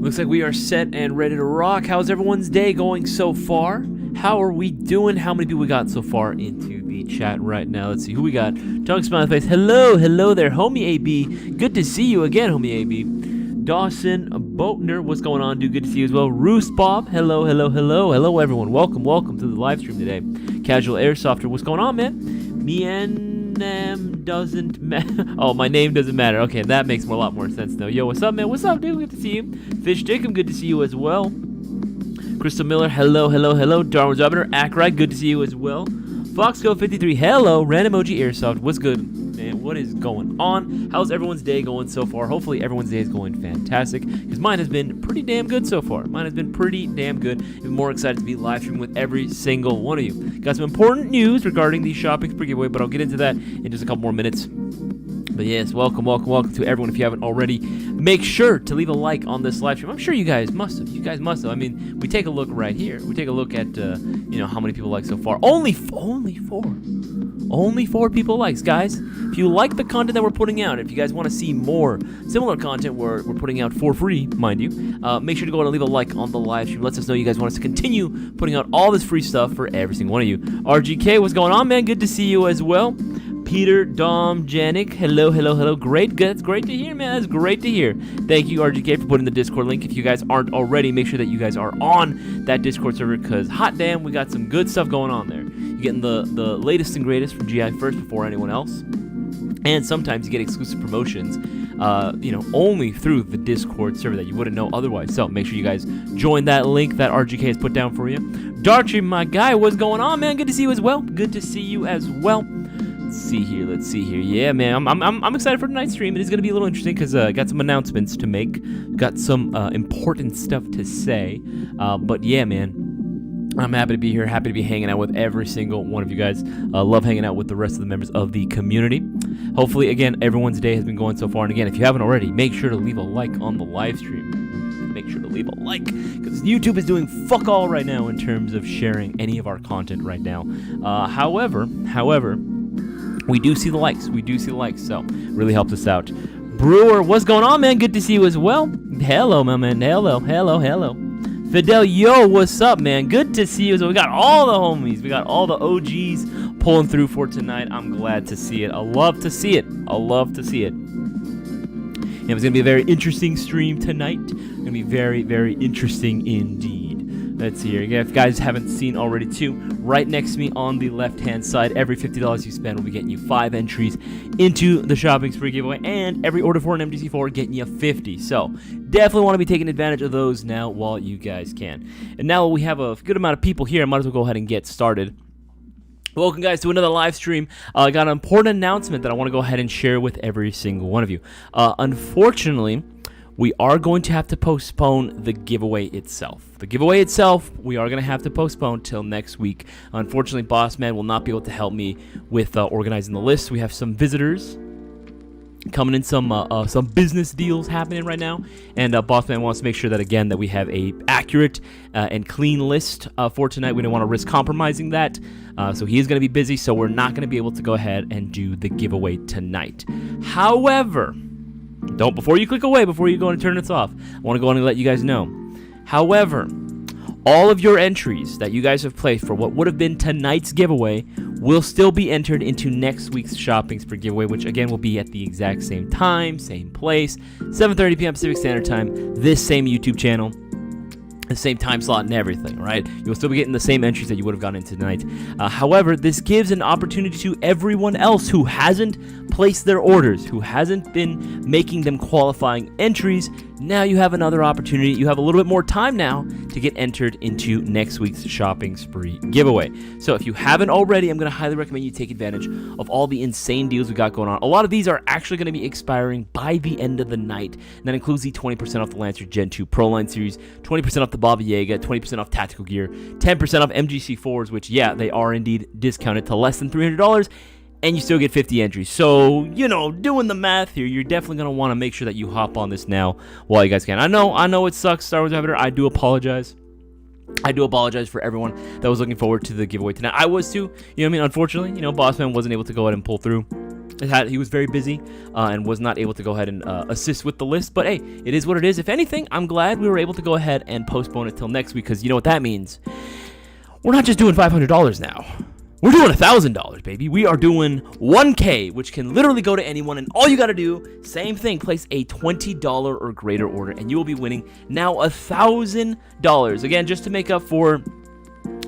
Looks like we are set and ready to rock. How's everyone's day going so far? How are we doing? How many people we got so far into the chat right now? Let's see who we got. Tongue smiley face. Hello there, homie AB. Good to see you again, homie AB. Dawson Boatner, what's going on, dude? Good to see you as well. Roost Bob, hello everyone. Welcome to the live stream today. Casual Airsofter, what's going on, man? Me and doesn't matter. Oh, my name doesn't matter. Okay, that makes a lot more sense now. Yo, what's up, man? What's up, dude? Good to see you. Fish Dickum, good to see you as well. Crystal Miller, hello. Darwin's Arbiter, Ackright, good to see you as well. Foxco53, hello. Random Emoji Airsoft, what's good, man? What is going on? How's everyone's day going so far? Hopefully everyone's day is going fantastic, because mine has been pretty damn good so far. I'm more excited to be live streaming with every single one of you. Got some important news regarding the shopping spree giveaway, but I'll get into that in just a couple more minutes. But yes, welcome to everyone. If you haven't already, make sure to leave a like on this live stream. I'm sure you guys must have. I mean, we take a look right here. We take a look at, how many people like so far. Only four people likes, guys. If you like the content that we're putting out, if you guys want to see more similar content we're putting out for free, mind you, make sure to go and leave a like on the live stream. Lets us know you guys want us to continue putting out all this free stuff for every single one of you. RGK, what's going on, man? Good to see you as well. Peter, Dom, Janik, hello. Great, good. That's great to hear, man. That's great to hear. Thank you, RGK, for putting the Discord link. If you guys aren't already, make sure that you guys are on that Discord server, because hot damn, we got some good stuff going on there. You're getting the latest and greatest from GI first before anyone else. And sometimes you get exclusive promotions, only through the Discord server that you wouldn't know otherwise. So make sure you guys join that link that RGK has put down for you. Dartry, my guy, what's going on, man? Good to see you as well. Let's see here. Yeah, man, I'm excited for tonight's stream. It is going to be a little interesting because I got some announcements to make. Got some important stuff to say. But yeah, man, I'm happy to be here. Happy to be hanging out with every single one of you guys. Love hanging out with the rest of the members of the community. Hopefully, again, everyone's day has been going so far. And again, if you haven't already, make sure to leave a like on the live stream. Make sure to leave a like, because YouTube is doing fuck all right now in terms of sharing any of our content right now. However, we do see the likes, so really helps us out. Brewer, what's going on, man? Good to see you as well. Hello, my man. Hello. Fidel, yo, what's up, man? Good to see you. So we got all the homies, we got all the OGs pulling through for tonight. I'm glad to see it. I love to see it. And it's gonna be a very interesting stream tonight. Gonna be very, very interesting indeed. Let's see here. If you guys haven't seen already too, right next to me on the left-hand side, every $50 you spend will be getting you 5 entries into the shopping spree giveaway, and every order for an MDC4 getting you 50. So definitely want to be taking advantage of those now while you guys can. And now we have a good amount of people here, I might as well go ahead and get started. Welcome, guys, to another live stream. I got an important announcement that I want to go ahead and share with every single one of you. Unfortunately, we are going to have to postpone the giveaway itself. We are going to have to postpone till next week. Unfortunately, Bossman will not be able to help me with organizing the list. We have some visitors coming in, some business deals happening right now, and Bossman wants to make sure that, again, that we have a accurate and clean list for tonight. We don't want to risk compromising that, so he is going to be busy, so we're not going to be able to go ahead and do the giveaway tonight. However, before you click away, before you go and turn this off, I want to go on and let you guys know. However, all of your entries that you guys have placed for what would have been tonight's giveaway will still be entered into next week's shopping spree giveaway, which again will be at the exact same time, same place, 7:30 p.m. Pacific Standard Time, this same YouTube channel, the same time slot and everything, right? You'll still be getting the same entries that you would have gotten into tonight. However, this gives an opportunity to everyone else who hasn't placed their orders, who hasn't been making them qualifying entries. Now you have another opportunity. You have a little bit more time now to get entered into next week's shopping spree giveaway. So if you haven't already, I'm going to highly recommend you take advantage of all the insane deals we got going on. A lot of these are actually going to be expiring by the end of the night. And that includes the 20% off the Lancer Gen 2 Pro Line Series, 20% off the Baba Yaga, 20% off tactical gear, 10% off MGC4s, which, yeah, they are indeed discounted to less than $300. And you still get 50 entries. So, doing the math here, you're definitely going to want to make sure that you hop on this now while you guys can. I know it sucks, Star Wars Avatar. I do apologize. For everyone that was looking forward to the giveaway tonight. I was too. Unfortunately, Bossman wasn't able to go ahead and pull through. He was very busy and was not able to go ahead and assist with the list. But hey, it is what it is. If anything, I'm glad we were able to go ahead and postpone it till next week, because you know what that means. We're not just doing $500 now. We're doing $1,000, baby. We are doing 1K, which can literally go to anyone. And all you got to do, same thing, place a $20 or greater order, and you will be winning now $1,000. Again, just to make up for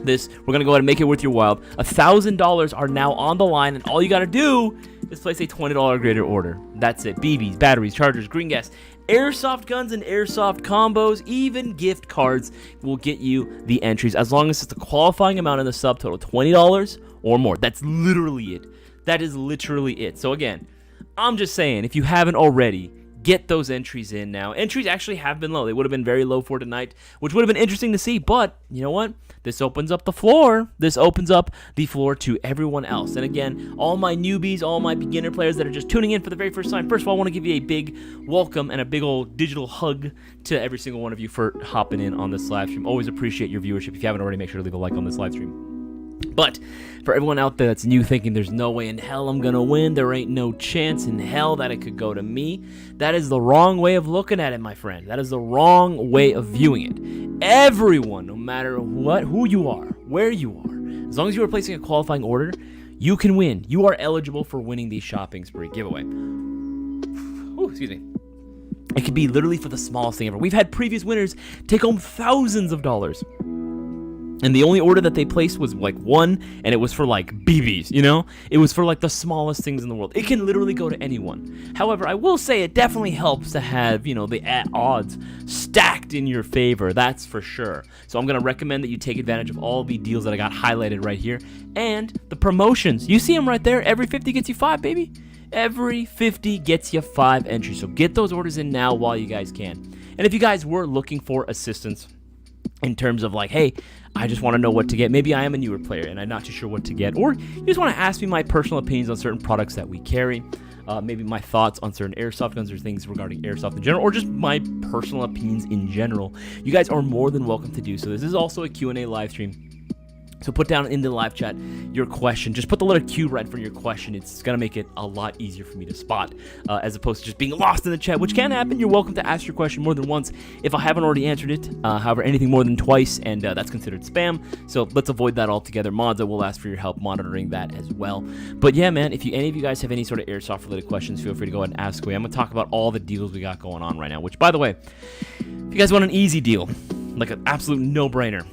this, we're going to go ahead and make it worth your while. $1,000 are now on the line, and all you got to do is place a $20 or greater order. That's it. BBs, batteries, chargers, green gas, airsoft guns and airsoft combos, even gift cards will get you the entries, as long as it's a qualifying amount in the subtotal, $20 or more. That's literally it. That is literally it. So again, I'm just saying, if you haven't already, get those entries in now. Entries actually have been low. They would have been very low for tonight, which would have been interesting to see. But you know what? This opens up the floor. This opens up the floor to everyone else. And again, all my newbies, all my beginner players that are just tuning in for the very first time, first of all, I want to give you a big welcome and a big old digital hug to every single one of you for hopping in on this live stream. Always appreciate your viewership. If you haven't already, make sure to leave a like on this live stream. But for everyone out there that's new, thinking there's no way in hell I'm going to win, there ain't no chance in hell that it could go to me, that is the wrong way of looking at it, my friend. That is the wrong way of viewing it. Everyone, no matter who you are, where you are, as long as you are placing a qualifying order, you can win. You are eligible for winning the shopping spree giveaway. Ooh, excuse me. It could be literally for the smallest thing ever. We've had previous winners take home thousands of dollars. And the only order that they placed was like one, and it was for like BBs, you know? It was for like the smallest things in the world. It can literally go to anyone. However, I will say it definitely helps to have, you know, the odds stacked in your favor. That's for sure. So I'm going to recommend that you take advantage of all the deals that I got highlighted right here. And the promotions. You see them right there. Every 50 gets you 5, baby. Every 50 gets you 5 entries. So get those orders in now while you guys can. And if you guys were looking for assistance in terms of like, hey, I just want to know what to get. Maybe I am a newer player and I'm not too sure what to get. Or you just want to ask me my personal opinions on certain products that we carry. Maybe my thoughts on certain airsoft guns or things regarding airsoft in general, or just my personal opinions in general. You guys are more than welcome to do so. This is also a Q&A live stream. So put down in the live chat your question. Just put the letter Q right for your question. It's going to make it a lot easier for me to spot, as opposed to just being lost in the chat, which can happen. You're welcome to ask your question more than once if I haven't already answered it. However, anything more than twice, and that's considered spam. So let's avoid that altogether. Mods, I will ask for your help monitoring that as well. But yeah, man, if any of you guys have any sort of airsoft-related questions, feel free to go ahead and ask away. I'm going to talk about all the deals we got going on right now, which, by the way, if you guys want an easy deal, like an absolute no-brainer,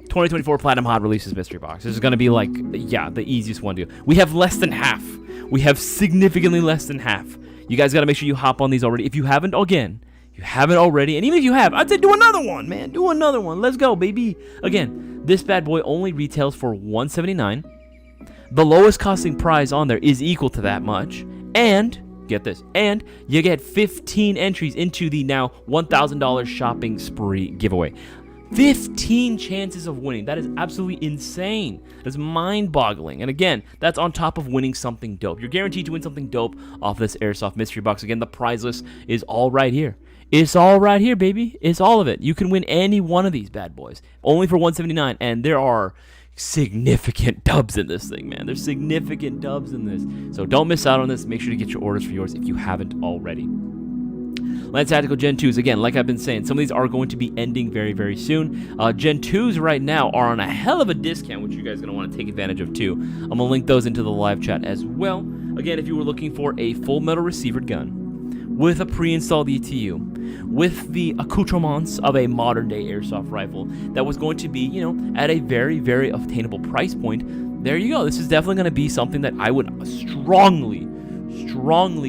2024 Platinum Hot Releases Mystery Box. This is going to be like, yeah, the easiest one to do. We have less than half. We have significantly less than half. You guys got to make sure you hop on these already. If you haven't, again, you haven't already, and even if you have, I'd say do another one, man. Do another one. Let's go, baby. Again, this bad boy only retails for $179. The lowest costing prize on there is equal to that much. And, get this, and you get 15 entries into the now $1,000 shopping spree giveaway. 15 chances of winning. That is absolutely insane. That's mind-boggling. And again, that's on top of winning something dope. You're guaranteed to win something dope off this Airsoft Mystery Box. Again, the prize list is all right here. It's all right here, baby. It's all of it. You can win any one of these bad boys. Only for $179. And there are significant dubs in this thing, man. There's significant dubs in this. So don't miss out on this. Make sure to get your orders for yours if you haven't already. Lance Tactical Gen 2s, again, like I've been saying, some of these are going to be ending very, very soon. Gen 2s right now are on a hell of a discount, which you guys are going to want to take advantage of too. I'm going to link those into the live chat as well. Again, if you were looking for a full metal receivered gun with a pre-installed ETU, with the accoutrements of a modern-day airsoft rifle that was going to be, you know, at a very, very obtainable price point, there you go. This is definitely going to be something that I would strongly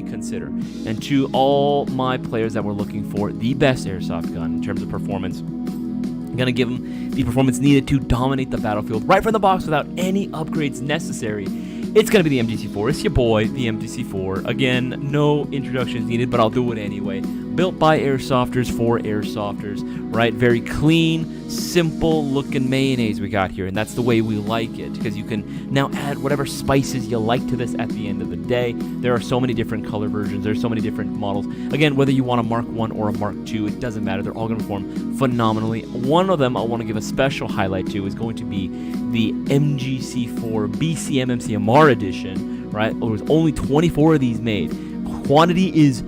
consider. And to all my players that were looking for the best airsoft gun in terms of performance, I'm going to give them the performance needed to dominate the battlefield right from the box without any upgrades necessary. It's going to be the MGC4. It's your boy, the MGC4. Again, no introductions needed, but I'll do it anyway. Built by airsofters for airsofters, right? Very clean, simple looking mayonnaise we got here, and that's the way we like it, because you can now add whatever spices you like to this at the end of the day. There are so many different color versions. There's so many different models. Again, whether you want a Mark 1 or a Mark 2, it doesn't matter. They're all going to perform phenomenally. One of them I want to give a special highlight to is going to be the MGC4 BCMMCMR edition, right? There was only 24 of these made. Quantity is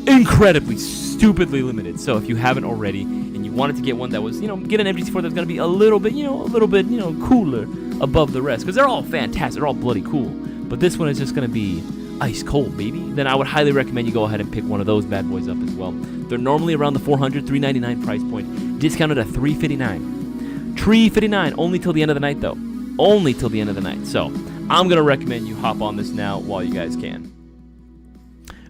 incredibly, stupidly limited. So if you haven't already and you wanted to get one that was, get an MGC4 that's going to be a little bit, cooler above the rest, because they're all fantastic, they're all bloody cool. But this one is just going to be ice cold, baby. Then I would highly recommend you go ahead and pick one of those bad boys up as well. They're normally around the $400, $399 price point, discounted at $359. $359 only till the end of the night, though. Only till the end of the night. So I'm going to recommend you hop on this now while you guys can.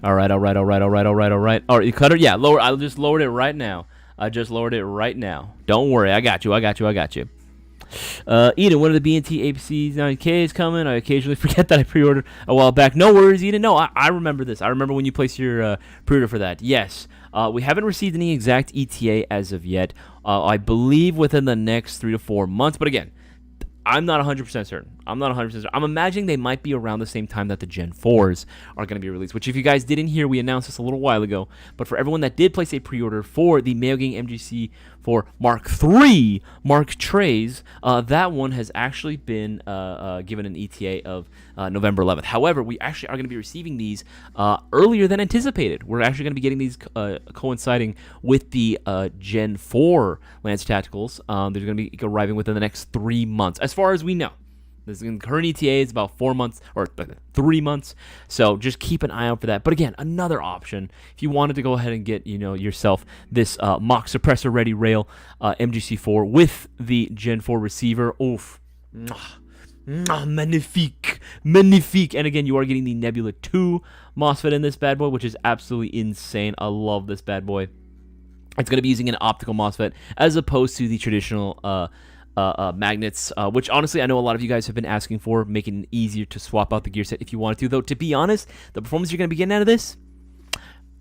All right. All right, you cut it? Yeah, lower. I just lowered it right now. Don't worry. I got you. Eden, one of the B&T APCs 9K is coming. I occasionally forget that I pre-ordered a while back. No worries, Eden. No, I remember this. I remember when you placed your pre-order for that. Yes. We haven't received any exact ETA as of yet. I believe within the next 3 to 4 months. But again, I'm not 100% certain. I'm imagining they might be around the same time that the Gen 4s are going to be released, which if you guys didn't hear, we announced this a little while ago. But for everyone that did place a pre-order for the Mayogang MGC for Mark III, Mark Trays, that one has actually been given an ETA of November 11th. However, we actually are going to be receiving these earlier than anticipated. We're actually going to be getting these coinciding with the Gen 4 Lancer Tacticals. They're going to be arriving within the next 3 months, as far as we know. The current ETA is about 4 months or 3 months, so just keep an eye out for that. But again, another option if you wanted to go ahead and get yourself this mock suppressor ready rail MGC4 with the Gen 4 receiver. Oof, magnifique. And again, you are getting the Nebula 2 MOSFET in this bad boy, which is absolutely insane. I love this bad boy. It's going to be using an optical MOSFET as opposed to the traditional magnets, which honestly I know a lot of you guys have been asking for, making it easier to swap out the gear set if you wanted to. Though, to be honest, the performance you're going to be getting out of this,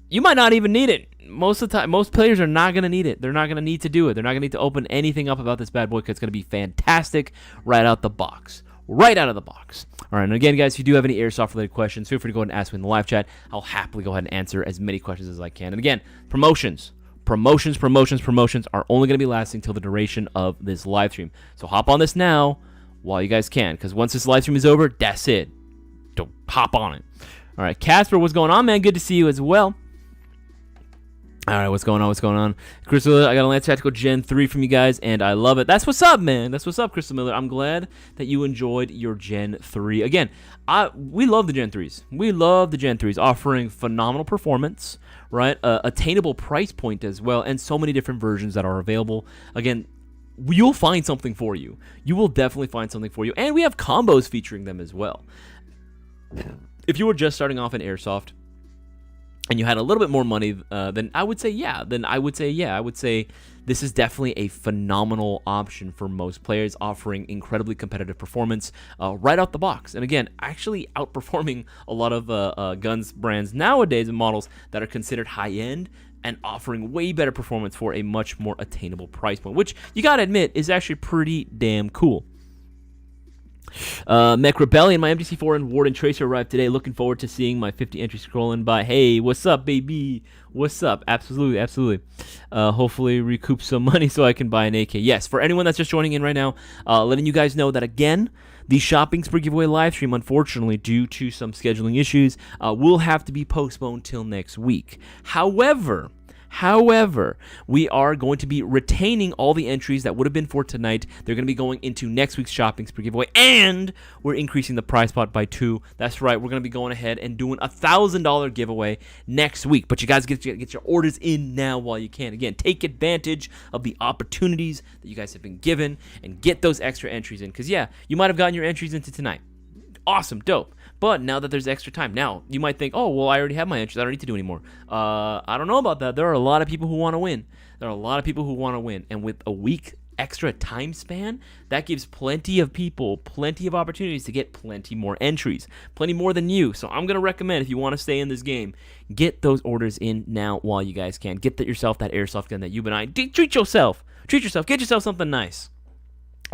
you might not even need it. Most of the time, most players are not going to need it. They're not going to need to do it. They're not going to need to open anything up about this bad boy because it's going to be fantastic right out of the box. All right, and again, guys, if you do have any Airsoft-related questions, feel free to go ahead and ask me in the live chat. I'll happily go ahead and answer as many questions as I can. And again, promotions are only going to be lasting till the duration of this live stream. So hop on this now while you guys can, because once this live stream is over, that's it. Don't hop on it. All right, Casper, what's going on, man? Good to see you as well. All right, what's going on? Crystal Miller, I got a Lance Tactical Gen 3 from you guys, and I love it. That's what's up, man. That's what's up, Crystal Miller. I'm glad that you enjoyed your Gen 3. Again, we love the Gen 3s. We love the Gen 3s, offering phenomenal performance, right? Attainable price point as well, and so many different versions that are available. Again, you'll find something for you. You will definitely find something for you, and we have combos featuring them as well. If you were just starting off in Airsoft, and you had a little bit more money, then I would say, I would say this is definitely a phenomenal option for most players, offering incredibly competitive performance right out the box. And again, actually outperforming a lot of guns brands nowadays and models that are considered high-end and offering way better performance for a much more attainable price point, which you gotta admit is actually pretty damn cool. Mech Rebellion, my MGC4 and Warden Tracer arrived today. Looking forward to seeing my 50 entry scrolling by. Hey, what's up, baby? What's up? Absolutely. Hopefully recoup some money so I can buy an AK. Yes, for anyone that's just joining in right now, letting you guys know that again, the Shopping Spree giveaway live stream, unfortunately, due to some scheduling issues, will have to be postponed till next week. However, we are going to be retaining all the entries that would have been for tonight. They're going to be going into next week's Shopping Spree giveaway, and we're increasing the prize pot by 2. That's right, we're going to be going ahead and doing a $1,000 giveaway next week. But you guys get your orders in now while you can. Again, take advantage of the opportunities that you guys have been given and get those extra entries in. Because, yeah, you might have gotten your entries into tonight. Awesome, dope. But now that there's extra time, now you might think, oh, well, I already have my entries. I don't need to do anymore. I don't know about that. There are a lot of people who want to win. And with a week extra time span, that gives plenty of people plenty of opportunities to get plenty more entries. Plenty more than you. So I'm going to recommend, if you want to stay in this game, get those orders in now while you guys can. Get yourself that Airsoft gun that you've been eyeing. Treat yourself. Get yourself something nice.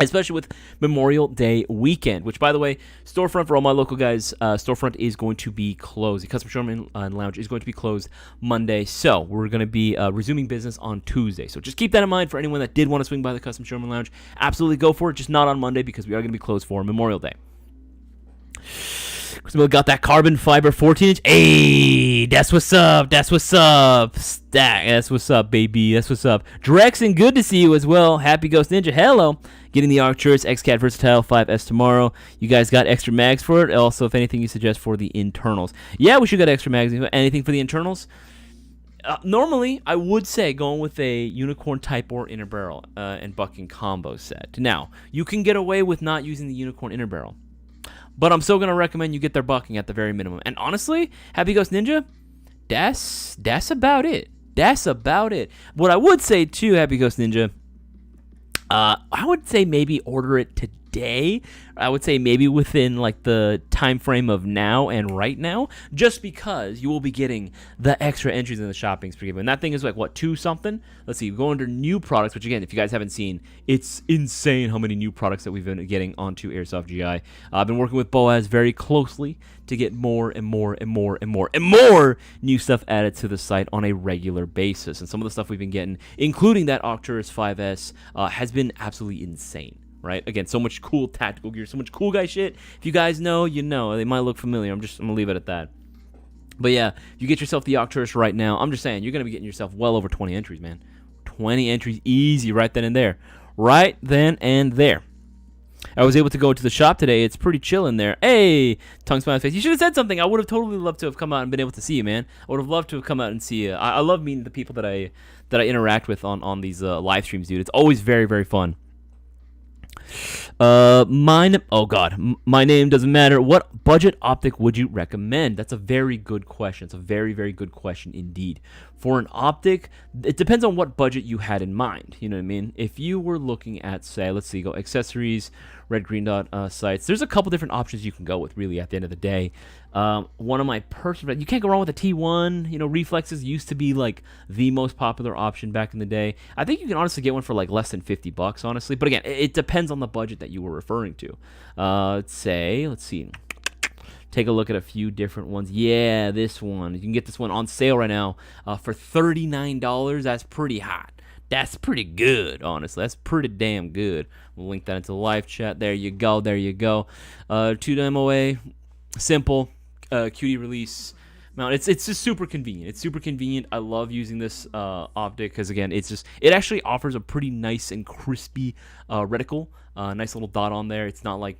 Especially with Memorial Day weekend, which, by the way, storefront for all my local guys, storefront is going to be closed. The Custom Showroom and Lounge is going to be closed Monday, so we're going to be resuming business on Tuesday. So just keep that in mind for anyone that did want to swing by the Custom Showroom and Lounge. Absolutely go for it, just not on Monday because we are going to be closed for Memorial Day. Crystal got that carbon fiber 14-inch. Hey, that's what's up. That's what's up. Stack. That's what's up, baby. That's what's up. Drexen, good to see you as well. Happy Ghost Ninja. Hello. Getting the Arcturus XCAT Versatile 5S tomorrow. You guys got extra mags for it? Also, if anything, you suggest for the internals. Yeah, we should get extra mags. Anything for the internals? Normally, I would say going with a unicorn type or inner barrel and bucking combo set. Now, you can get away with not using the unicorn inner barrel, but I'm still going to recommend you get their bucking at the very minimum. And honestly, Happy Ghost Ninja, that's about it. That's about it. What I would say too, Happy Ghost Ninja, I would say maybe order it today. I would say maybe within like the time frame of now and right now, just because you will be getting the extra entries in the shopping spree. And that thing is like, what, 2 something? Let's see, go under new products, which again, if you guys haven't seen, it's insane how many new products that we've been getting onto Airsoft GI. I've been working with Boaz very closely to get more and more and more and more and more new stuff added to the site on a regular basis. And some of the stuff we've been getting, including that Arcturus 5S, has been absolutely insane. Right? Again, so much cool tactical gear, so much cool guy shit. If you guys know, you know. They might look familiar. I'm gonna leave it at that. But yeah, you get yourself the Arcturus right now. I'm just saying, you're gonna be getting yourself well over 20 entries, man. 20 entries easy right then and there. Right then and there. I was able to go to the shop today. It's pretty chill in there. Hey, tongue smile face. You should have said something. I would have totally loved to have come out and been able to see you, man. I would have loved to have come out and see you. I love meeting the people that I interact with on these live streams, dude. It's always very, very fun. My name doesn't matter. What budget optic would you recommend? That's a very good question. It's a very, very good question indeed. For an optic, it depends on what budget you had in mind. You know what I mean? If you were looking at, say, let's see, go accessories, red green dot sights. There's a couple different options you can go with. Really, at the end of the day, one of my personal, you can't go wrong with the T1. You know, reflexes used to be like the most popular option back in the day. I think you can honestly get one for like less than $50, honestly. But again, it depends on the budget that you were referring to. Let's see. Take a look at a few different ones. Yeah, this one. You can get this one on sale right now for $39. That's pretty hot. That's pretty good, honestly. That's pretty damn good. We'll link that into the live chat. There you go. 2 MOA, simple, QD release mount. It's just super convenient. It's super convenient. I love using this optic because again, it actually offers a pretty nice and crispy reticle. Nice little dot on there. It's not like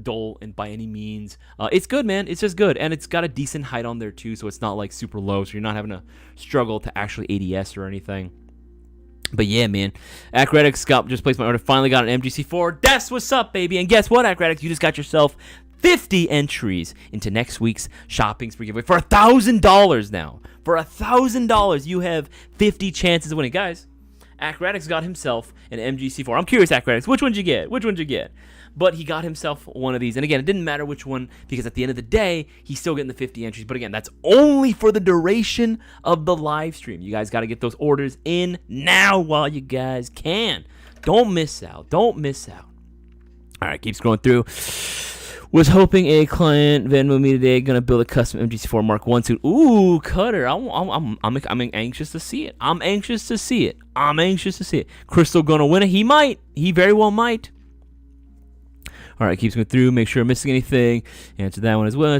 dull and by any means. It's good, man. It's just good, and it's got a decent height on there too, so it's not like super low, so you're not having to struggle to actually ADS or anything. But yeah, man, Acredics just placed my order. Finally got an MGC4. That's what's up, baby. And guess what, Acredics? You just got yourself 50 entries into next week's shopping spree giveaway for $1,000 now. For $1,000, you have 50 chances of winning, guys. Acredics got himself an MGC4. I'm curious, Acredics, which one did you get? But he got himself one of these. And again, it didn't matter which one because at the end of the day, he's still getting the 50 entries. But again, that's only for the duration of the live stream. You guys got to get those orders in now while you guys can. Don't miss out. All right, keep scrolling through. Was hoping a client Venmo me today. Gonna build a custom MGC4 Mark 1 suit. Ooh, Cutter. I'm anxious to see it. I'm anxious to see it. Crystal gonna win it. He might. He very well might. All right, keeps going through. Make sure I'm missing anything. Answer that one as well.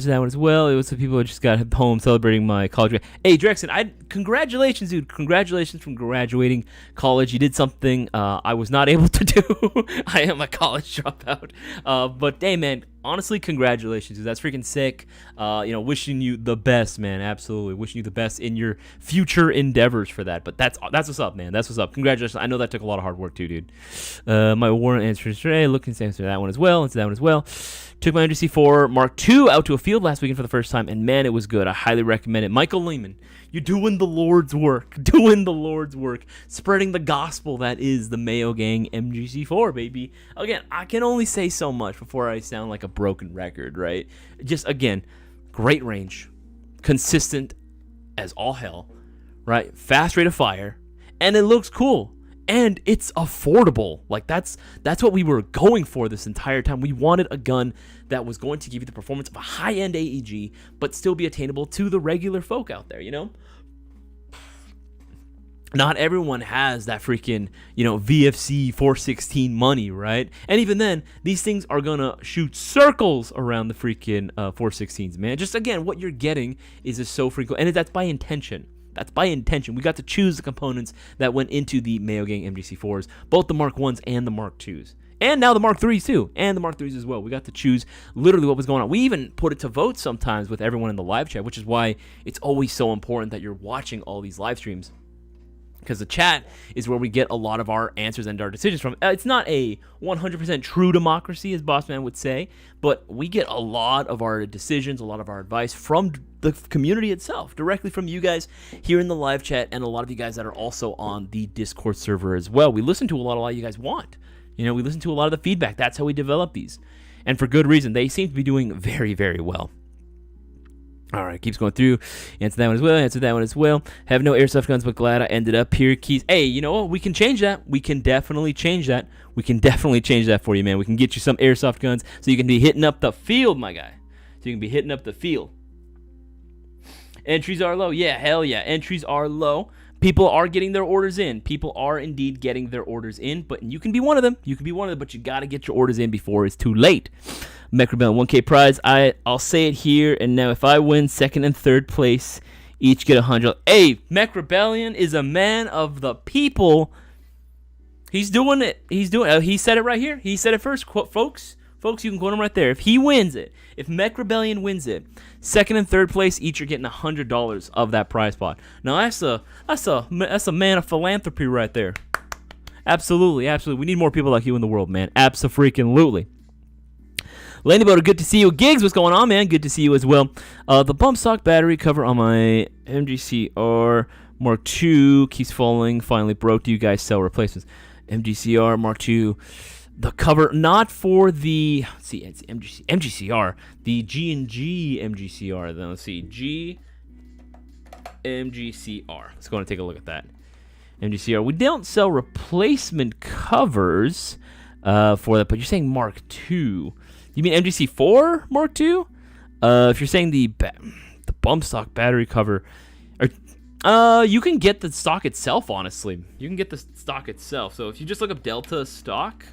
It was the people who just got home celebrating my college. Hey, Drexen, congratulations, dude. Congratulations from graduating college. You did something I was not able to do. I am a college dropout. But hey, man, honestly, congratulations, dude. That's freaking sick. Wishing you the best, man. Absolutely, wishing you the best in your future endeavors for that. But that's what's up, man. That's what's up. Congratulations. I know that took a lot of hard work too, dude. My warrant answer today. Looking to answer that one as well. Took my MGC4 Mark II out to a field last weekend for the first time, and man, it was good. I highly recommend it. Michael Lehman, you're doing the Lord's work. Spreading the gospel that is the Mayo Gang MGC4, baby. Again, I can only say so much before I sound like a broken record, right? Just, again, great range, consistent as all hell, right? Fast rate of fire, and it looks cool. And it's affordable. Like that's what we were going for this entire time. We wanted a gun that was going to give you the performance of a high-end AEG, but still be attainable to the regular folk out there, you know? not everyone has that freaking, VFC 416 money, right? And even then, these things are gonna shoot circles around the freaking 416s, man. Just again, what you're getting is just so freaking, and that's by intention. That's by intention. We got to choose the components that went into the Mayo Gang MGC4s, both the Mark 1s and the Mark 2s. And now the Mark 3s too, and the Mark 3s as well. We got to choose literally what was going on. We even put it to vote sometimes with everyone in the live chat, which is why it's always so important that you're watching all these live streams. Because the chat is where we get a lot of our answers and our decisions from. It's not a 100% true democracy, as Bossman would say, but we get a lot of our decisions, a lot of our advice from the community itself, directly from you guys here in the live chat, and a lot of you guys that are also on the Discord server as well. We listen to a lot of you guys want. We listen to a lot of the feedback. That's how we develop these. And for good reason. They seem to be doing very, very well. All right, keeps going through. Answer that one as well. Answer that one as well. Have no airsoft guns, but glad I ended up here. Keys. Hey, you know what? We can change that. We can definitely change that. We can definitely change that for you, man. We can get you some airsoft guns so you can be hitting up the field, my guy. So you can be hitting up the field. Entries are low. Yeah, hell yeah. Entries are low. People are getting their orders in. People are indeed getting their orders in, but you can be one of them. You can be one of them, but you got to get your orders in before it's too late. Mecrebellion 1K prize. I'll say it here and now. If I win second and third place, each get 100. Hey, Mecrebellion is a man of the people. He's doing it. He said it right here. He said it first, folks. Folks, you can quote him right there. If he wins it, if Mecrebellion wins it, second and third place each are getting $100 of that prize pot. Now that's a man of philanthropy right there. Absolutely. We need more people like you in the world, man. Abso-freaking-lutely. Landyboater, good to see you. Gigs, what's going on, man? Good to see you as well. The bump stock battery cover on my MGCR Mark II keeps falling. Finally broke. Do you guys sell replacements? MGCR Mark II. The cover, not for the, let's see, it's MGCR, the G&G MGCR. Then let's see, G MGCR. Let's go and take a look at that. MGCR. We don't sell replacement covers for that, but you're saying Mark II. You mean MGC4 Mark II? If you're saying the bump stock battery cover, you can get the stock itself, honestly. You can get the stock itself. So if you just look up Delta stock,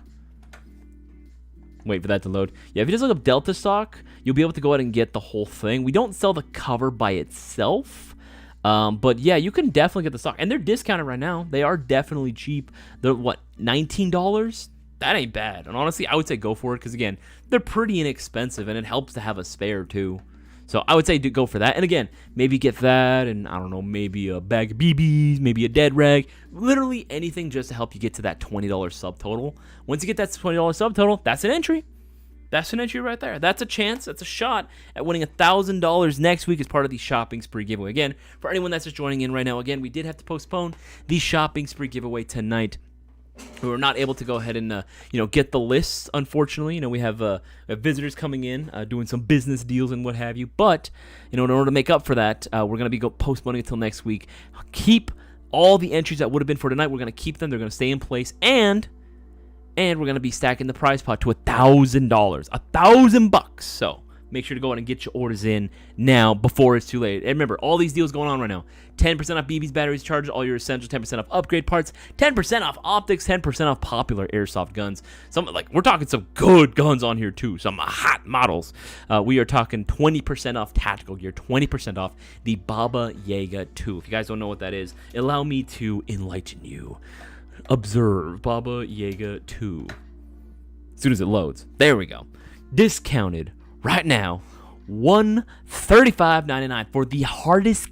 wait for that to load. Yeah, if you just look up Delta stock, you'll be able to go ahead and get the whole thing. We don't sell the cover by itself, but yeah, you can definitely get the stock. And they're discounted right now. They are definitely cheap. They're, what, $19? That ain't bad. And honestly, I would say go for it because, again, they're pretty inexpensive, and it helps to have a spare, too. So I would say go for that. And again, maybe get that and, I don't know, maybe a bag of BBs, maybe a dead rag. Literally anything just to help you get to that $20 subtotal. Once you get that $20 subtotal, that's an entry. That's an entry right there. That's a chance. That's a shot at winning $1,000 next week as part of the shopping spree giveaway. Again, for anyone that's just joining in right now, again, we did have to postpone the shopping spree giveaway tonight. We were not able to go ahead and get the lists, unfortunately. We have visitors coming in, doing some business deals and what have you. But in order to make up for that, we're going to be postponing until next week. Keep all the entries that would have been for tonight. We're going to keep them. They're going to stay in place, and we're going to be stacking the prize pot to $1,000, $1,000. So make sure to go out and get your orders in now before it's too late. And remember, all these deals going on right now. 10% off BBs, batteries, chargers, all your essentials, 10% off upgrade parts, 10% off optics, 10% off popular airsoft guns. We're talking some good guns on here too, some hot models. We are talking 20% off tactical gear, 20% off the Baba Yaga 2. If you guys don't know what that is, allow me to enlighten you. Observe Baba Yaga 2. As soon as it loads. There we go. Discounted right now, $135.99 for the hardest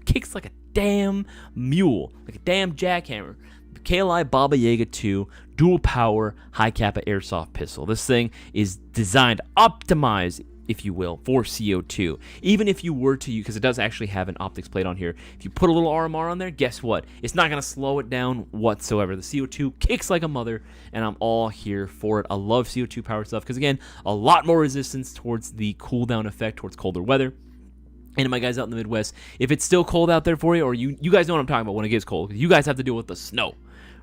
kicks like a damn mule, like a damn jackhammer. The KLI Baba Yaga 2 dual power high kappa airsoft pistol. This thing is designed, optimized, if you will, for CO2. Even if you were to use, because it does actually have an optics plate on here, if you put a little RMR on there, guess what? It's not going to slow it down whatsoever. The CO2 kicks like a mother, and I'm all here for it. I love CO2 power stuff because, again, a lot more resistance towards the cool-down effect towards colder weather. And my guys out in the Midwest, if it's still cold out there for you, or you guys know what I'm talking about when it gets cold, you guys have to deal with the snow,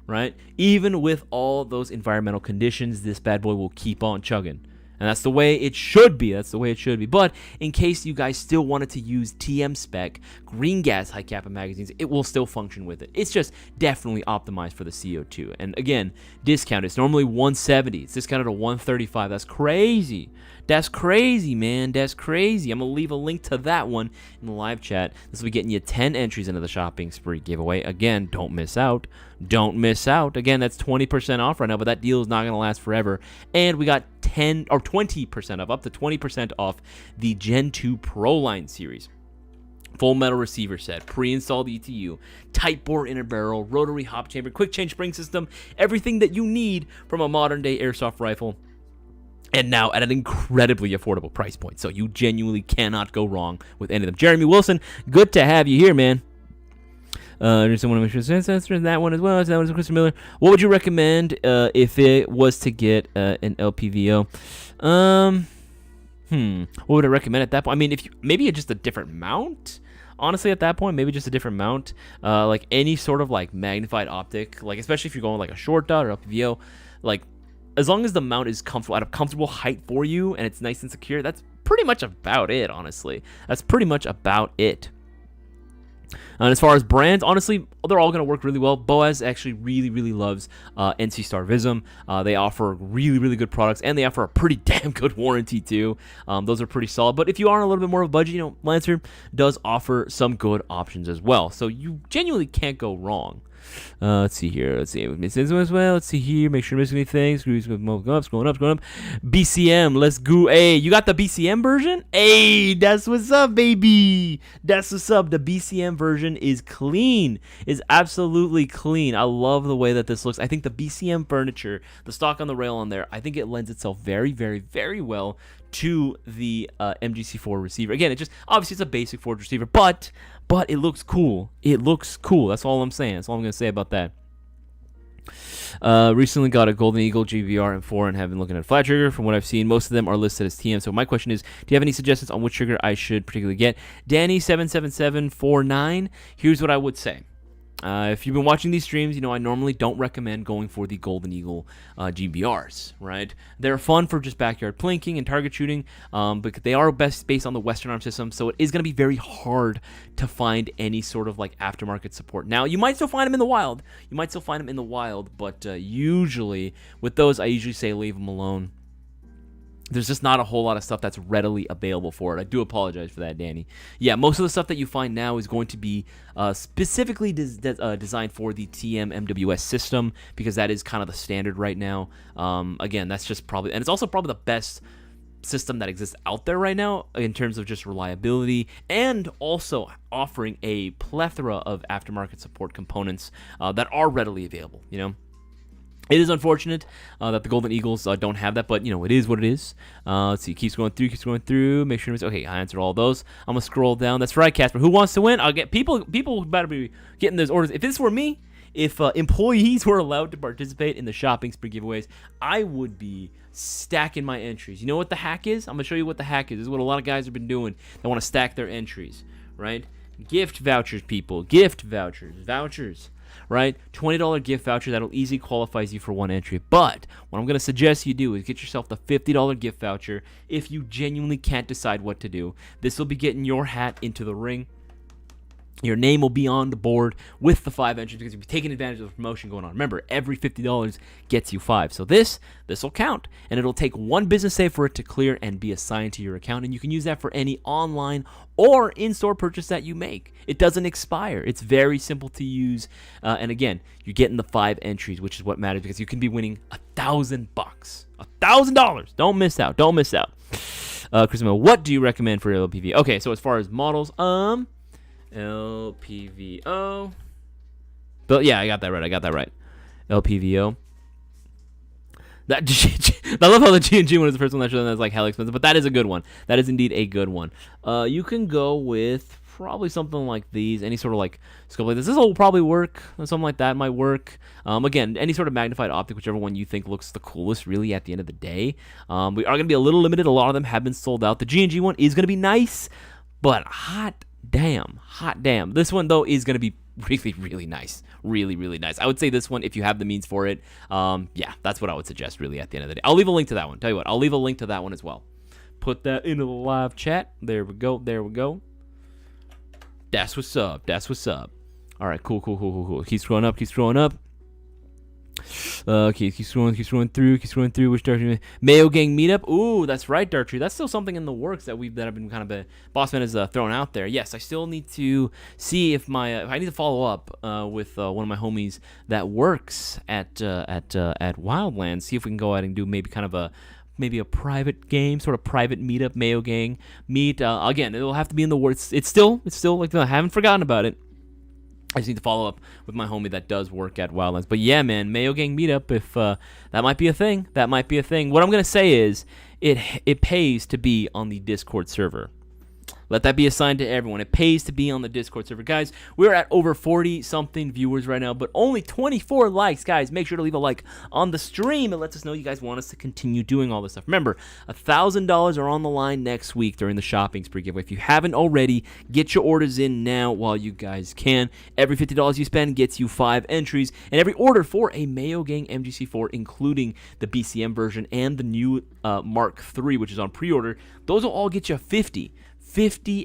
right? Even with all those environmental conditions, this bad boy will keep on chugging. And that's the way it should be. That's the way it should be. But in case you guys still wanted to use TM spec, green gas high kappa magazines, it will still function with it. It's just definitely optimized for the CO2. And again, discount. It's normally $170. It's discounted to $135. That's crazy. That's crazy, man. That's crazy. I'm going to leave a link to that one in the live chat. This will be getting you 10 entries into the shopping spree giveaway. Again, don't miss out. Don't miss out. Again, that's 20% off right now, but that deal is not going to last forever. And we got 10 or 20% off, up to 20% off the Gen 2 Pro Line series. Full metal receiver set, pre-installed ETU, tight bore inner barrel, rotary hop chamber, quick change spring system, everything that you need from a modern day airsoft rifle. And now at an incredibly affordable price point. So you genuinely cannot go wrong with any of them. Jeremy Wilson, good to have you here, man. There's someone who makes sure that one as well. That one's Christopher Miller. What would you recommend if it was to get an LPVO? What would I recommend at that point? I mean, if you, maybe just a different mount. Honestly, at that point, maybe just a different mount. Like any sort of like magnified optic, like especially if you're going like a short dot or LPVO, like as long as the mount is comfortable at a comfortable height for you and it's nice and secure, that's pretty much about it. Honestly, that's pretty much about it. And as far as brands, honestly, they're all going to work really well. Boaz actually really loves NC Star Vism. They offer really good products, and they offer a pretty damn good warranty too. Those are pretty solid. But if you are on a little bit more of a budget, you know, Lancer does offer some good options as well. So you genuinely can't go wrong. Let's see here. Let's see. As well. Let's see here. Make sure to miss anything. Screws going up. BCM. Let's go. Hey, you got the BCM version? Hey, that's what's up, baby. That's what's up. The BCM version is clean. Is absolutely clean. I love the way that this looks. I think the BCM furniture, the stock on the rail on there, I think it lends itself very well to the MGC4 receiver. Again, it just obviously it's a basic Forge receiver, but it looks cool. It looks cool. That's all I'm saying. That's all I'm gonna say about that. Recently got a Golden Eagle GVR M4 and have been looking at flat trigger. From what I've seen, most of them are listed as TM. So my question is, do you have any suggestions on which trigger I should particularly get? Danny77749. Here's what I would say. If you've been watching these streams, you know I normally don't recommend going for the Golden Eagle GBRs, right? They're fun for just backyard plinking and target shooting, but they are best based on the Western Arm system, so it is going to be very hard to find any sort of like aftermarket support. Now, you might still find them in the wild. But usually with those, I usually say leave them alone. There's just not a whole lot of stuff that's readily available for it. I do apologize for that, Danny. Yeah, most of the stuff that you find now is going to be specifically designed for the TM MWS system, because that is kind of the standard right now. Again, that's just probably, and it's also probably the best system that exists out there right now in terms of just reliability, and also offering a plethora of aftermarket support components that are readily available, you know. It is unfortunate that the Golden Eagles don't have that, but, you know, it is what it is. Let's see. Keeps going through. Make sure to... Okay, I answered all those. I'm going to scroll down. That's right, Casper. Who wants to win? I'll get... People better be getting those orders. If this were me, if employees were allowed to participate in the shopping spree giveaways, I would be stacking my entries. You know what the hack is? I'm going to show you what the hack is. This is what a lot of guys have been doing. They want to stack their entries, right? Gift vouchers, people. Gift vouchers. Vouchers. Right? $20 gift voucher that'll easily qualifies you for one entry. But what I'm going to suggest you do is get yourself the $50 gift voucher if you genuinely can't decide what to do. This will be getting your hat into the ring. Your name will be on the board with the 5 entries because you'll be taking advantage of the promotion going on. Remember, every $50 gets you 5. So this will count, and it'll take 1 business day for it to clear and be assigned to your account, and you can use that for any online or in-store purchase that you make. It doesn't expire. It's very simple to use, and again, you're getting the 5 entries, which is what matters, because you can be winning $1,000. $1,000. Don't miss out. Don't miss out. Chris, what do you recommend for LPV? Okay, so as far as models, LPVO. But yeah, I got that right. LPVO. That I love how the G&G one is the first one that showed that's like hell expensive, but that is a good one. That is indeed a good one. You can go with probably something like these, any sort of like scope like this. This will probably work. Something like that might work. Again, any sort of magnified optic, whichever one you think looks the coolest, really, at the end of the day. We are going to be a little limited. A lot of them have been sold out. The G&G one is going to be nice, but hot damn. This one, though, is going to be really, really nice. Really, really nice. I would say this one, if you have the means for it, yeah, that's what I would suggest, really, at the end of the day. I'll leave a link to that one. Tell you what, I'll leave a link to that one as well. Put that into the live chat. There we go. There we go. That's what's up. That's what's up. All right, cool. Keep scrolling up. Okay, keep scrolling through. Which Dartree? Mayo Gang meetup. Ooh, that's right, Dartree. That's still something in the works that I've been kind of Bossman has thrown out there. Yes, I still need to see if I need to follow up with one of my homies that works at Wildlands. See if we can go ahead and do maybe a private game, sort of private meetup, Mayo Gang meet. Again, it'll have to be in the works. It's still like I haven't forgotten about it. I just need to follow up with my homie that does work at Wildlands. But yeah, man, Mayo Gang meetup, if that might be a thing. What I'm going to say is it pays to be on the Discord server. Let that be a sign to everyone. It pays to be on the Discord server. Guys, we're at over 40-something viewers right now, but only 24 likes. Guys, make sure to leave a like on the stream. It lets us know you guys want us to continue doing all this stuff. Remember, $1,000 are on the line next week during the shopping spree giveaway. If you haven't already, get your orders in now while you guys can. Every $50 you spend gets you 5 entries, and every order for a Mayo Gang MGC4, including the BCM version and the new Mark III, which is on pre-order, those will all get you 50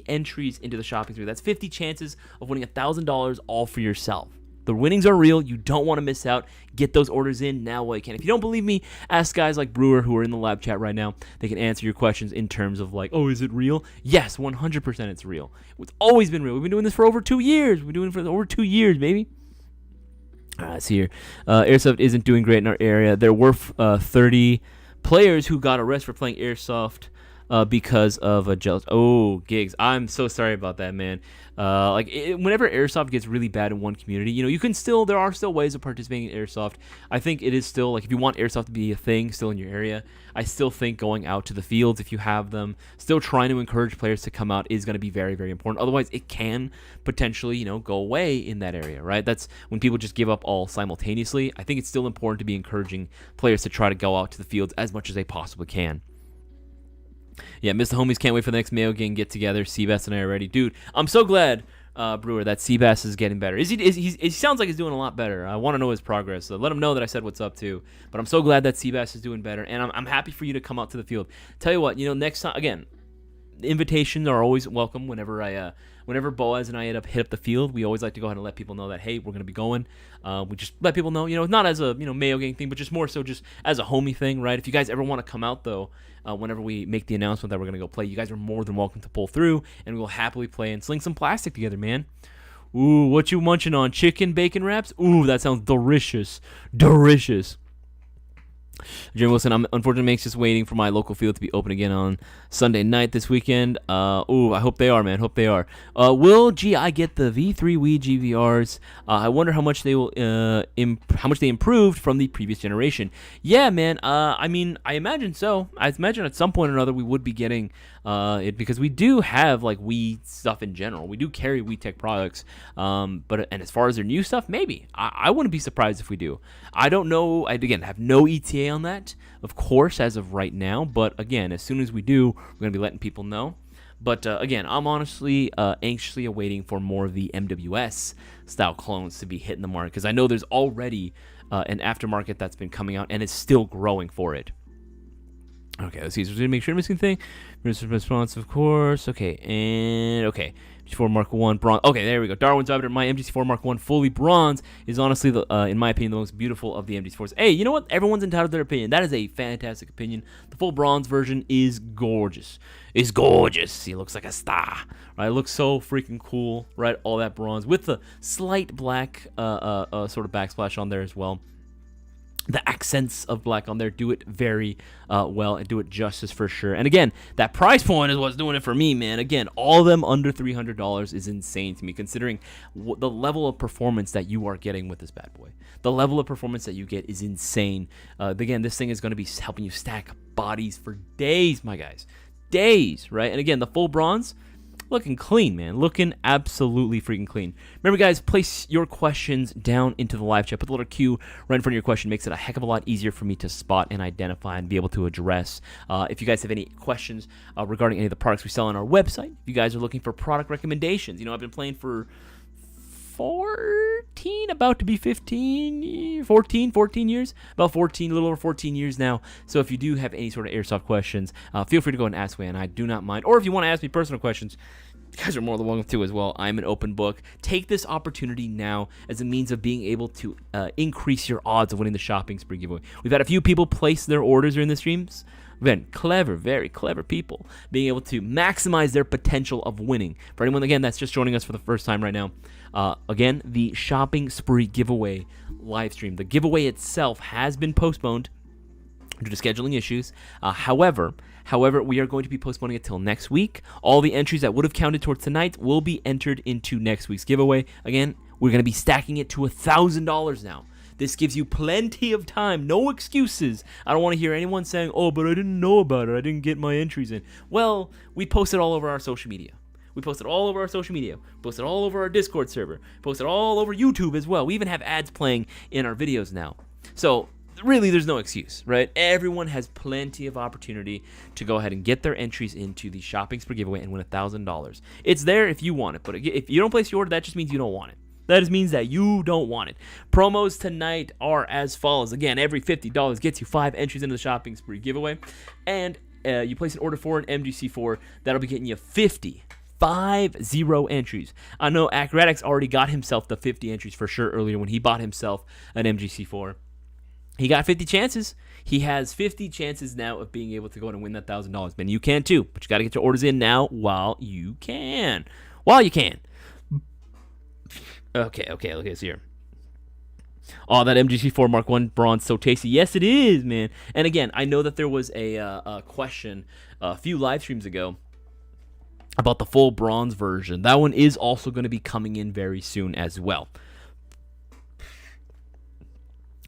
entries into the shopping spree. That's 50 chances of winning $1,000 all for yourself. The winnings are real. You don't want to miss out. Get those orders in now while you can. If you don't believe me, ask guys like Brewer who are in the live chat right now. They can answer your questions in terms of like, oh, is it real? Yes, 100% it's real. It's always been real. We've been doing this for over 2 years. We've been doing it for over 2 years, baby. Let's see here. Airsoft isn't doing great in our area. There were 30 players who got arrested for playing Airsoft because of a jealous. Oh, gigs. I'm so sorry about that, man. Whenever Airsoft gets really bad in one community, you can still, there are still ways of participating in Airsoft. I think it is still, like, if you want Airsoft to be a thing still in your area, I still think going out to the fields, if you have them, still trying to encourage players to come out is going to be very, very important. Otherwise, it can potentially, go away in that area, right? That's when people just give up all simultaneously. I think it's still important to be encouraging players to try to go out to the fields as much as they possibly can. Yeah, Mr. Homies can't wait for the next Mayo Gang get together. Seabass and I are ready. Dude, I'm so glad, Brewer, that Seabass is getting better. He sounds like he's doing a lot better. I want to know his progress. So let him know that I said what's up too. But I'm so glad that Seabass is doing better. And I'm happy for you to come out to the field. Tell you what, next time, again, invitations are always welcome whenever Boaz and I hit up the field. We always like to go ahead and let people know that, hey, we're going to be going. We just let people know, not as a Mayo Gang thing, but just more so just as a homie thing, right? If you guys ever want to come out, though, whenever we make the announcement that we're going to go play, you guys are more than welcome to pull through, and we'll happily play and sling some plastic together, man. Ooh, what you munching on? Chicken bacon wraps? Ooh, that sounds delicious. Delicious. Jim Wilson, I'm unfortunately just waiting for my local field to be open again on Sunday night this weekend. I hope they are, man. Hope they are. Will GI get the V3 Wii GVRs? I wonder how much they will how much they improved from the previous generation. Yeah, man. I imagine so. I imagine at some point or another we would be getting it, because we do have like Wii stuff in general. We do carry Wii Tech products. And as far as their new stuff, maybe. I wouldn't be surprised if we do. I don't know. I have no ETA on that, of course, as of right now. But again, as soon as we do, we're going to be letting people know. But again, I'm honestly anxiously awaiting for more of the MWS style clones to be hitting the market, because I know there's already an aftermarket that's been coming out and is still growing for it. Okay, let's see. So we're going to make sure I'm missing anything. Response, of course. Okay, and okay. MGC4 Mark 1 bronze. Okay, there we go. Darwin's Arbiter. My MGC4 Mark 1 fully bronze is honestly, in my opinion, the most beautiful of the MGC4s. Hey, you know what? Everyone's entitled to their opinion. That is a fantastic opinion. The full bronze version is gorgeous. It's gorgeous. He looks like a star. Right? It looks so freaking cool. Right? All that bronze with the slight black sort of backsplash on there as well. The accents of black on there do it very well and do it justice for sure. And again, that price point is what's doing it for me, man. Again, all of them under $300 is insane to me, considering the level of performance that you are getting with this bad boy. The level of performance that you get is insane. Again, this thing is going to be helping you stack bodies for days, my guys. Days, right? And again, the full bronze, looking clean, man. Looking absolutely freaking clean. Remember, guys, place your questions down into the live chat. Put the letter Q right in front of your question. Makes it a heck of a lot easier for me to spot and identify and be able to address. If you guys have any questions regarding any of the products we sell on our website, if you guys are looking for product recommendations, I've been playing for 14, about to be 15, 14 years, about 14, a little over 14 years now. So if you do have any sort of airsoft questions, feel free to go and ask me, and I do not mind. Or if you want to ask me personal questions, you guys are more than welcome to as well. I'm an open book. Take this opportunity now as a means of being able to increase your odds of winning the shopping spree giveaway. We've had a few people place their orders during the streams. Again, clever, very clever people being able to maximize their potential of winning. For anyone, again, that's just joining us for the first time right now, again, the shopping spree giveaway live stream. The giveaway itself has been postponed due to scheduling issues. However, we are going to be postponing it till next week. All the entries that would have counted towards tonight will be entered into next week's giveaway. Again, we're going to be stacking it to $1,000 now. This gives you plenty of time, no excuses. I don't want to hear anyone saying, oh, but I didn't know about it. I didn't get my entries in. Well, we posted all over our social media. We posted all over our social media. Posted all over our Discord server. Posted all over YouTube as well. We even have ads playing in our videos now. So really, there's no excuse, right? Everyone has plenty of opportunity to go ahead and get their entries into the shopping spree giveaway and win $1,000. It's there if you want it, but if you don't place your order, that just means you don't want it. That just means that you don't want it. Promos tonight are as follows. Again, every $50 gets you 5 entries into the shopping spree giveaway. And you place an order for an MGC4, that'll be getting you 50 entries. I know Acrobatics already got himself the 50 entries for sure earlier when he bought himself an MGC4. He got 50 chances. He has 50 chances now of being able to go and win that $1,000. Man, you can too, but you got to get your orders in now while you can. Okay, look at here. Oh, that MGC4 Mark 1 bronze, so tasty. Yes, it is, man. And again, I know that there was a question a few live streams ago about the full bronze version. That one is also going to be coming in very soon as well.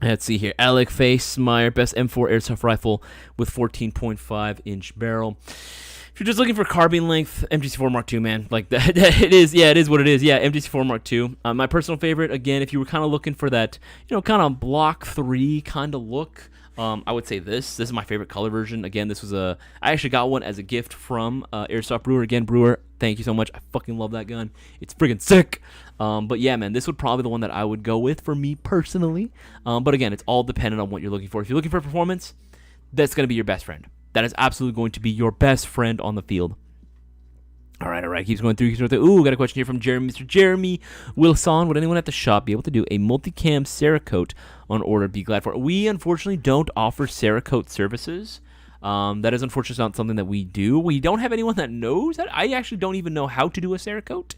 Let's see here. Alec Facemeyer, best M4 airsoft rifle with 14.5 inch barrel. If you're just looking for carbine length, MGC4 Mark II, man, like that, it is what it is. Yeah, MGC4 Mark II. My personal favorite, again, if you were kind of looking for that, kind of block 3 kind of look, I would say this. This is my favorite color version. Again, I actually got one as a gift from Airsoft Brewer. Again, Brewer, thank you so much. I fucking love that gun. It's friggin' sick. But yeah, man, this would probably be the one that I would go with for me personally. But again, it's all dependent on what you're looking for. If you're looking for performance, that's going to be your best friend. That is absolutely going to be your best friend on the field. All right. Keeps going through. Ooh, got a question here from Jeremy. Mr. Jeremy Wilson. Would anyone at the shop be able to do a multicam Cerakote on order? Be glad for it. We, unfortunately, don't offer Cerakote services. That is unfortunately not something that we do. We don't have anyone that knows that. I actually don't even know how to do a Cerakote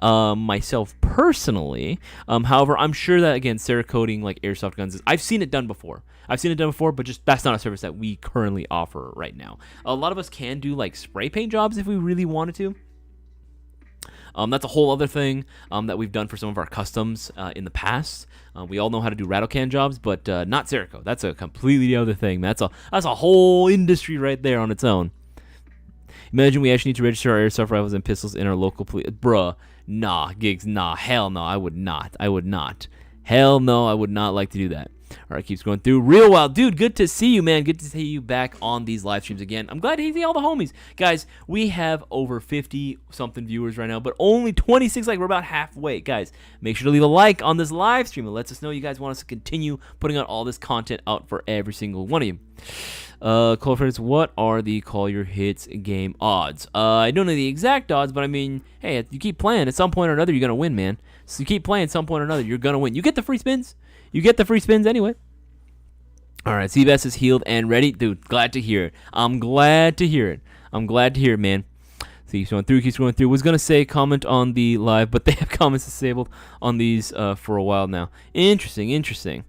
myself personally. However, I'm sure that, again, Cerakoting like airsoft guns, I've seen it done before. But just that's not a service that we currently offer right now. A lot of us can do like spray paint jobs if we really wanted to. That's a whole other thing that we've done for some of our customs in the past. We all know how to do rattle can jobs, but not Cerakote. That's a completely other thing. That's a whole industry right there on its own. Imagine we actually need to register our airsoft rifles and pistols in our local police. Bruh, nah, gigs, nah, hell no, I would not. Hell no, I would not like to do that. All right, keeps going through. Real Wild, dude, good to see you, man. Good to see you back on these live streams again. I'm glad to see all the homies. Guys, we have over 50-something viewers right now, but only 26, like we're about halfway. Guys, make sure to leave a like on this live stream. It lets us know you guys want us to continue putting out all this content out for every single one of you. Call for hits, what are the Call Your Hits game odds? I don't know the exact odds, but I mean, hey, you keep playing, at some point or another, you're going to win, man. So you keep playing, at some point or another, you're going to win. You get the free spins. Anyway. All right, CBS is healed and ready. Dude, glad to hear it. I'm glad to hear it, man. So keeps going through. Was going to say comment on the live, but they have comments disabled on these for a while now. Interesting.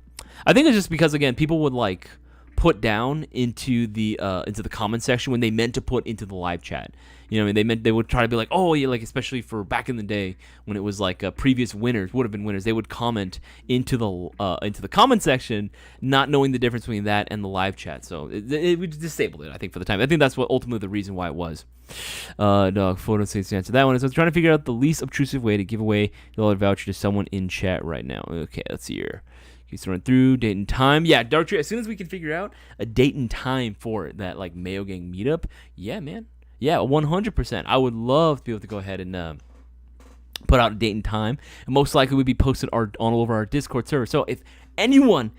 I think it's just because, again, people would, like, put down into the comment section when they meant to put into the live chat. You know, what I mean, they would try to be like, oh yeah, like especially for back in the day when it was like previous winners would have been winners. They would comment into the comment section, not knowing the difference between that and the live chat. So we disabled it, I think, for the time. I think that's what ultimately the reason why it was. Dog photo says to answer that one. So I'm trying to figure out the least obtrusive way to give away the $1 voucher to someone in chat right now. Okay, let's see here. Keeps running through, date and time. Yeah, Dark Tree, as soon as we can figure out a date and time for that, like, Mayo Gang meetup, yeah, man. Yeah, 100%. I would love to be able to go ahead and put out a date and time, and most likely would be posted on all over our Discord server. So if anyone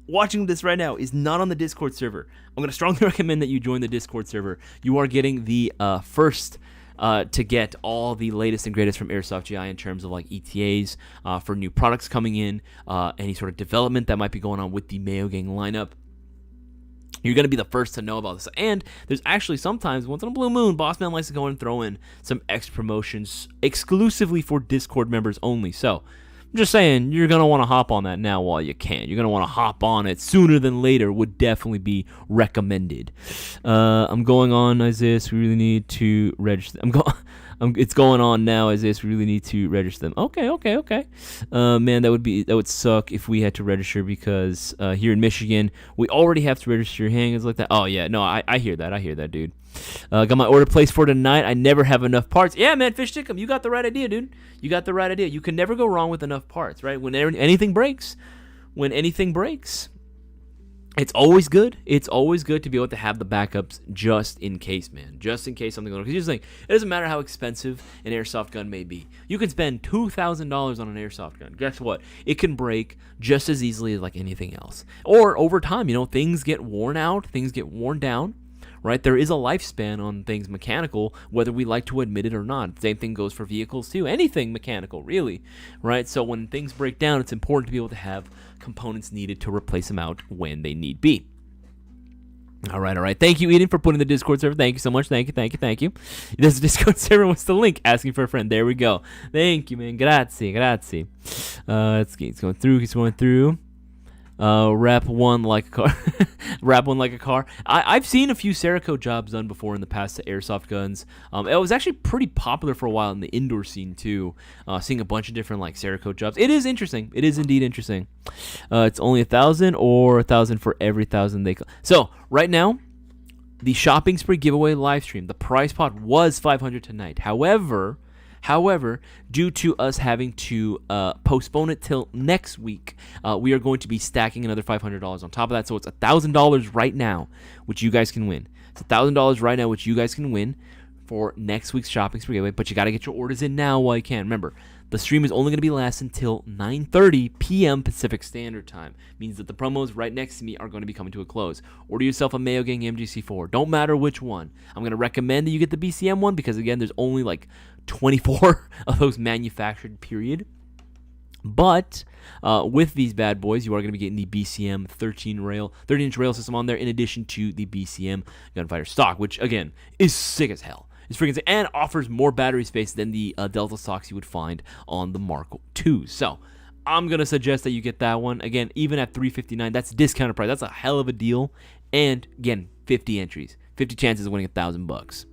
watching this right now is not on the Discord server, I'm going to strongly recommend that you join the Discord server. You are getting the first to get all the latest and greatest from Airsoft GI in terms of like ETAs for new products coming in, any sort of development that might be going on with the Mayo Gang lineup. You're going to be the first to know about this. And there's actually sometimes, once in a blue moon, Bossman likes to go and throw in some extra promotions exclusively for Discord members only. So I'm just saying, you're going to want to hop on that now while you can. You're going to want to hop on it sooner than later would definitely be recommended. I'm going on, Isaias. We really need to register. It's going on now, Isaias. We really need to register them. Okay. Man, that would suck if we had to register because here in Michigan, we already have to register your handguns like that. Oh, yeah. No, I hear that, dude. Got my order placed for tonight. I never have enough parts. Yeah, man, Fish Stickum, you got the right idea, dude. You got the right idea. You can never go wrong with enough parts, right? When anything breaks, it's always good. It's always good to be able to have the backups just in case, man. Just in case something goes on. Because here's the thing. It doesn't matter how expensive an airsoft gun may be. You can spend $2,000 on an airsoft gun. Guess what? It can break just as easily as like anything else. Or over time, things get worn out. Things get worn down. Right? There is a lifespan on things mechanical, whether we like to admit it or not. Same thing goes for vehicles too. Anything mechanical, really. Right? So when things break down, it's important to be able to have components needed to replace them out when they need be. All right. Thank you, Eden, for putting the Discord server. Thank you so much. Thank you. There's a Discord server. What's the link? Asking for a friend. There we go. Thank you, man. Grazie. Let's keep going through. Wrap one like a car. Wrap one like a car. I've seen a few Cerakote jobs done before in the past to airsoft guns. It was actually pretty popular for a while in the indoor scene too. Seeing a bunch of different like Cerakote jobs. It is interesting. It is indeed interesting. It's only 1,000 or 1,000 for every 1,000 they. So right now, the shopping spree giveaway live stream. The prize pot was 500 tonight. However, due to us having to postpone it till next week, we are going to be stacking another $500 on top of that. So it's $1,000 right now, which you guys can win. It's $1,000 right now, which you guys can win for next week's shopping spree giveaway. But you got to get your orders in now while you can. Remember, the stream is only going to be last until 9:30 p.m. Pacific Standard Time. Means that the promos right next to me are going to be coming to a close. Order yourself a Mayo Gang MGC4. Don't matter which one. I'm going to recommend that you get the BCM one because, again, there's only like 24 of those manufactured, period. But with these bad boys, you are going to be getting the BCM 13-inch rail system on there, in addition to the BCM gunfighter stock, which, again, is sick as hell. It's freaking sick and offers more battery space than the Delta stocks you would find on the Mark II. So I'm going to suggest that you get that one. Again, even at $359, that's discounted price. That's a hell of a deal. And, again, 50 entries. 50 chances of winning $1,000.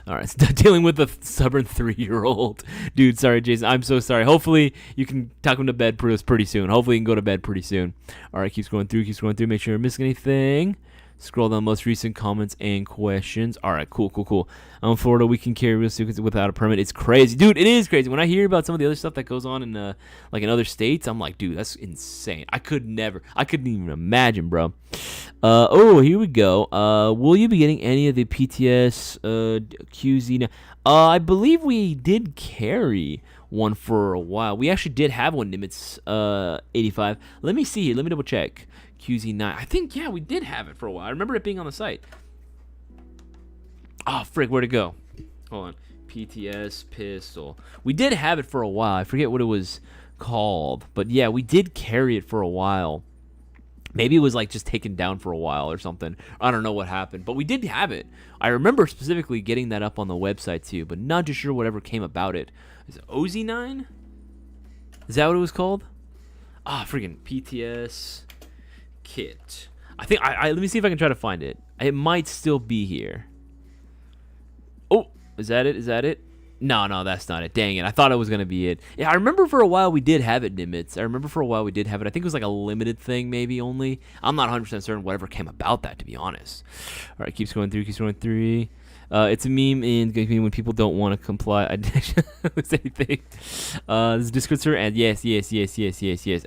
All right, dealing with a stubborn 3-year-old. Dude, sorry, Jason. I'm so sorry. Hopefully, you can tuck him to bed pretty soon. Hopefully, you can go to bed pretty soon. All right, keep scrolling through. Make sure you're missing anything. Scroll down most recent comments and questions. All right, cool. I'm in Florida. We can carry real suitcases without a permit. It's crazy. Dude, it is crazy. When I hear about some of the other stuff that goes on in in other states, I'm like, dude, that's insane. I couldn't even imagine, bro. Here we go. Will you be getting any of the PTS QZ? I believe we did carry one for a while. We actually did have one, Nimitz 85. Let me see here. Let me double check. QZ9. I think, yeah, we did have it for a while. I remember it being on the site. Oh, frick, where'd it go? Hold on. PTS pistol. We did have it for a while. I forget what it was called. But, yeah, we did carry it for a while. Maybe it was, like, just taken down for a while or something. I don't know what happened. But we did have it. I remember specifically getting that up on the website, too. But not too sure whatever came about it. Is it OZ9? Is that what it was called? Freaking PTS kit. I think let me see if I can try to find it. It might still be here. Oh, is that it? No, that's not it. Dang it. I thought it was going to be it. Yeah, I remember for a while we did have it, Nimitz. I think it was like a limited thing maybe only. I'm not 100% certain whatever came about that, to be honest. All right, keeps going through. It's a meme in when people don't want to comply. I didn't say anything. This is Discord server, and yes,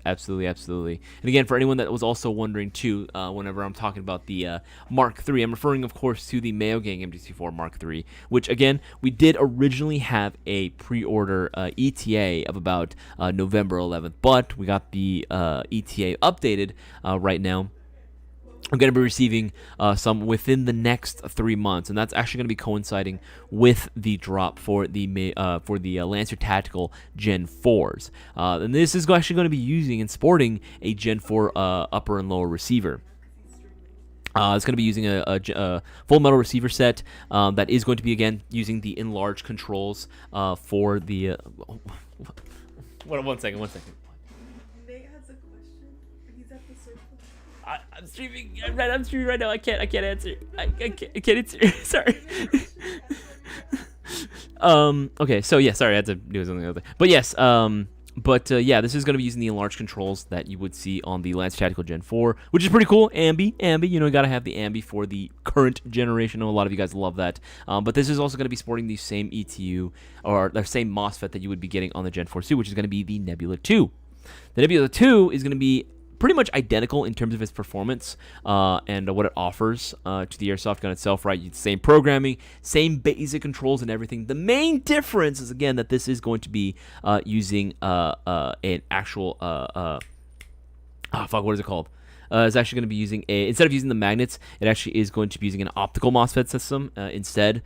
absolutely. And again, for anyone that was also wondering too, whenever I'm talking about the Mark III, I'm referring, of course, to the Mayo Gang MGC4 Mark III, which again we did originally have a pre-order ETA of about November 11th, but we got the ETA updated right now. I'm going to be receiving some within the next 3 months, and that's actually going to be coinciding with the drop for the Lancer Tactical Gen 4s. And this is actually going to be using and sporting a Gen 4 upper and lower receiver. It's going to be using a full metal receiver set that is going to be, again, using the enlarged controls for the... One second. I'm streaming. I'm streaming right now. I can't answer. I can't answer. Sorry. Okay. So yeah. Sorry. I had to do something else. But yes. Yeah. This is going to be using the enlarged controls that you would see on the Lancer Tactical Gen 4, which is pretty cool. Ambi. You know, you gotta have the Ambi for the current generation. I know a lot of you guys love that. But this is also going to be sporting the same ETU or the same MOSFET that you would be getting on the Gen 4 2, which is going to be the Nebula 2. The Nebula 2 is going to be pretty much identical in terms of its performance and what it offers to the airsoft gun itself, right? Same programming, same basic controls and everything. The main difference is, again, that this is going to be using an actual, what is it called? It's actually going to be using instead of using the magnets, it actually is going to be using an optical MOSFET system instead.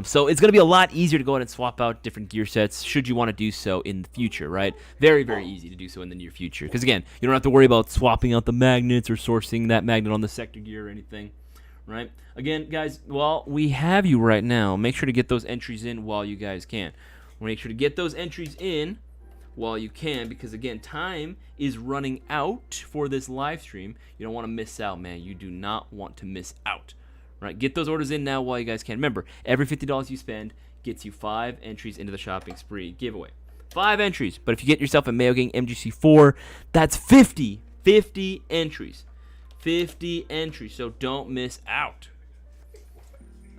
So it's going to be a lot easier to go ahead and swap out different gear sets should you want to do so in the future, right? Very, very easy to do so in the near future. Because again, you don't have to worry about swapping out the magnets or sourcing that magnet on the sector gear or anything, right? Again, guys, while we have you right now, make sure to get those entries in while you guys can. Make sure to get those entries in while you can, because again, time is running out for this live stream. You don't want to miss out, man. You do not want to miss out, right? Get those orders in now while you guys can. Remember, every $50 you spend gets you 5 entries into the shopping spree giveaway. 5 entries, but if you get yourself a Mayo Gang MGC4, that's 50 entries. 50 entries, so don't miss out.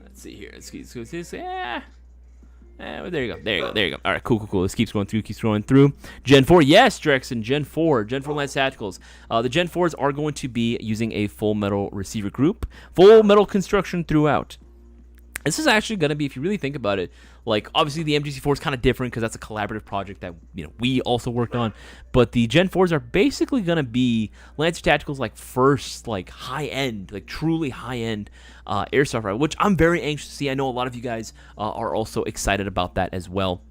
Let's see here. There you go. All right, cool. This keeps going through. Gen 4, yes, Drexen, Gen 4 Lance Tacticals. The Gen 4s are going to be using a full metal receiver group, full metal construction throughout. This is actually going to be, if you really think about it, like, obviously the MGC4 is kind of different because that's a collaborative project that, you know, we also worked on. But the Gen 4s are basically going to be Lancer Tactical's, like, first, like, high-end, like, truly high-end airsoft rifle, which I'm very anxious to see. I know a lot of you guys are also excited about that as well.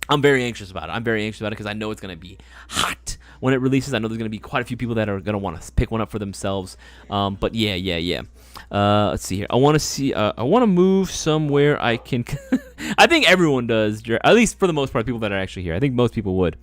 I'm very anxious about it. Because I know it's going to be hot when it releases. I know there's going to be quite a few people that are going to want to pick one up for themselves. But yeah. Let's see here. I want to move somewhere I can. I think everyone does, at least for the most part, people that are actually here. I think most people would.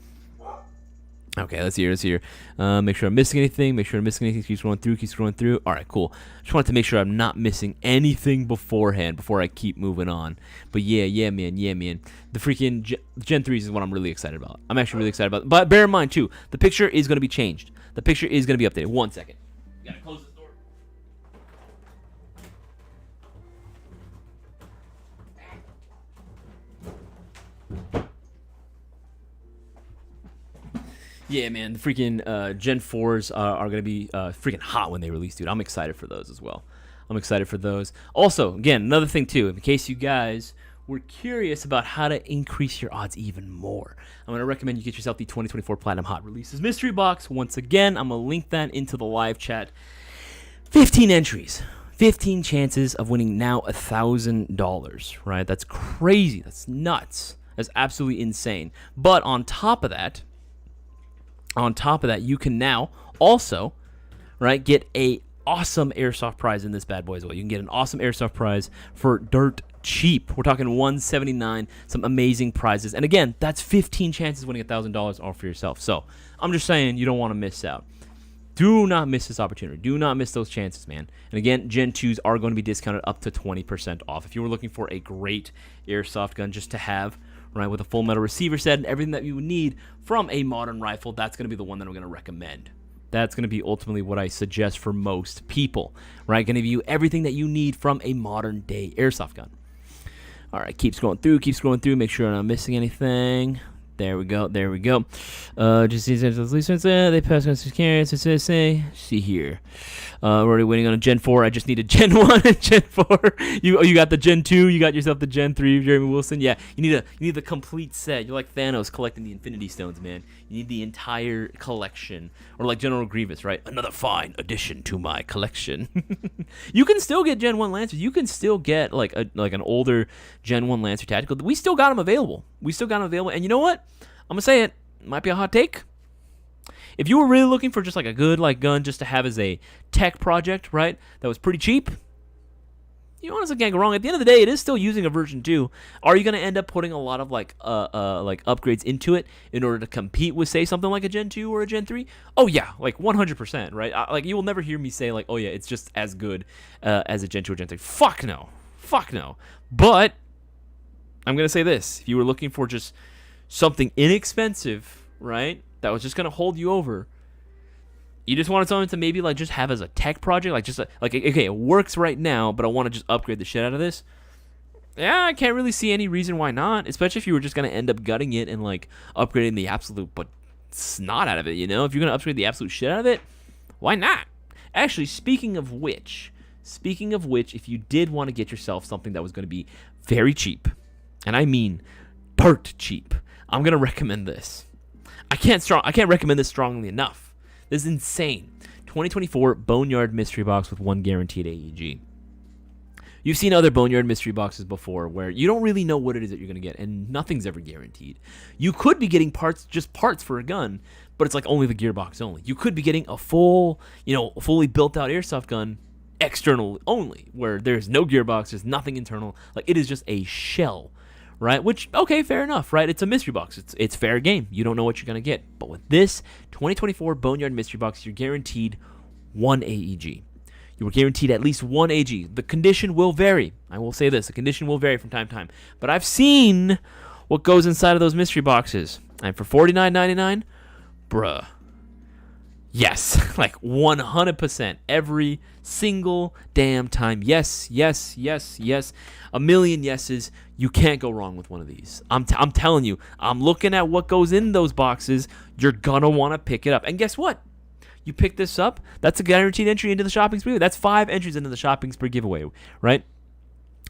Okay, let's see here. Make sure I'm missing anything. Keep scrolling through. All right, cool. Just wanted to make sure I'm not missing anything beforehand before I keep moving on. But yeah, man. The freaking Gen 3s is what I'm really excited about. I'm actually really excited about it. But bear in mind, too, the picture is going to be changed. The picture is going to be updated. 1 second. You got to close this door. Yeah, man, the freaking Gen 4s are going to be freaking hot when they release, dude. I'm excited for those as well. Also, again, another thing, too, in case you guys were curious about how to increase your odds even more, I'm going to recommend you get yourself the 2024 Platinum Hot Releases Mystery Box. Once again, I'm going to link that into the live chat. 15 entries. 15 chances of winning now $1,000, right? That's crazy. That's nuts. That's absolutely insane. But on top of that, you can now also, right, get a awesome airsoft prize in this bad boy as well. You can get an awesome airsoft prize for dirt cheap. We're talking $179, some amazing prizes. And again, that's 15 chances of winning $1,000 all for yourself. So I'm just saying, you don't want to miss out. Do not miss this opportunity. Do not miss those chances, man. And again, Gen 2s are going to be discounted up to 20% off. If you were looking for a great airsoft gun just to have, right, with a full metal receiver set and everything that you would need from a modern rifle, that's going to be the one that I'm going to recommend. That's going to be ultimately what I suggest for most people, right? Going to give you everything that you need from a modern day airsoft gun. All right, keep scrolling through, make sure I'm not missing anything. There we go. Just they pass on carrots. See here. We're already waiting on a Gen 4. I just need a Gen 1 and Gen 4. You got the Gen 2. You got yourself the Gen 3, Jeremy Wilson. Yeah, you need the complete set. You're like Thanos collecting the Infinity Stones, man. You need the entire collection. Or like General Grievous, right? Another fine addition to my collection. You can still get Gen 1 Lancers. You can still get like an older Gen 1 Lancer Tactical. We still got them available. And you know what? I'm going to say it. Might be a hot take. If you were really looking for just like a good like gun just to have as a tech project, right, that was pretty cheap, you honestly can't go wrong. At the end of the day, it is still using a version 2. Are you going to end up putting a lot of like upgrades into it in order to compete with, say, something like a Gen 2 or a Gen 3? Oh, yeah, like 100%, right? Like you will never hear me say like, oh, yeah, it's just as good as a Gen 2 or Gen 3. Fuck no. But I'm going to say this. If you were looking for just something inexpensive, right, that was just going to hold you over, you just wanted something to maybe like just have as a tech project, like just like okay, it works right now, but I want to just upgrade the shit out of this. Yeah, I can't really see any reason why not, especially if you were just going to end up gutting it and like upgrading the absolute but snot out of it, you know? If you're going to upgrade the absolute shit out of it, why not? Actually, speaking of which, if you did want to get yourself something that was going to be very cheap, and I mean dirt cheap, I'm going to recommend this. I can't recommend this strongly enough. This is insane. 2024 Boneyard Mystery Box with 1 guaranteed AEG. You've seen other Boneyard Mystery Boxes before where you don't really know what it is that you're going to get, and nothing's ever guaranteed. You could be getting parts for a gun, but it's like only the gearbox only. You could be getting a fully built out airsoft gun external only, where there's no gearbox, there's nothing internal. Like, it is just a shell. Right? Which, okay, fair enough, right? It's a mystery box. It's fair game. You don't know what you're going to get. But with this 2024 Boneyard Mystery Box, you're guaranteed 1 AEG. You were guaranteed at least 1 AEG. The condition will vary. I will say this. The condition will vary from time to time. But I've seen what goes inside of those mystery boxes. And for $49.99, bruh. Yes, like 100%. Every single damn time. Yes. A million yeses. You can't go wrong with one of these. I'm telling you. I'm looking at what goes in those boxes. You're going to want to pick it up. And guess what? You pick this up, that's a guaranteed entry into the shopping spree. That's 5 entries into the shopping spree giveaway, right?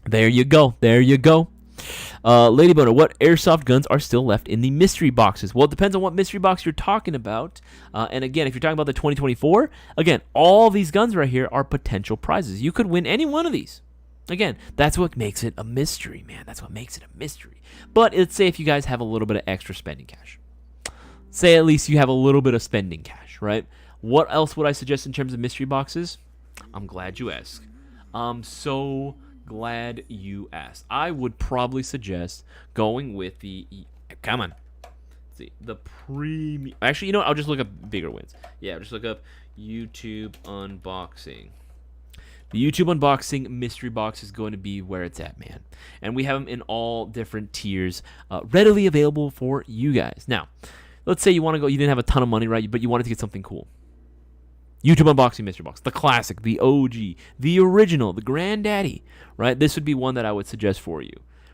There you go. Lady Boner, what airsoft guns are still left in the mystery boxes? Well, it depends on what mystery box you're talking about. And again, if you're talking about the 2024, again, all these guns right here are potential prizes. You could win any one of these. Again, that's what makes it a mystery, man. That's what makes it a mystery. But let's say if you guys have a little bit of extra spending cash. Say at least you have a little bit of spending cash, right? What else would I suggest in terms of mystery boxes? I'm glad you asked. I'm so glad you asked. I would probably suggest going with the... Come on. Let's see. The premium... Actually, you know what? I'll just look up bigger wins. Yeah, I'll just look up YouTube unboxing. The YouTube unboxing mystery box is going to be where it's at, man. And we have them in all different tiers readily available for you guys. Now, let's say you didn't have a ton of money, right? But you wanted to get something cool. YouTube unboxing mystery box, the classic, the OG, the original, the granddaddy, right? This would be one that I would suggest for you,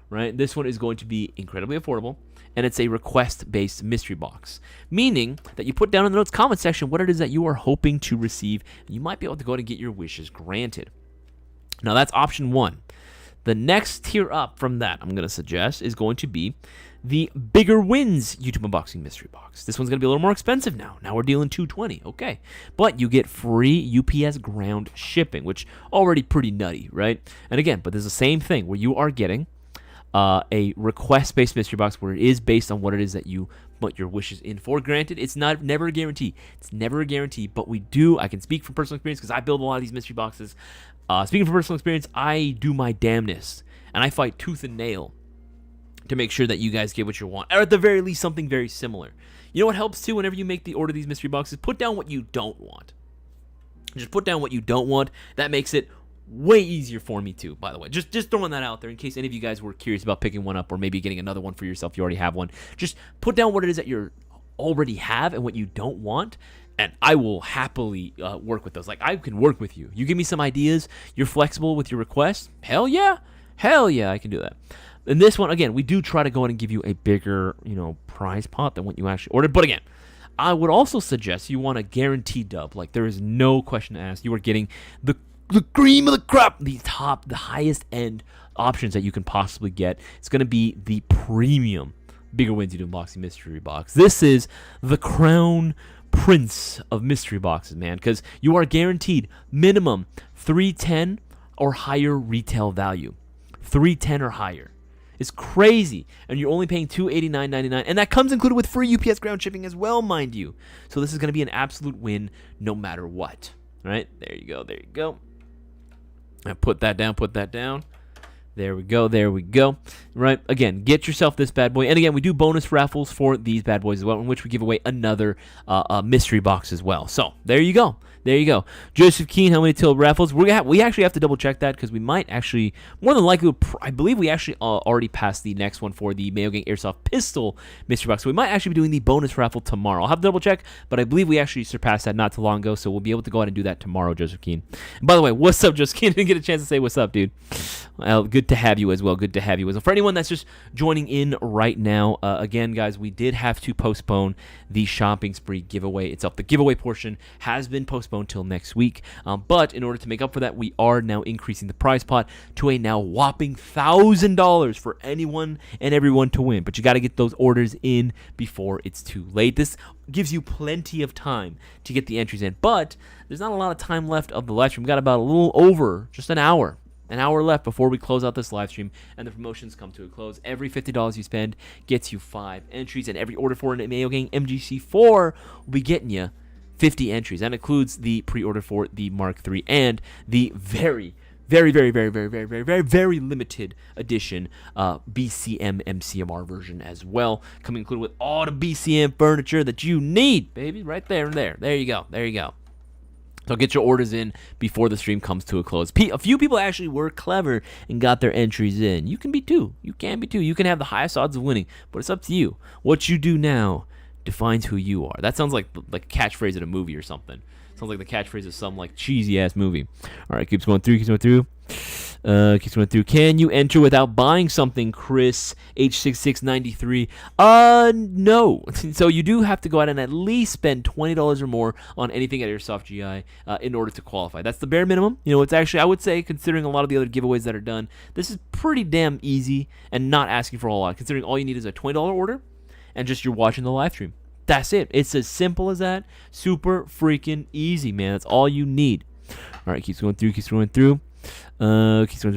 right? This one is going to be incredibly affordable, and it's a request-based mystery box, meaning that you put down in the notes comment section what it is that you are hoping to receive, and you might be able to go and get your wishes granted. Now, that's option 1. The next tier up from that, I'm going to suggest, is going to be the Bigger Wins YouTube unboxing mystery box. This one's going to be a little more expensive now. Now we're dealing $220, okay. But you get free UPS ground shipping, which already pretty nutty, right? And again, but there's the same thing where you are getting a request-based mystery box where it is based on what it is that you put your wishes in for. Granted, it's never a guarantee. It's never a guarantee, but I can speak from personal experience because I build a lot of these mystery boxes. Speaking from personal experience, I do my damnedest, and I fight tooth and nail to make sure that you guys get what you want, or at the very least something very similar. You know what helps too whenever you make the order of these mystery boxes? Put down what you don't want. Just put down what you don't want. That makes it way easier for me too, by the way. Just throwing that out there in case any of you guys were curious about picking one up or maybe getting another one for yourself if you already have one. Just put down what it is that you already have and what you don't want, and I will happily work with those. Like, I can work with you. You give me some ideas, you're flexible with your requests, hell yeah, I can do that. in this one, again, we do try to go ahead and give you a bigger, prize pot than what you actually ordered. But again, I would also suggest you want a guaranteed dub. Like, there is no question to ask. You are getting the cream of the crop, the highest end options that you can possibly get. It's going to be the premium Bigger Wins You Do Unboxing Mystery Box. This is the crown prince of mystery boxes, man, because you are guaranteed minimum 310 or higher retail value. 310 or higher. It's crazy, and you're only paying $289.99, and that comes included with free UPS ground shipping as well, mind you. So this is going to be an absolute win no matter what. All right, there you go. Now put that down. There we go. Right, again, get yourself this bad boy. And again, we do bonus raffles for these bad boys as well, in which we give away another mystery box as well. So there you go. Joseph Keen, how many till raffles? We actually have to double check that, because we might actually, more than likely, I believe we actually already passed the next one for the Mayo Gang Airsoft Pistol mystery box. So we might actually be doing the bonus raffle tomorrow. I'll have to double check, but I believe we actually surpassed that not too long ago, so we'll be able to go ahead and do that tomorrow, Joseph Keen. And by the way, what's up, Joseph Keen? I didn't get a chance to say what's up, dude. Well, good to have you as well. For anyone that's just joining in right now, again, guys, we did have to postpone the shopping spree giveaway itself. The giveaway portion has been postponed till next week, but in order to make up for that, we are now increasing the prize pot to a now whopping $1,000 for anyone and everyone to win. But you got to get those orders in before it's too late. This gives you plenty of time to get the entries in, but there's not a lot of time left of the live stream. We got about a little over just an hour left before we close out this live stream and the promotions come to a close. Every $50 you spend gets you 5 entries, and every order for an Mayo Gang MGC4 will be getting you 50 entries. That includes the pre-order for the Mark III and the very limited edition BCM MCMR version as well, coming included with all the BCM furniture that you need, baby, right there and there. There you go. So get your orders in before the stream comes to a close. A few people actually were clever and got their entries in. You can be too. You can have the highest odds of winning, but it's up to you. What you do now defines who you are. That sounds like a catchphrase in a movie or something. Sounds like the catchphrase of some cheesy ass movie. All right, keeps going through. Can you enter without buying something, Chris H6693? No. So you do have to go out and at least spend $20 or more on anything at Airsoft GI in order to qualify. That's the bare minimum. It's actually, I would say, considering a lot of the other giveaways that are done, this is pretty damn easy and not asking for a whole lot, considering all you need is a $20 order and just you're watching the live stream. That's it. It's as simple as that. Super freaking easy, man. That's all you need. All right, keeps going through. Keeps going to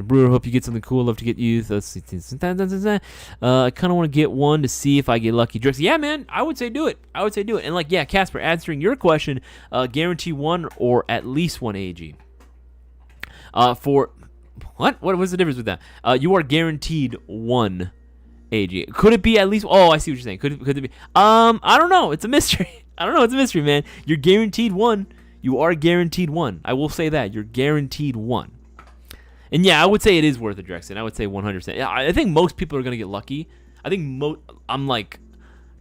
Brewer. Hope you get something cool. Love to get you. Let's see. I kind of want to get one to see if I get lucky. Drix. Yeah, man. I would say do it. And Casper, answering your question, guarantee 1 or at least 1 AG. For what? What was the difference with that? You are guaranteed 1 AG. Could it be at least? Oh, I see what you're saying. Could it be? I don't know. It's a mystery. It's a mystery, man. You're guaranteed 1. You are guaranteed 1. I will say that. You're guaranteed 1. And yeah, I would say it is worth it, Drexen. I would say 100%. Yeah, I think most people are going to get lucky. I think I'm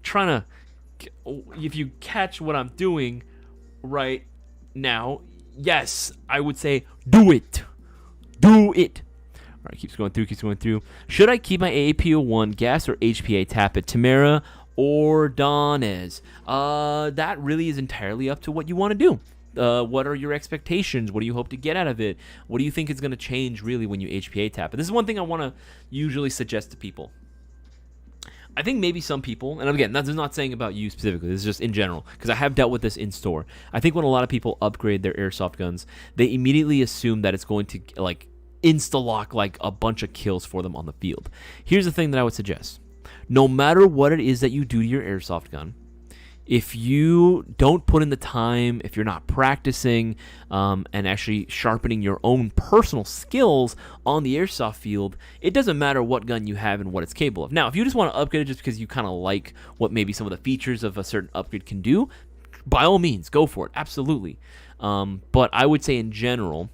trying to, if you catch what I'm doing right now, yes, I would say do it. Do it. All right, keeps going through. Should I keep my AAPO1 gas or HPA tap it? Tamara or Donez? That really is entirely up to what you want to do. What are your expectations? What do you hope to get out of it? What do you think is going to change really when you HPA tap it? This is one thing I want to usually suggest to people. I think maybe some people, and again, that's not saying about you specifically, this is just in general, because I have dealt with this in store. I think when a lot of people upgrade their airsoft guns, they immediately assume that it's going to insta-lock a bunch of kills for them on the field. Here's the thing that I would suggest. No matter what it is that you do to your airsoft gun, if you don't put in the time, if you're not practicing and actually sharpening your own personal skills on the airsoft field, it doesn't matter what gun you have and what it's capable of. Now, if you just want to upgrade it just because you kind of like what maybe some of the features of a certain upgrade can do, by all means, go for it. Absolutely. But I would say in general,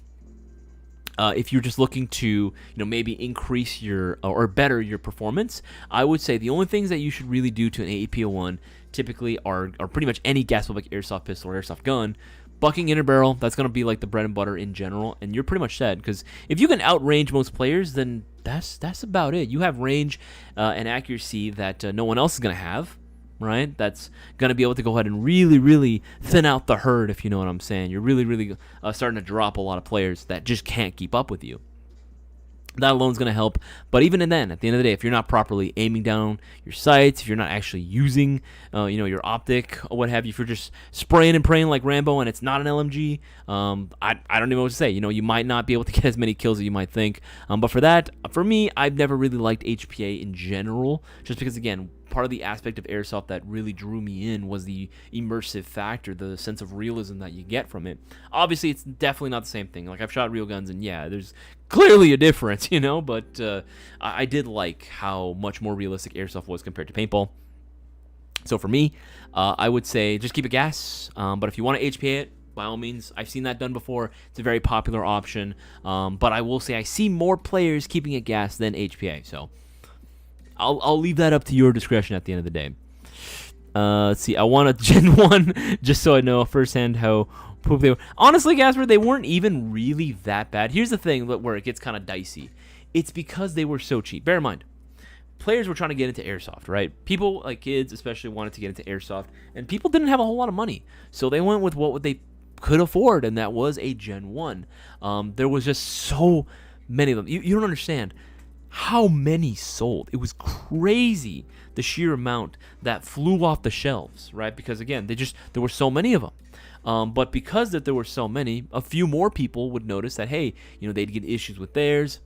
if you're just looking to, maybe increase your or better your performance, I would say the only things that you should really do to an AAPO1 typically are pretty much any gas public airsoft pistol or airsoft gun, bucking inner barrel, that's going to be like the bread and butter in general, and you're pretty much set, because if you can outrange most players, then that's about it. You have range and accuracy that no one else is going to have, right? That's going to be able to go ahead and really, really thin out the herd, if you know what I'm saying. You're really, really starting to drop a lot of players that just can't keep up with you. That alone is going to help. But even then, at the end of the day, if you're not properly aiming down your sights, if you're not actually using, your optic or what have you, if you're just spraying and praying like Rambo and it's not an LMG, I don't even know what to say. You might not be able to get as many kills as you might think. But for me, I've never really liked HPA in general, just because, again, part of the aspect of Airsoft that really drew me in was the immersive factor, the sense of realism that you get from it. Obviously, it's definitely not the same thing. Like, I've shot real guns, and yeah, there's clearly a difference, but I did like how much more realistic Airsoft was compared to paintball. So for me, I would say just keep it gas, but if you want to HPA it, by all means, I've seen that done before. It's a very popular option, but I will say I see more players keeping it gas than HPA, so I'll leave that up to your discretion at the end of the day. Let's see. I want a Gen 1 just so I know firsthand how poop they were. Honestly, Gasper, they weren't even really that bad. Here's the thing where it gets kind of dicey. It's because they were so cheap. Bear in mind, players were trying to get into Airsoft, right? People, like kids especially, wanted to get into Airsoft, and people didn't have a whole lot of money. So they went with what they could afford, and that was a Gen 1. There was just so many of them. You don't understand how many sold. It was crazy, the sheer amount that flew off the shelves, right? Because again, there were so many of them. But because that there were so many, a few more people would notice that, hey, they'd get issues with theirs.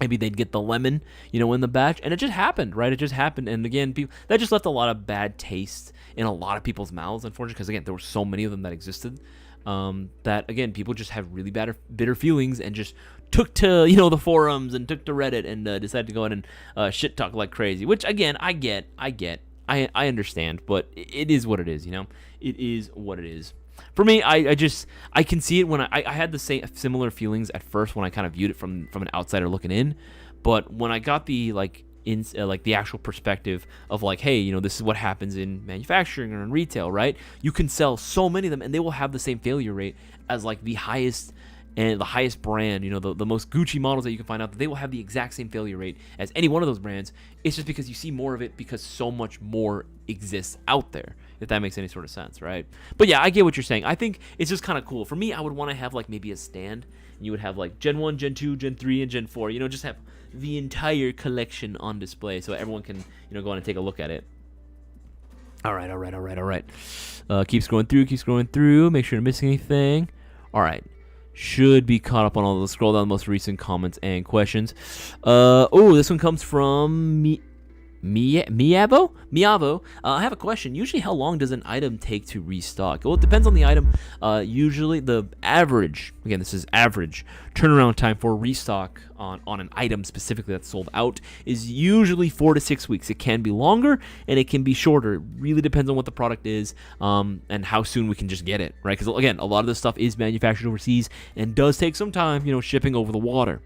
Maybe they'd get the lemon, in the batch, and it just happened, right? It just happened, and again, that just left a lot of bad taste in a lot of people's mouths, unfortunately, because again, there were so many of them that existed. That again, people just have really bitter feelings and just took to the forums and took to Reddit and decided to go in and shit talk like crazy. Which again, I get, I understand, but it is what it is. It is what it is. For me, I can see it when I had the same similar feelings at first when I kind of viewed it from an outsider looking in, but when I got the the actual perspective of like, hey, this is what happens in manufacturing or in retail, right? You can sell so many of them and they will have the same failure rate as like the highest brand, the most Gucci models that you can find out, that they will have the exact same failure rate as any one of those brands. It's just because you see more of it because so much more exists out there, if that makes any sort of sense, right? But yeah, I get what you're saying. I think it's just kind of cool. For me, I would want to have like maybe a stand, and you would have like Gen 1, Gen 2, Gen 3, and Gen 4, just have the entire collection on display so everyone can, go in and take a look at it. All right. Keep scrolling through. Make sure you're missing anything. All right. Should be caught up on all the scroll down the most recent comments and questions. This one comes from Miavo. I have a question. Usually, how long does an item take to restock? Well, it depends on the item. Usually, the average, again, this is average, turnaround time for restock on an item specifically that's sold out is usually 4 to 6 weeks. It can be longer and it can be shorter. It really depends on what the product is and how soon we can just get it, right? Because, again, a lot of this stuff is manufactured overseas and does take some time, shipping over the water.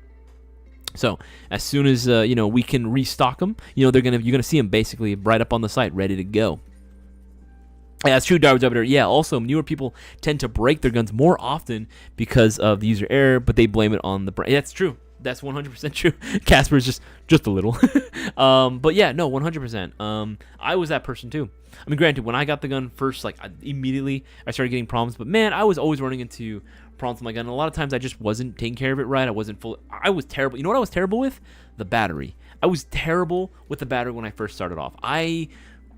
So as soon as we can restock them, you're gonna see them basically right up on the site, ready to go. Yeah, that's true, Darwin's over there. Yeah, also newer people tend to break their guns more often because of the user error, but they blame it on the brand. That's true. That's 100% true. Casper is just a little. But yeah, no, 100%. I was that person too. I mean, granted, when I got the gun first, immediately I started getting problems. But man, I was always running into problems with my gun. And a lot of times I just wasn't taking care of it right. I was terrible. You know what I was terrible with? The battery. I was terrible with the battery when I first started off. I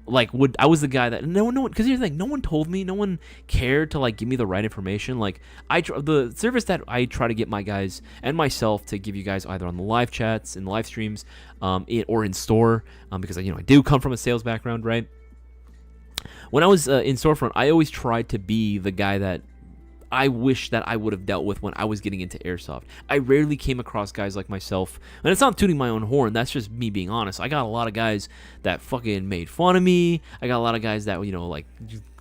was the guy that no one, because here's the thing, no one told me, no one cared to give me the right information. The service that I try to get my guys and myself to give you guys either on the live chats and live streams, or in store, because I do come from a sales background, right? When I was in storefront, I always tried to be the guy that I wish that I would have dealt with when I was getting into Airsoft. I rarely came across guys like myself, and it's not tooting my own horn, that's just me being honest. I got a lot of guys that fucking made fun of me. I got a lot of guys that,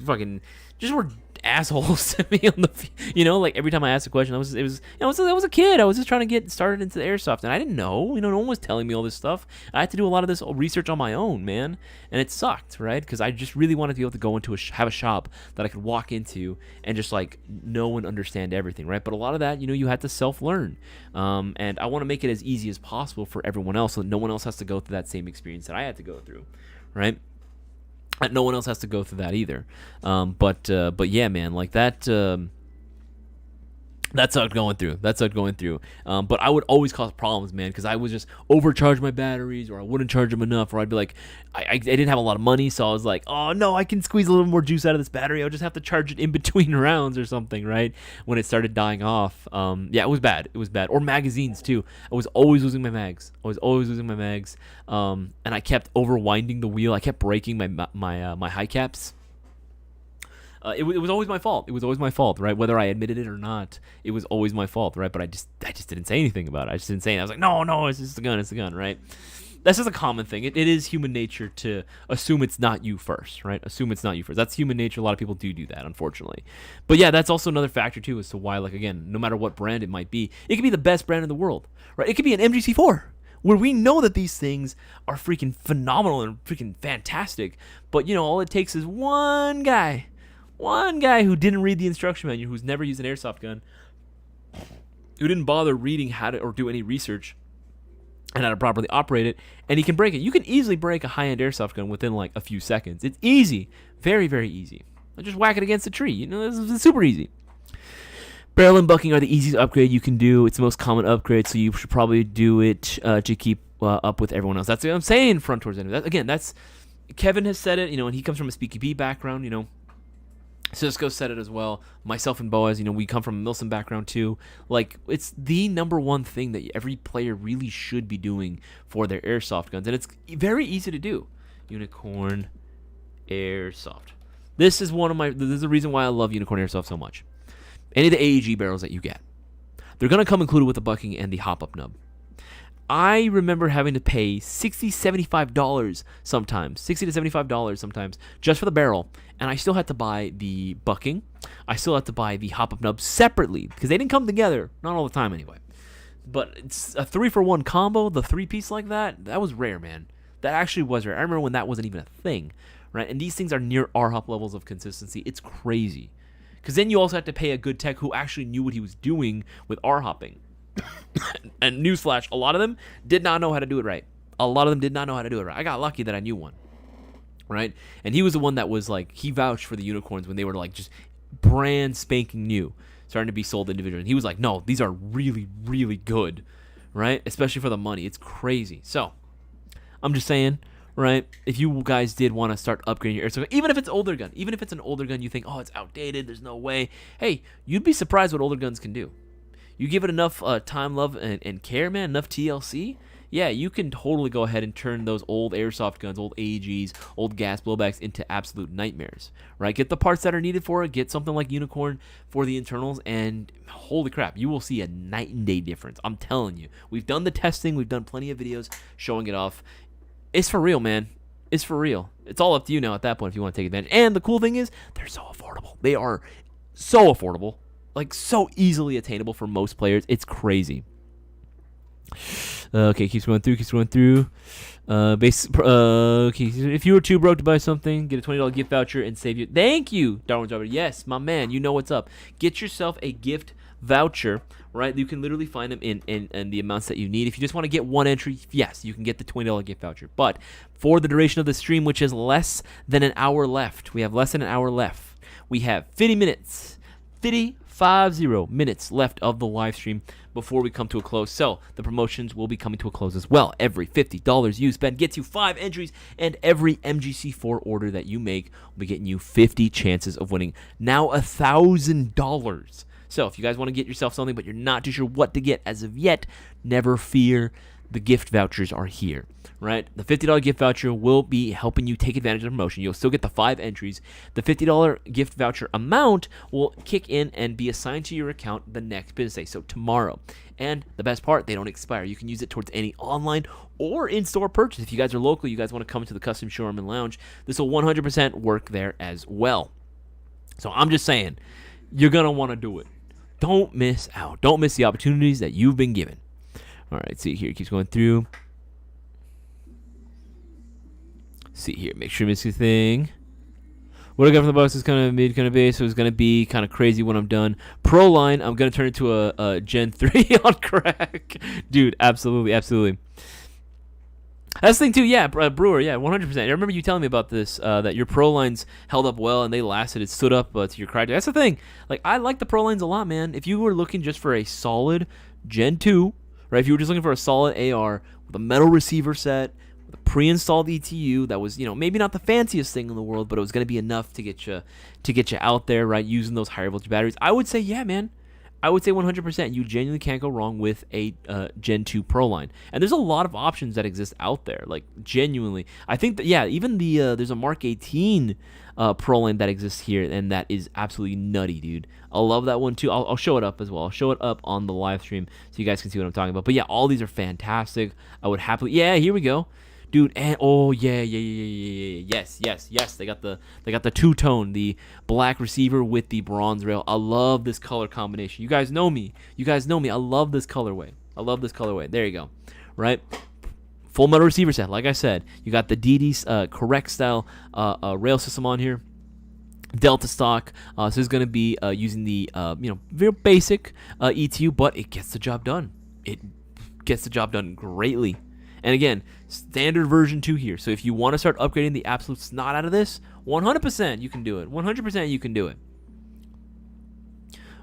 fucking just were assholes to me on the, like every time I asked a question, I was a kid. I was just trying to get started into the airsoft, and I didn't know. No one was telling me all this stuff. I had to do a lot of this research on my own, man, and it sucked, right? Because I just really wanted to be able to go into have a shop that I could walk into and just like know and understand everything, right? But a lot of that, you had to self-learn, and I want to make it as easy as possible for everyone else, so that no one else has to go through that same experience that I had to go through, right? No one else has to go through that either. But yeah, man, like that. That sucked going through. But I would always cause problems, man, because I would just overcharge my batteries, or I wouldn't charge them enough, or I'd be like, I didn't have a lot of money, so I was like, oh no, I can squeeze a little more juice out of this battery. I'll just have to charge it in between rounds or something, right? When it started dying off. Yeah, it was bad. Or magazines too. I was always losing my mags. And I kept overwinding the wheel. I kept breaking my high caps. It was always my fault. Right? Whether I admitted it or not, it was always my fault, right? But I just didn't say anything about it. I just didn't say anything. I was like, no, it's just a gun, right? That's just a common thing. It is human nature to assume it's not you first, right? That's human nature. A lot of people do that, unfortunately. But yeah, that's also another factor too as to why, like, again, no matter what brand it might be, it could be the best brand in the world, right? It could be an MGC4, where we know that these things are freaking phenomenal and freaking fantastic. But, all it takes is one guy who didn't read the instruction manual, who's never used an airsoft gun, who didn't bother reading how to or do any research and how to properly operate it, and he can break it. You can easily break a high-end airsoft gun within like a few seconds. It's easy, very, very easy. Just whack it against a tree. It's super easy. Barrel and bucking are the easiest upgrade you can do. It's the most common upgrade, so you should probably do it to keep up with everyone else. That's what I'm saying. Front towards enemy. That's Kevin has said it. And he comes from a Speaky B background. Cisco said it as well. Myself and Boaz, we come from a Milsim background too. Like, it's the number one thing that every player really should be doing for their airsoft guns, and it's very easy to do. Unicorn Airsoft. This is the reason why I love Unicorn Airsoft so much. Any of the AEG barrels that you get, they're gonna come included with the bucking and the hop-up nub. I remember having to pay $60, $75 sometimes, $60 to $75 sometimes, just for the barrel, and I still had to buy the bucking. I still had to buy the hop-up nub separately, because they didn't come together, not all the time anyway. But it's a 3-for-1 combo, the 3-piece like that was rare, man. That actually was rare. I remember when that wasn't even a thing, right? And these things are near R-hop levels of consistency. It's crazy. Because then you also have to pay a good tech who actually knew what he was doing with R-hopping. And newsflash, a lot of them did not know how to do it right. I got lucky that I knew one, right? And he was the one that was like, he vouched for the unicorns when they were like just brand spanking new, starting to be sold individually. And he was like, no, these are really, really good, right? Especially for the money. It's crazy. So I'm just saying, right? If you guys did want to start upgrading your airsoft, even if it's an older gun you think, oh, it's outdated, there's no way. Hey, you'd be surprised what older guns can do. You give it enough time, love, and care, man, enough TLC, yeah, you can totally go ahead and turn those old airsoft guns, old AEGs, old gas blowbacks into absolute nightmares, right? Get the parts that are needed for it, get something like Unicorn for the internals, and holy crap, you will see a night and day difference. I'm telling you. We've done the testing. We've done plenty of videos showing it off. It's for real, man. It's for real. It's all up to you now at that point if you want to take advantage. And the cool thing is, they're so affordable. They are so affordable. Like, so easily attainable for most players. It's crazy. Okay, keeps going through. Okay, if you were too broke to buy something, get a $20 gift voucher and save you. Thank you, Darwin Jobber. Yes, my man, you know what's up. Get yourself a gift voucher, right? You can literally find them in the amounts that you need. If you just want to get one entry, yes, you can get the $20 gift voucher. But for the duration of the stream, which is less than an hour left, we have 50 minutes. 50 minutes left of the live stream before we come to a close. So the promotions will be coming to a close as well. Every $50 you spend gets you 5 entries, and every MGC4 order that you make will be getting you 50 chances of winning. Now $1,000. So if you guys want to get yourself something but you're not too sure what to get as of yet, never fear. The gift vouchers are here, right? The $50 gift voucher will be helping you take advantage of the promotion. You'll still get the 5 entries. The $50 gift voucher amount will kick in and be assigned to your account the next business day, so tomorrow. And the best part, they don't expire. You can use it towards any online or in-store purchase. If you guys are local, you guys want to come to the custom showroom and lounge, this will 100% work there as well. So I'm just saying, you're going to want to do it. Don't miss out. Don't miss the opportunities that you've been given. All right, see here. It keeps going through. See here. Make sure you miss your thing. What I got from the box is kind of mid, kind of base, so it's going to be kind of crazy when I'm done. Pro line, I'm going to turn it to a Gen 3 on crack. Dude, absolutely, absolutely. That's the thing, too. Yeah, Brewer, yeah, 100%. I remember you telling me about this, that your pro lines held up well and they lasted. It stood up to your crack. That's the thing. Like, I like the pro lines a lot, man. If you were looking just for a solid Gen 2, right, if you were just looking for a solid AR with a metal receiver set, a pre-installed ETU that was, maybe not the fanciest thing in the world, but it was going to be enough to get you out there, right, using those higher voltage batteries. I would say, yeah, man. I would say 100%. You genuinely can't go wrong with a Gen 2 Pro line. And there's a lot of options that exist out there, like genuinely. I think that, yeah, even there's a Mark 18 Pro line that exists here, and that is absolutely nutty, dude. I love that one too. I'll show it up as well. I'll show it up on the live stream so you guys can see what I'm talking about. But yeah, all these are fantastic. I would happily, yeah, here we go. Dude, and oh yeah, yes. They got the two-tone, the black receiver with the bronze rail. I love this color combination. You guys know me. I love this colorway. There you go. Right, full metal receiver set. Like I said, you got the DD correct style rail system on here. Delta stock. So it's going to be using the very basic ETU, but it gets the job done. It gets the job done greatly. And again, standard version 2 here. So if you want to start upgrading the absolute snot out of this, 100% you can do it. 100% you can do it.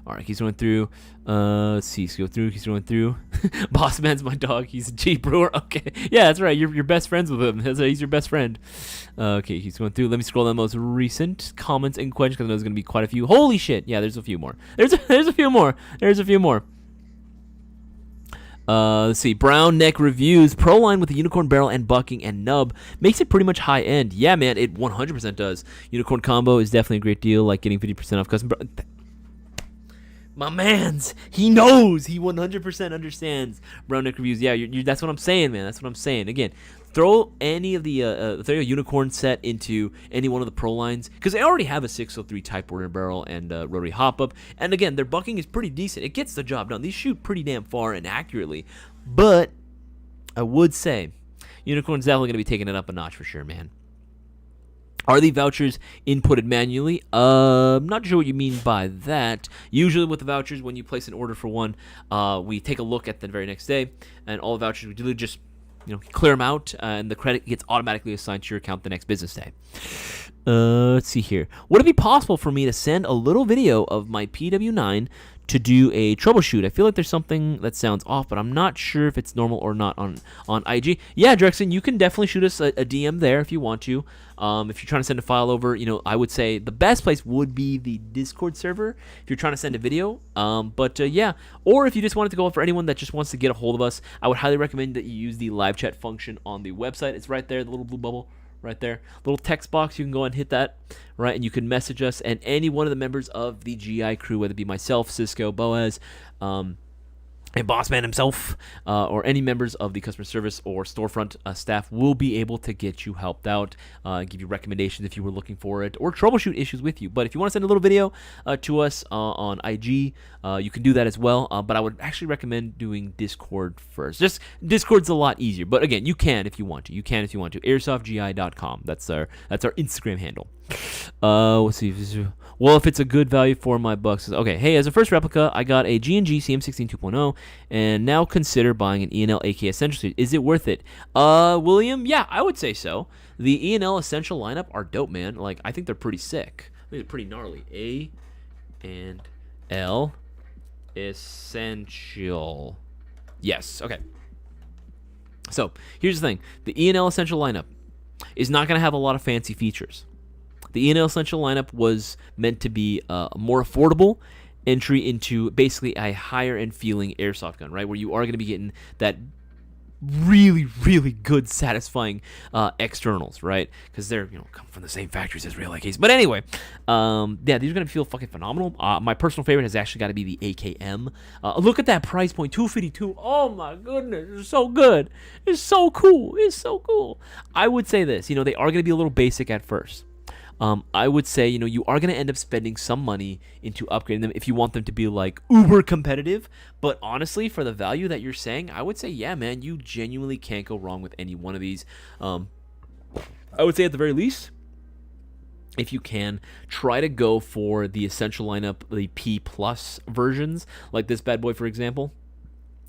All right, he's going through. Let's see. He's going through. Boss man's my dog. He's a G Brewer. Okay. Yeah, that's right. You're best friends with him. He's your best friend. Okay, he's going through. Let me scroll down the most recent comments and questions because I know there's going to be quite a few. Holy shit. Yeah, there's a few more. There's a few more. Let's see. Brown Neck Reviews. Pro line with a unicorn barrel and bucking and nub makes it pretty much high end. Yeah, man, it 100% does. Unicorn combo is definitely a great deal, like getting 50% off custom. My man's, he knows. He 100% understands Brown Neck Reviews. Yeah, that's what I'm saying, man. That's what I'm saying. Again, throw any of the throw a unicorn set into any one of the pro lines because they already have a 603 Type Order barrel and rotary hop up. And again, their bucking is pretty decent. It gets the job done. These shoot pretty damn far and accurately. But I would say unicorn's definitely going to be taking it up a notch for sure, man. Are the vouchers inputted manually? I'm not sure what you mean by that. Usually with the vouchers, when you place an order for one, we take a look at the very next day, and all the vouchers, we do just clear them out, and the credit gets automatically assigned to your account the next business day. Let's see here. Would it be possible for me to send a little video of my PW9 to do a troubleshoot? I feel like there's something that sounds off, but I'm not sure if it's normal or not on IG. Yeah, Drexen, you can definitely shoot us a DM there if you want to. If you're trying to send a file over, I would say the best place would be the Discord server if you're trying to send a video. Yeah, or if you just wanted to go for anyone that just wants to get a hold of us, I would highly recommend that you use the live chat function on the website. It's right there, the little blue bubble. Right there, little text box, you can go and hit that, right, and you can message us and any one of the members of the GI crew, whether it be myself, Cisco, Boaz, and Bossman himself, or any members of the customer service or storefront staff will be able to get you helped out, give you recommendations if you were looking for it, or troubleshoot issues with you. But if you want to send a little video to us on IG, you can do that as well. But I would actually recommend doing Discord first. Just Discord's a lot easier. But again, you can if you want to. AirsoftGI.com. That's our Instagram handle. Let's see. Well, if it's a good value for my bucks. Okay, hey, as a first replica, I got a G&G CM16 2.0, and now consider buying an ENL AK Essential Suit. Is it worth it? William, yeah, I would say so. The ENL Essential lineup are dope, man. Like, I think they're pretty sick. I think they're pretty gnarly. A and L Essential. Yes, okay. So, here's the thing. The ENL Essential lineup is not going to have a lot of fancy features. The ENL Essential lineup was meant to be a more affordable entry into basically a higher-end feeling airsoft gun, right? Where you are going to be getting that really, really good, satisfying externals, right? Because they're, come from the same factories as real AKs. But anyway, yeah, these are going to feel fucking phenomenal. My personal favorite has actually got to be the AKM. Look at that price point, $252. Oh my goodness, it's so good. It's so cool. I would say this, they are going to be a little basic at first. I would say, you are going to end up spending some money into upgrading them if you want them to be like uber competitive. But honestly, for the value that you're saying, I would say, yeah, man, you genuinely can't go wrong with any one of these. I would say at the very least, if you can, try to go for the essential lineup, the P plus versions, like this bad boy, for example.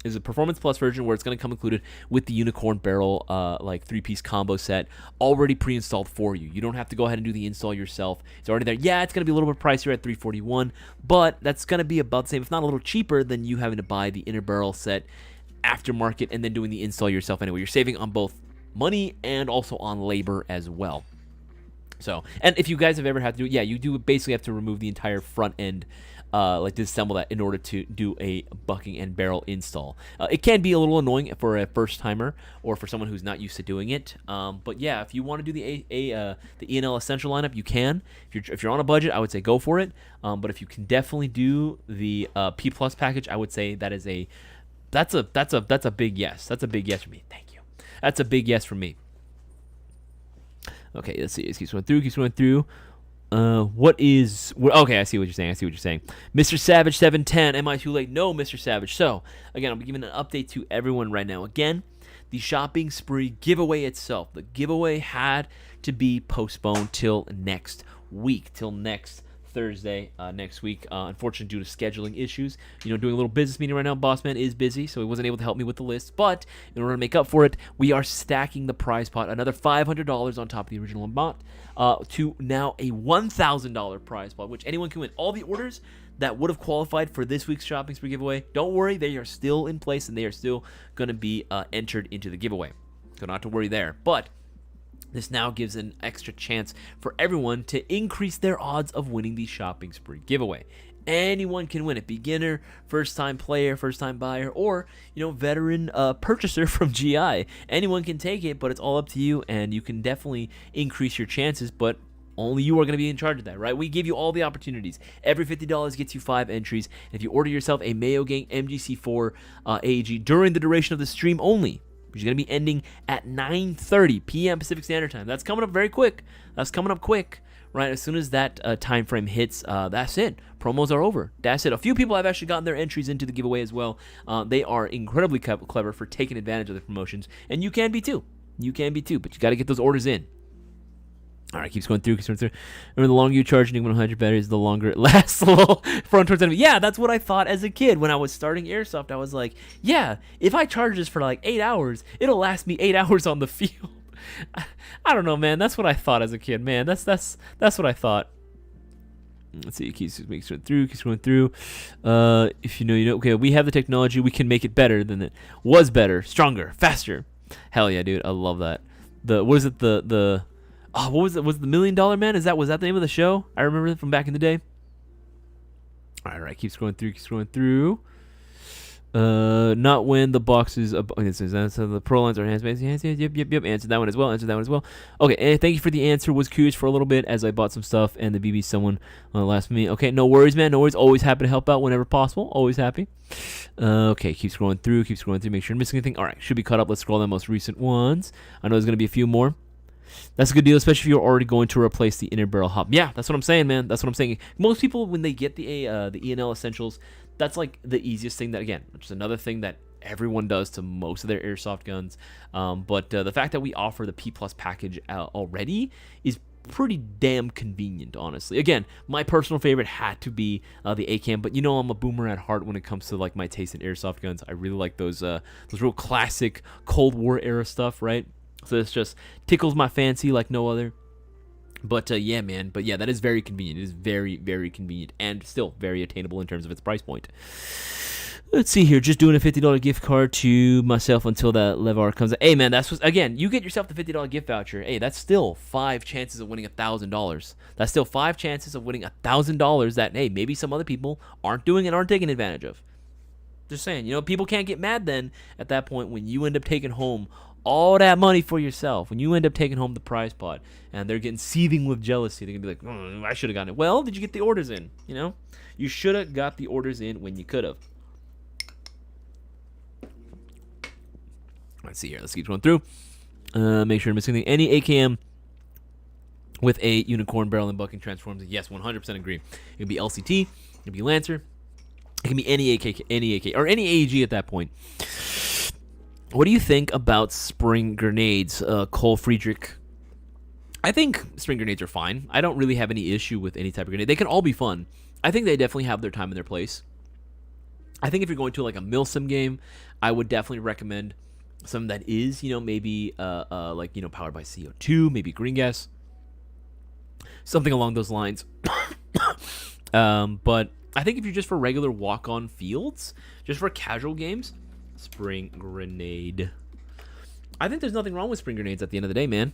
Is a Performance Plus version where it's going to come included with the Unicorn Barrel, like 3-piece combo set, already pre-installed for you. You don't have to go ahead and do the install yourself. It's already there. Yeah, it's going to be a little bit pricier at $341, but that's going to be about the same, if not a little cheaper, than you having to buy the inner barrel set aftermarket and then doing the install yourself anyway. You're saving on both money and also on labor as well. So, and if you guys have ever had to do it, yeah, you do basically have to remove the entire front end, like disassemble that in order to do a bucking and barrel install. It can be a little annoying for a first timer or for someone who's not used to doing it. But yeah, if you want to do the E&L Essential lineup, you can. If you're on a budget, I would say go for it. But if you can definitely do the P Plus package, I would say that's a big yes. That's a big yes for me. Thank you. That's a big yes for me. Okay, let's see. It keeps going through. Okay, I see what you're saying. Mr. Savage 710, am I too late? No, Mr. Savage. So, again, I'm giving an update to everyone right now. Again, the shopping spree giveaway itself. The giveaway had to be postponed till next week, till next Thursday next week. Unfortunately, due to scheduling issues, doing a little business meeting right now. Bossman is busy, so he wasn't able to help me with the list. But in order to make up for it, we are stacking the prize pot another $500 on top of the original amount to now a $1,000 prize pot, which anyone can win. All the orders that would have qualified for this week's shopping spree giveaway, don't worry, they are still in place and they are still going to be entered into the giveaway. So not to worry there. But this now gives an extra chance for everyone to increase their odds of winning the shopping spree giveaway. Anyone can win it. Beginner, first-time player, first-time buyer, or, veteran purchaser from GI. Anyone can take it, but it's all up to you, and you can definitely increase your chances, but only you are going to be in charge of that, right? We give you all the opportunities. Every $50 gets you 5 entries. And if you order yourself a Mayo Gang MGC4 AAG during the duration of the stream only, which is going to be ending at 9:30 p.m. Pacific Standard Time. That's coming up very quick. That's coming up quick, right? As soon as that time frame hits, that's it. Promos are over. That's it. A few people have actually gotten their entries into the giveaway as well. They are incredibly clever for taking advantage of the promotions, and you can be too. But you got to get those orders in. All right, keeps going through. Remember, the longer you charge Enigma 100 batteries, the longer it lasts. A little front towards enemy. Yeah, that's what I thought as a kid when I was starting Airsoft. I was like, yeah, if I charge this for like 8 hours, it'll last me 8 hours on the field. I don't know, man. That's what I thought as a kid, man. That's what I thought. Let's see. It keeps going through. If you know. Okay, we have the technology. We can make it better than it was. Better, stronger, faster. Hell yeah, dude. I love that. What was it? What was it? Was it the $1 Million Man? Was that the name of the show? I remember it from back in the day. All right, keeps going through. Not when the box is so the pro lines are hands. Yep. Answered that one as well. Okay, and thank you for the answer. Was curious for a little bit as I bought some stuff and the BB someone last minute. Okay, no worries, man. No worries. Always happy to help out whenever possible. Always happy. Okay, keep scrolling through. Make sure I'm missing anything. All right, should be caught up. Let's scroll the most recent ones. I know there's gonna be a few more. That's a good deal, especially if you're already going to replace the inner barrel hop. Yeah, that's what I'm saying, man. That's what I'm saying. Most people, when they get the E&L Essentials, that's like the easiest thing that, again, which is another thing that everyone does to most of their airsoft guns. But the fact that we offer the P Plus package already is pretty damn convenient, honestly. Again, my personal favorite had to be the ACAM, but I'm a boomer at heart when it comes to like my taste in airsoft guns. I really like those real classic Cold War era stuff, right? So this just tickles my fancy like no other. But yeah, man. But yeah, that is very convenient. It is very, very convenient and still very attainable in terms of its price point. Let's see here. Just doing a $50 gift card to myself until that Levar comes out. Hey, man, again, you get yourself the $50 gift voucher. Hey, that's still 5 chances of winning $1,000. That's still 5 chances of winning $1,000 that, hey, maybe some other people aren't doing and aren't taking advantage of. Just saying, people can't get mad then at that point when you end up taking home all that money for yourself, when you end up taking home the prize pot and they're getting seething with jealousy. They're gonna be like, I should have gotten it. Well, did you get the orders in? You should have got the orders in when you could have. Let's see here. Let's keep going through. Make sure I'm missing anything. Any AKM with a unicorn barrel and bucking transforms. Yes, 100% agree. It can be LCT, it can be Lancer, it can be any AK, or any AEG at that point. What do you think about spring grenades, Cole Friedrich? I think spring grenades are fine. I don't really have any issue with any type of grenade. They can all be fun. I think they definitely have their time and their place. I think if you're going to like a milsim game, I would definitely recommend something that is, maybe like, powered by CO2, maybe green gas, something along those lines. But I think if you're just for regular walk-on fields, just for casual games, spring grenade. I think there's nothing wrong with spring grenades at the end of the day, man.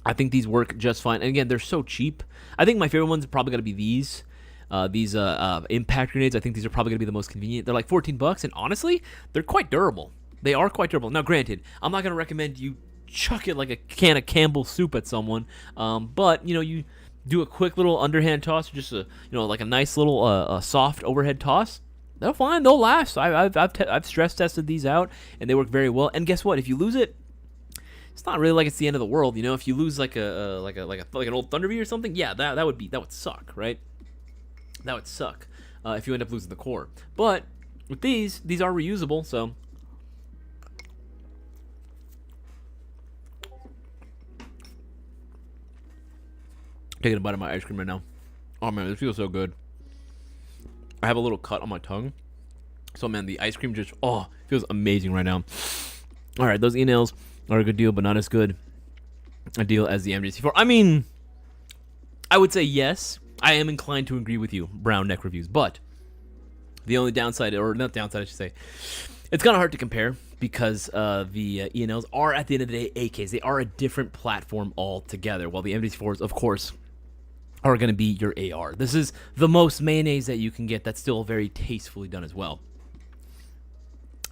I think these work just fine. And again, they're so cheap. I think my favorite ones are probably going to be these impact grenades. I think these are probably going to be the most convenient. They're like $14, and honestly, they're quite durable. They are quite durable. Now, granted, I'm not going to recommend you chuck it like a can of Campbell's soup at someone, but, you do a quick little underhand toss, just like a nice little soft overhead toss. They're fine. They'll last. I've stress tested these out, and they work very well. And guess what? If you lose it, it's not really like it's the end of the world. If you lose like an old Thunder Bee or something, yeah, that would suck, right? That would suck if you end up losing the core. But with these are reusable, so. Taking a bite of my ice cream right now. Oh man, this feels so good. I have a little cut on my tongue. So man, the ice cream just feels amazing right now. Alright, those e-nails are a good deal, but not as good a deal as the MJC4. I mean, I would say yes. I am inclined to agree with you, Brown Neck Reviews, but the only downside, or not downside I should say, it's kind of hard to compare because the E&Ls are, at the end of the day, AKs. They are a different platform altogether, while the MJC4s, of course, are going to be your AR. This is the most mayonnaise that you can get that's still very tastefully done as well.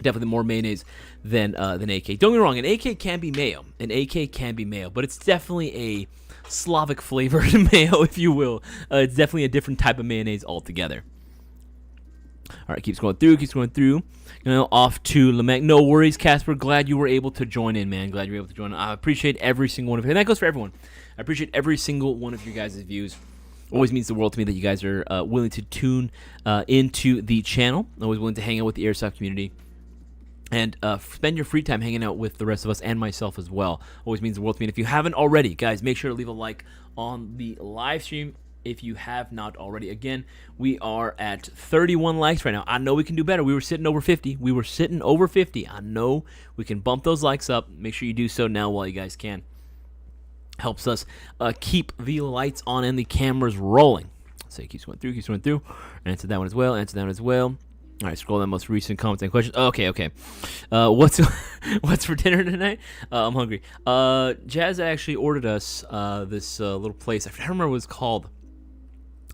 Definitely more mayonnaise than AK. Don't get me wrong, an AK can be mayo. An AK can be mayo, but it's definitely a Slavic flavored mayo, if you will. It's definitely a different type of mayonnaise altogether. All right, keeps going through. Off to Lamech. No worries, Casper. Glad you were able to join in, man. Glad you were able to join in. I appreciate every single one of you. And that goes for everyone. I appreciate every single one of you guys' views. Always means the world to me that you guys are willing to tune into the channel. Always willing to hang out with the Airsoft community. And spend your free time hanging out with the rest of us and myself as well. Always means the world to me. And if you haven't already, guys, make sure to leave a like on the live stream if you have not already. Again, we are at 31 likes right now. I know we can do better. We were sitting over 50. I know we can bump those likes up. Make sure you do so now while you guys can. Helps us keep the lights on and the cameras rolling. So it keeps going through. Answer that one as well. All right, scroll down most recent comments and questions. Okay. What's for dinner tonight? I'm hungry. Jazz actually ordered us this little place. I don't remember what it's called,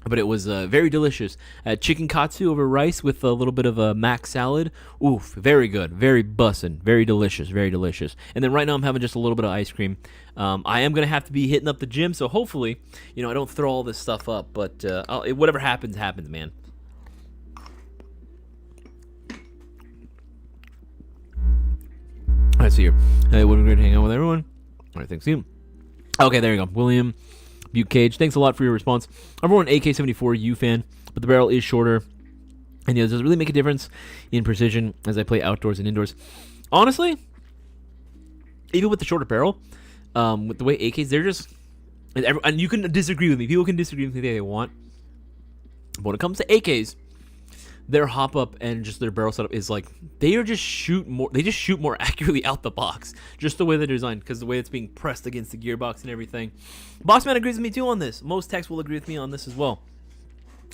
but it was very delicious. Chicken katsu over rice with a little bit of a mac salad. Oof, very good, very bussin', very delicious. And then right now I'm having just a little bit of ice cream. I am gonna have to be hitting up the gym, so hopefully, I don't throw all this stuff up. But whatever happens, man. All right, see you. Hey, it would be great to hang out with everyone. All right, thanks, you. Okay, there you go. William Butte Cage, thanks a lot for your response. I'm more an AK-74 U fan, but the barrel is shorter. And does it really make a difference in precision as I play outdoors and indoors? Honestly, even with the shorter barrel, with the way AKs, they're just... And you can disagree with me. People can disagree with me if they want. But when it comes to AKs, their hop up and just their barrel setup is like they just shoot more accurately out the box, just the way they're designed, because the way it's being pressed against the gearbox and everything. Bossman agrees with me too on this. Most techs will agree with me on this as well.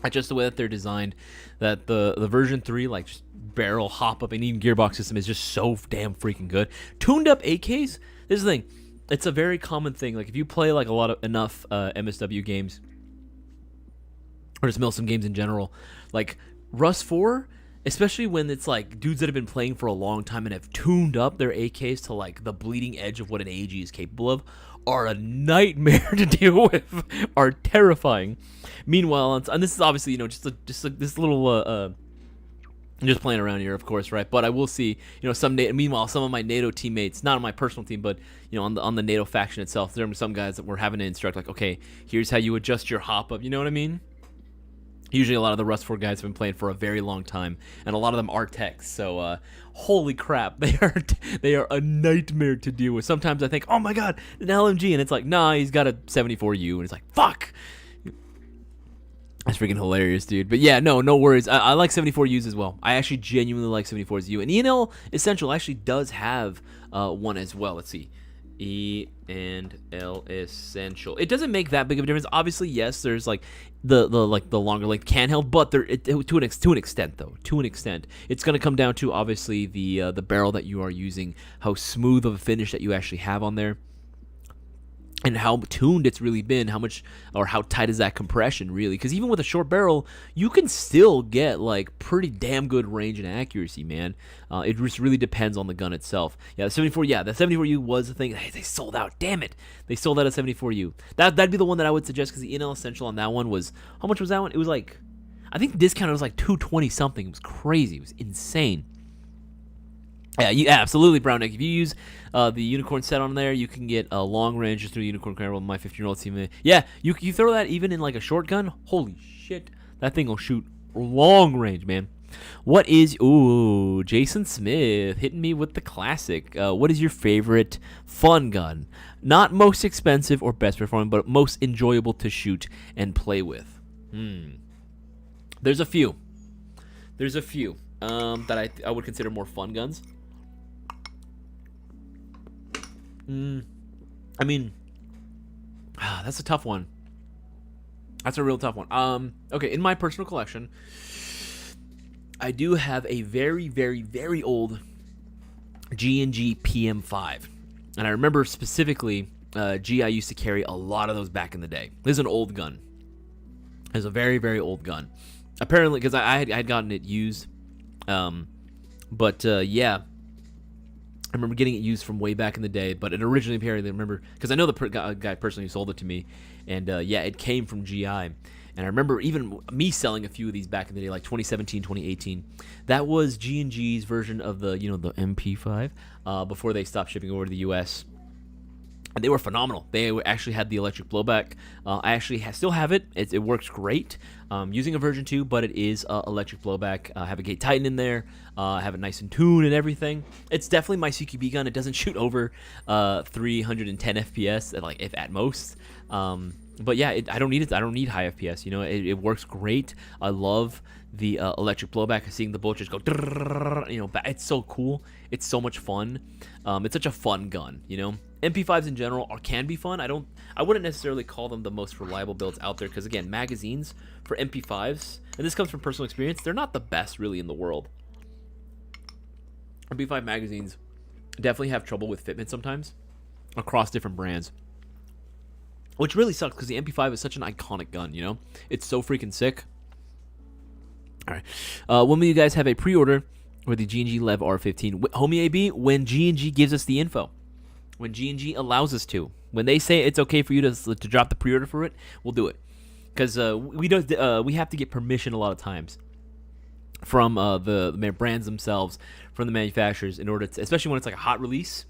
That's just the way that they're designed. That the version 3 like just barrel hop up and even gearbox system is just so damn freaking good. Tuned up AKs. This is the thing. It's a very common thing. Like if you play like enough MSW games or just milsim games in general, like Rust 4, especially when it's like dudes that have been playing for a long time and have tuned up their AKs to like the bleeding edge of what an AG is capable of, are a nightmare to deal with, are terrifying. Meanwhile, and this is obviously, just this little I'm just playing around here, of course, right? But I will see, meanwhile, some of my NATO teammates, not on my personal team, but on the NATO faction itself, there are some guys that we're having to instruct, like, okay, here's how you adjust your hop up. You know what I mean? Usually, a lot of the Rust 4 guys have been playing for a very long time, and a lot of them are techs. So, holy crap, they are a nightmare to deal with. Sometimes I think, oh my god, an LMG, and it's like, nah, he's got a 74U, and it's like, fuck. That's freaking hilarious, dude. But yeah, no worries. I like 74Us as well. I actually genuinely like 74's U. And E&L Essential actually does have one as well. Let's see. E&L Essential. It doesn't make that big of a difference. Obviously, yes, there's like the longer length can held, but to an extent though. To an extent, it's gonna come down to obviously the barrel that you are using, how smooth of a finish that you actually have on there, and how tuned it's really been, how tight is that compression really? Because even with a short barrel, you can still get like pretty damn good range and accuracy, man. It just really depends on the gun itself. Yeah, the 74U was the thing. Hey, they sold out. Damn it, they sold out a 74U. That'd be the one that I would suggest, because the E&L Essential on that one was, how much was that one? It was like, I think discounted was like 220 something. It was crazy. It was insane. Yeah, absolutely, Brownneck. If you use the Unicorn set on there, you can get a long range just through the Unicorn Carnival with my 15-year-old team. Yeah, you throw that even in like a short gun. Holy shit, that thing will shoot long range, man. What is... Ooh, Jason Smith hitting me with the classic. What is your favorite fun gun? Not most expensive or best performing, but most enjoyable to shoot and play with. There's a few. That I would consider more fun guns. I mean, that's a tough one. That's a real tough one. Okay, in my personal collection, I do have a very, very, very old G&G PM5. And I remember specifically, GI used to carry a lot of those back in the day. This is an old gun. It's a very, very old gun. Apparently, because I had gotten it used. Yeah, I remember getting it used from way back in the day, but it originally apparently, I remember, because I know the guy personally who sold it to me, and yeah, it came from GI, and I remember even me selling a few of these back in the day, like 2017, 2018. That was G&G's version of the, the MP5, before they stopped shipping over to the US. And they were phenomenal. They actually had the electric blowback. I actually still have it. It works great. Using a version 2, but it is electric blowback. Have a gate tighten in there. Have it nice and tuned and everything. It's definitely my CQB gun. It doesn't shoot over 310 FPS, if at most. But yeah, I don't need it. I don't need high FPS. It works great. I love the electric blowback. Seeing the bullet just go, it's so cool. It's so much fun. It's such a fun gun. MP5s in general can be fun. I wouldn't necessarily call them the most reliable builds out there, because again, magazines for MP5s, and this comes from personal experience, they're not the best really in the world. MP5 magazines definitely have trouble with fitment sometimes across different brands, which really sucks, because the MP5 is such an iconic gun. It's so freaking sick. All right, when will you guys have a pre-order for the G&G Lev R15? Homie AB, when G&G gives us the info. When G&G allows us to. When they say it's okay for you to drop the pre-order for it, we'll do it. Because we have to get permission a lot of times from the brands themselves, from the manufacturers, in order to, especially when it's like a hot release,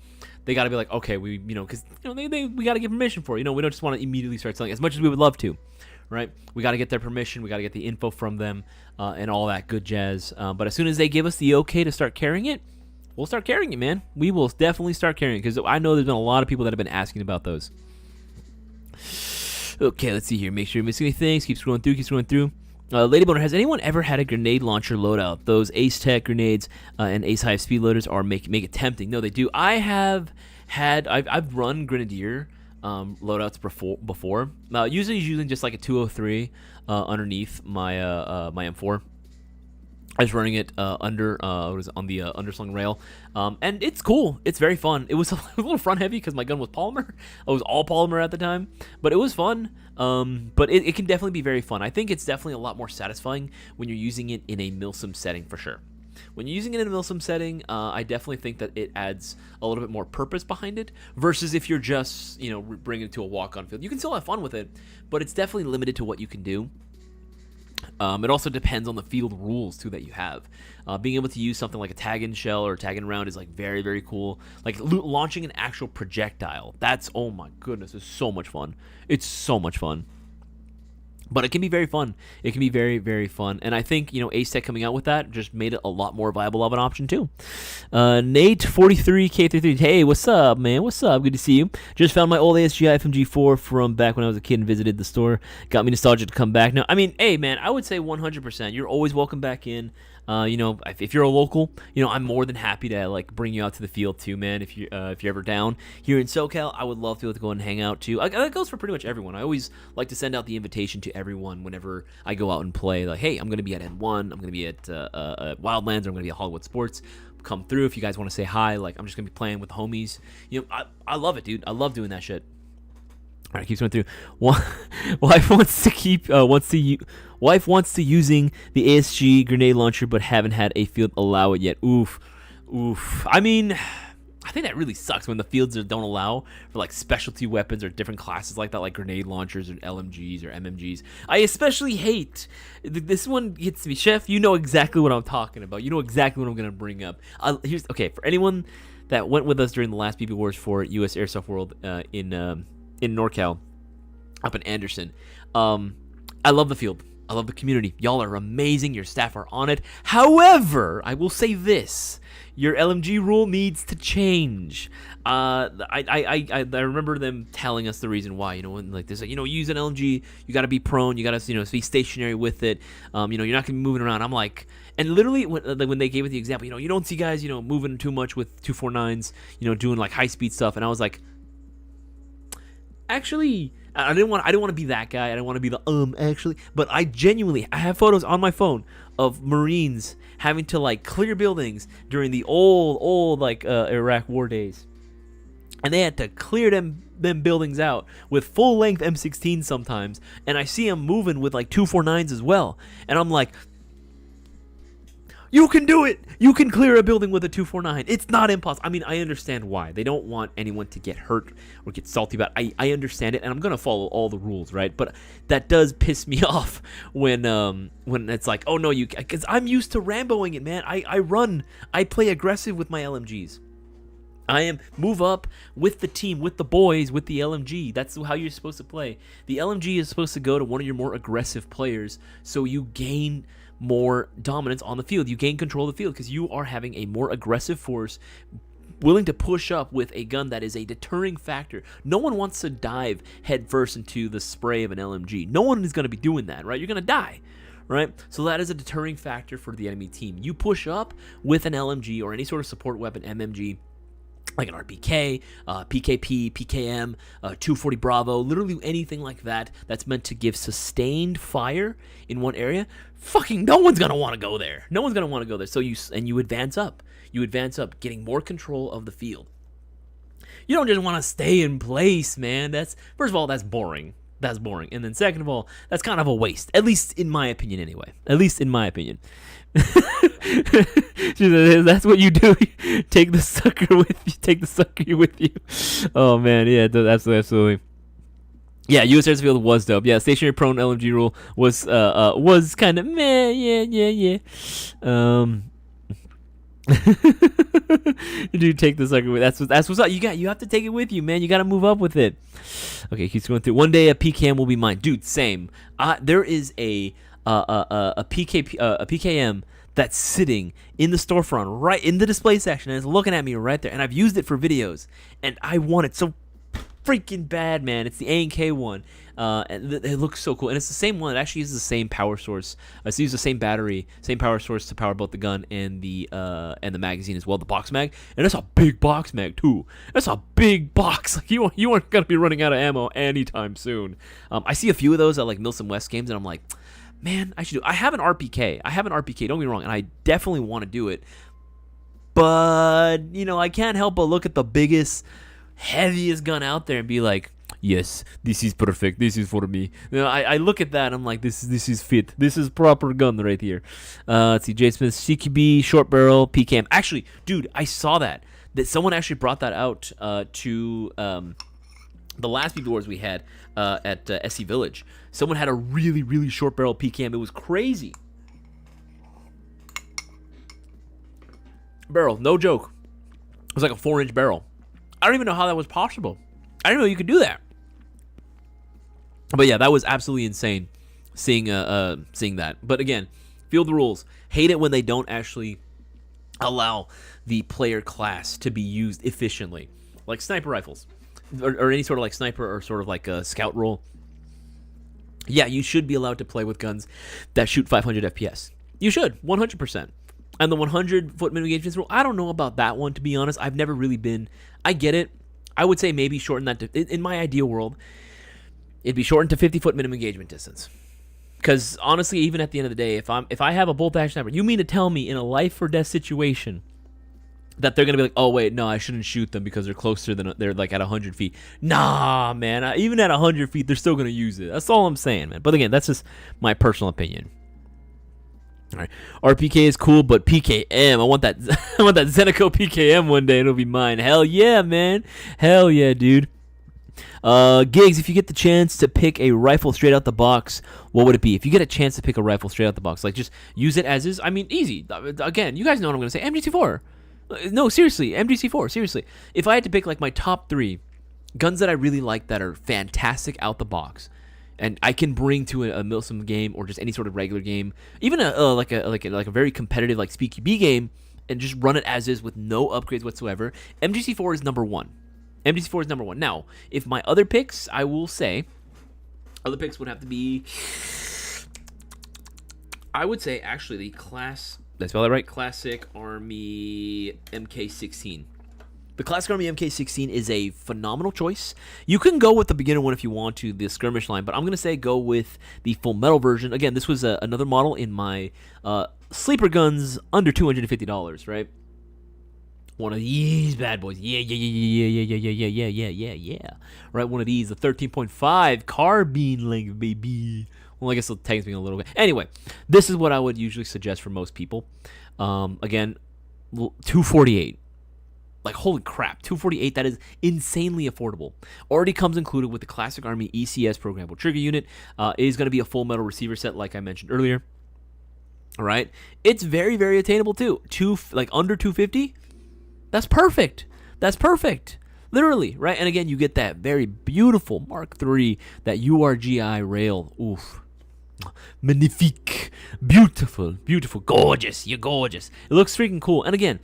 they got to be like, okay, we we got to get permission for it. We don't just want to immediately start selling as much as we would love to, right? We got to get their permission, we got to get the info from them, and all that good jazz. But as soon as they give us the okay to start carrying it, we'll start carrying it, man. We will definitely start carrying it, because I know there's been a lot of people that have been asking about those. Okay, let's see here. Make sure you're missing anything. Keep scrolling through. Ladyboner, has anyone ever had a grenade launcher loadout? Those Ace Tech grenades and Ace Hive speed loaders make it tempting. No, they do. I've run Grenadier loadouts before. Usually using just like a 203 underneath my M4. I was running it on the underslung rail, and it's cool. It's very fun. It was a little front heavy because my gun was polymer. It was all polymer at the time, but it was fun. But it can definitely be very fun. I think it's definitely a lot more satisfying when you're using it in a milsim setting, for sure. When you're using it in a milsim setting, I definitely think that it adds a little bit more purpose behind it, versus if you're just bringing it to a walk-on field. You can still have fun with it, but it's definitely limited to what you can do. It also depends on the field rules too that you have. Being able to use something like a tag-in shell or a tag-in round is like very, very cool. Like launching an actual projectile. That's, oh my goodness, it's so much fun. It's so much fun. But it can be very fun. It can be very, very fun. And I think, Ace Tech coming out with that just made it a lot more viable of an option, too. Nate43K33. Hey, what's up, man? What's up? Good to see you. Just found my old ASGI FMG4 from back when I was a kid and visited the store. Got me nostalgic to come back. Now, I mean, hey, man, I would say 100%. You're always welcome back in. If you're a local, I'm more than happy to like bring you out to the field too, man. If you're ever down here in SoCal, I would love to be able to go and hang out too. That goes for pretty much everyone. I always like to send out the invitation to everyone whenever I go out and play. Like, hey, I'm going to be at N1. I'm going to be at Wildlands. Or I'm going to be at Hollywood Sports. Come through if you guys want to say hi. Like, I'm just going to be playing with the homies. I love it, dude. I love doing that shit. All right, keeps going through. Wife wants to using the ASG grenade launcher, but haven't had a field allow it yet. Oof. I mean, I think that really sucks when the fields don't allow for like specialty weapons or different classes like that, like grenade launchers or LMGs or MMGs. I especially hate this one. Gets me, Chef. You know exactly what I'm talking about. You know exactly what I'm gonna bring up. For anyone that went with us during the last BB Wars for US Airsoft World in NorCal, up in Anderson. I love the field. I love the community. Y'all are amazing. Your staff are on it. However, I will say this. Your LMG rule needs to change. I remember them telling us the reason why. When like this, use an LMG. You got to be prone. You got to, be stationary with it. You're not going to be moving around. I'm like, and literally when they gave it the example, you don't see guys, moving too much with 249s, doing like high speed stuff. And I was like, actually, I didn't want to be that guy. I didn't want to be the but I have photos on my phone of Marines having to like clear buildings during the old like Iraq war days, and they had to clear them buildings out with full length M16 sometimes, and I see them moving with like 249s as well, and I'm like, you can do it. You can clear a building with a 249. It's not impossible. I mean, I understand why. They don't want anyone to get hurt or get salty about it. I understand it, and I'm going to follow all the rules, right? But that does piss me off when it's like, oh, no, because I'm used to Ramboing it, man. I run. I play aggressive with my LMGs. Move up with the team, with the boys, with the LMG. That's how you're supposed to play. The LMG is supposed to go to one of your more aggressive players so you gain more dominance on the field. You gain control of the field because you are having a more aggressive force willing to push up with a gun that is a deterring factor. No one wants to dive headfirst into the spray of an LMG. No one is going to be doing that, right? You're going to die, right? So that is a deterring factor for the enemy team. You push up with an LMG or any sort of support weapon, MMG, like an RPK, PKP, PKM, 240 Bravo, literally anything like that that's meant to give sustained fire in one area. Fucking no one's gonna want to go there. No one's gonna want to go there. So you advance up. You advance up, getting more control of the field. You don't just want to stay in place, man. First of all, that's boring. That's boring. And then second of all, that's kind of a waste. At least in my opinion, anyway. At least in my opinion. That's what you do. Take the sucker with you. Take the sucker with you. Oh man, yeah, absolutely. Yeah, US Airsoft Field was dope. Yeah, stationary prone LMG rule was kind of meh. Yeah. Dude, take the sucker with. That's what's up. You have to take it with you, man. You got to move up with it. Okay, keeps going through. One day a PKM will be mine, dude. Same. There is a PKM that's sitting in the storefront, right in the display section, and it's looking at me right there. And I've used it for videos, and I want it so freaking bad, man. It's the A&K one. And it looks so cool, and it's the same one. It actually uses the same power source. It uses the same battery, same power source to power both the gun and the magazine as well, the box mag. And it's a big box mag too. That's a big box. Like you aren't gonna be running out of ammo anytime soon. I see a few of those at like Milsom West games, and I'm like, man, I should do. I have an RPK. Don't get me wrong, and I definitely want to do it. But I can't help but look at the biggest, heaviest gun out there and be like, yes, this is perfect. This is for me. I look at that and I'm like, this is fit. This is proper gun right here. Let's see, J Smith, CQB, short barrel, PKM. Actually, dude, I saw that someone actually brought that out to The last Beat Wars we had at SC Village, someone had a really, really short barrel PKM. It was crazy. Barrel, no joke. It was like a 4-inch barrel. I don't even know how that was possible. I didn't know you could do that. But yeah, that was absolutely insane seeing that. But again, feel the rules. Hate it when they don't actually allow the player class to be used efficiently, like sniper rifles or any sort of like sniper or sort of like a scout role. Yeah, you should be allowed to play with guns that shoot 500 FPS. You should, 100%. And the 100-foot minimum engagement rule, I don't know about that one, to be honest. I've never really been... I get it. I would say maybe shorten that to... In my ideal world, it'd be shortened to 50-foot minimum engagement distance. Because, honestly, even at the end of the day, if I have a bolt-action sniper, you mean to tell me in a life-or-death situation that they're going to be like, oh, wait, no, I shouldn't shoot them because they're closer than... They're, like, at 100 feet. Nah, man. Even at 100 feet, they're still going to use it. That's all I'm saying, man. But, again, that's just my personal opinion. All right, RPK is cool, but PKM, I want that Zenico PKM one day. It'll be mine. Hell yeah, man. Hell yeah, dude. Gigs, if you get the chance to pick a rifle straight out the box, what would it be? If you get a chance to pick a rifle straight out the box, like just use it as is. I mean, easy. Again, you guys know what I'm gonna say. MGC4. No, seriously, MGC4. Seriously, if I had to pick like my top 3 guns that I really like that are fantastic out the box, and I can bring to a Milsim game or just any sort of regular game, even like a very competitive like SpeedQB game, and just run it as is with no upgrades whatsoever. MGC4 is number 1. MGC4 is number 1. Now, if my other picks, I will say, other picks would have to be, I would say actually the class. Did I spell that right? Classic Army MK16. The Classic Army MK16 is a phenomenal choice. You can go with the beginner one if you want to, the skirmish line, but I'm going to say go with the full metal version. Again, this was another model in my sleeper guns under $250, right? One of these bad boys. Yeah. Right, one of these, the 13.5 carbine length, baby. Well, I guess it takes me a little bit. Anyway, this is what I would usually suggest for most people. Again, 248. Like, holy crap, 248, that is insanely affordable. Already comes included with the Classic Army ECS programmable trigger unit. It is going to be a full metal receiver set, like I mentioned earlier. All right, it's very, very attainable too. Like under 250, that's perfect. That's perfect, literally, right? And again, you get that very beautiful Mark III, that URGI rail. Oof, magnifique, beautiful, beautiful, gorgeous. You're gorgeous. It looks freaking cool. And again,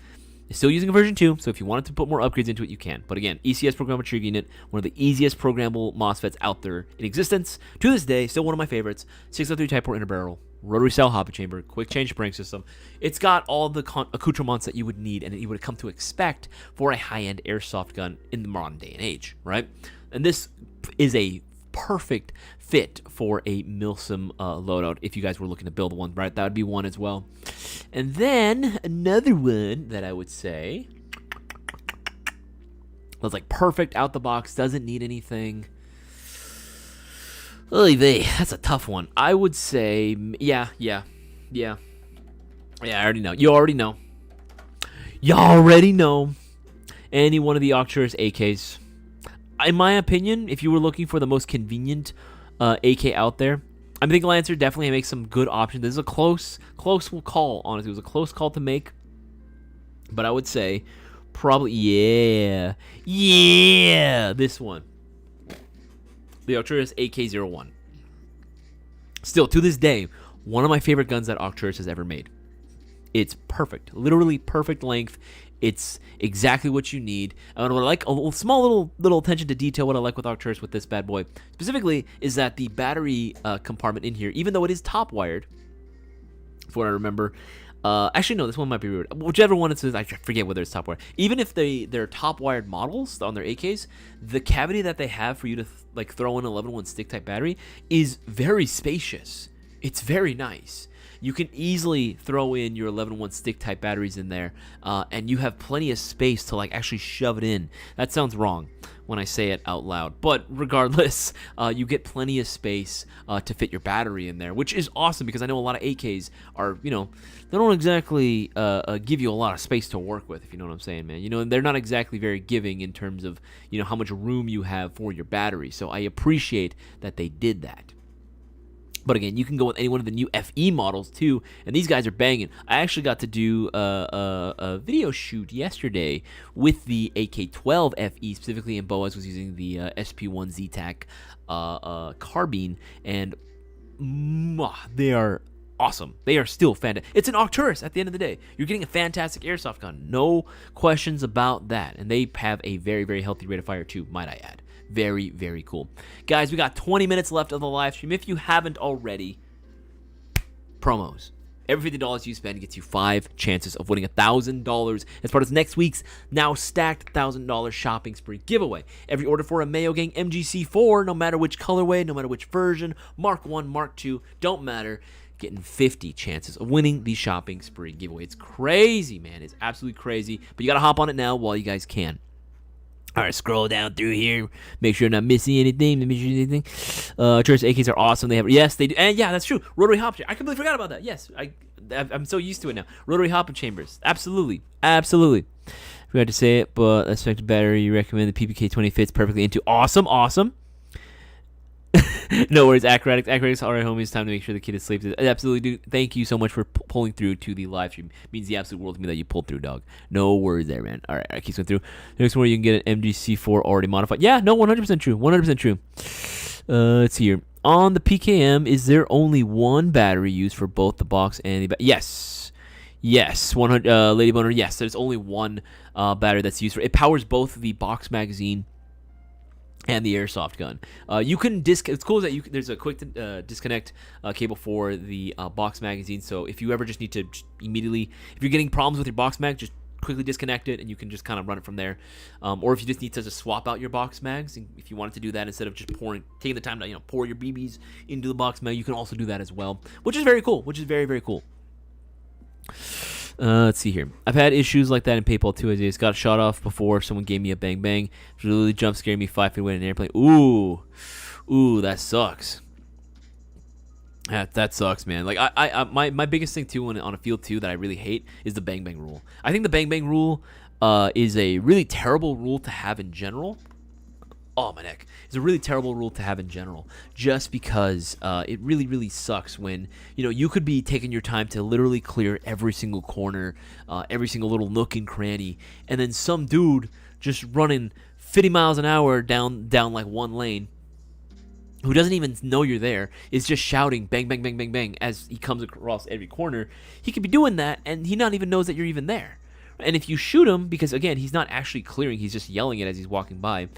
it's still using a version 2, so if you wanted to put more upgrades into it, you can. But again, ECS programmable trigger unit, one of the easiest programmable MOSFETs out there in existence. To this day, still one of my favorites. 603 Type 4 inner barrel, rotary style hopper chamber, quick change spring system. It's got all the accoutrements that you would need and that you would come to expect for a high-end airsoft gun in the modern day and age, right? And this is a perfect fit for a Milsim loadout if you guys were looking to build one, right? That would be one as well. And then another one that I would say was like perfect out the box, doesn't need anything. Oy vey, that's a tough one. I would say, yeah. I already know. You already know. Any one of the Arcturus AKs. In my opinion, if you were looking for the most convenient AK out there, I think Lancer definitely makes some good options. This is a close call, honestly. It was a close call to make. But I would say probably, yeah, this one. The Arcturus AK-01. Still, to this day, one of my favorite guns that Arcturus has ever made. It's perfect. Literally perfect length. It's exactly what you need. And what I like, a small little attention to detail, what I like with Arcturus with this bad boy, specifically, is that the battery compartment in here, even though it is top wired, for what I remember, actually no, this one might be weird. Whichever one it is, I forget whether it's top wired. Even if they're top wired models on their AKs, the cavity that they have for you to like throw in an 11-1 stick type battery is very spacious. It's very nice. you can easily throw in your 11-1 stick type batteries in there, and you have plenty of space to like actually shove it in. That sounds wrong when I say it out loud, but regardless, you get plenty of space to fit your battery in there, which is awesome because I know a lot of AKs are, you know, they don't exactly give you a lot of space to work with, if you know what I'm saying, man. You know, they're not exactly very giving in terms of, you know, how much room you have for your battery. So I appreciate that they did that. But again, you can go with any one of the new FE models too, and these guys are banging. I actually got to do a video shoot yesterday with the AK-12 FE, specifically, and Boaz was using the SP1 Z-Tac carbine, and they are awesome. They are still fantastic. It's an Arcturus at the end of the day. You're getting a fantastic airsoft gun. No questions about that. And they have a very, very healthy rate of fire too, might I add. Very, very cool. Guys, we got 20 minutes left of the live stream. If you haven't already, promos. Every $50 you spend gets you 5 chances of winning $1,000 as part of next week's now stacked $1,000 shopping spree giveaway. Every order for a Mayo Gang MGC4, no matter which colorway, no matter which version, Mark 1, Mark 2, don't matter, getting 50 chances of winning the shopping spree giveaway. It's crazy, man. It's absolutely crazy. But you got to hop on it now while you guys can. All right, scroll down through here. Make sure you're not missing anything. Church AKs are awesome. They have, yes, they do. And yeah, that's true. Rotary hop. I completely forgot about that. Yes, I'm so used to it now. Rotary hop chambers. Absolutely. Absolutely. Forgot to say it, but expected battery you recommend the PPK-20 fits perfectly into. Awesome, awesome. No worries, Acrobatics. All right, homies, time to make sure the kid is asleep. Absolutely, dude. Thank you so much for pulling through to the live stream. It means the absolute world to me that you pulled through, dog. No worries there, man. All right, keep going through. Next one, you can get an MGC4 already modified. Yeah, no, 100% true. 100% true. Let's see here. On the PKM, is there only one battery used for both the box and the yes. Yes, 100. Lady Boner. Yes, there's only one battery that's used for. It powers both the box magazine and the airsoft gun. You can it's cool that there's a quick disconnect cable for the box magazine. So if you ever just need to immediately, if you're getting problems with your box mag, just quickly disconnect it and you can just kind of run it from there. Or if you just need to just swap out your box mags, and if you wanted to do that instead of just taking the time to pour your BBs into the box mag, you can also do that as well, which is very cool. Which is very, very cool. Let's see here. I've had issues like that in PayPal too. Isaias got shot off before. Someone gave me a bang bang. It really jump scared me 5 feet away in an airplane. Ooh, that sucks. That sucks, man. Like my biggest thing too on a field too that I really hate is the bang bang rule. I think the bang bang rule is a really terrible rule to have in general. Oh, my neck. It's a really terrible rule to have in general, just because it really, really sucks when, you could be taking your time to literally clear every single corner, every single little nook and cranny, and then some dude just running 50 miles an hour down like one lane, who doesn't even know you're there, is just shouting bang, bang, bang, bang, bang as he comes across every corner. He could be doing that, and he not even knows that you're even there. And if you shoot him, because, again, he's not actually clearing, he's just yelling it as he's walking by,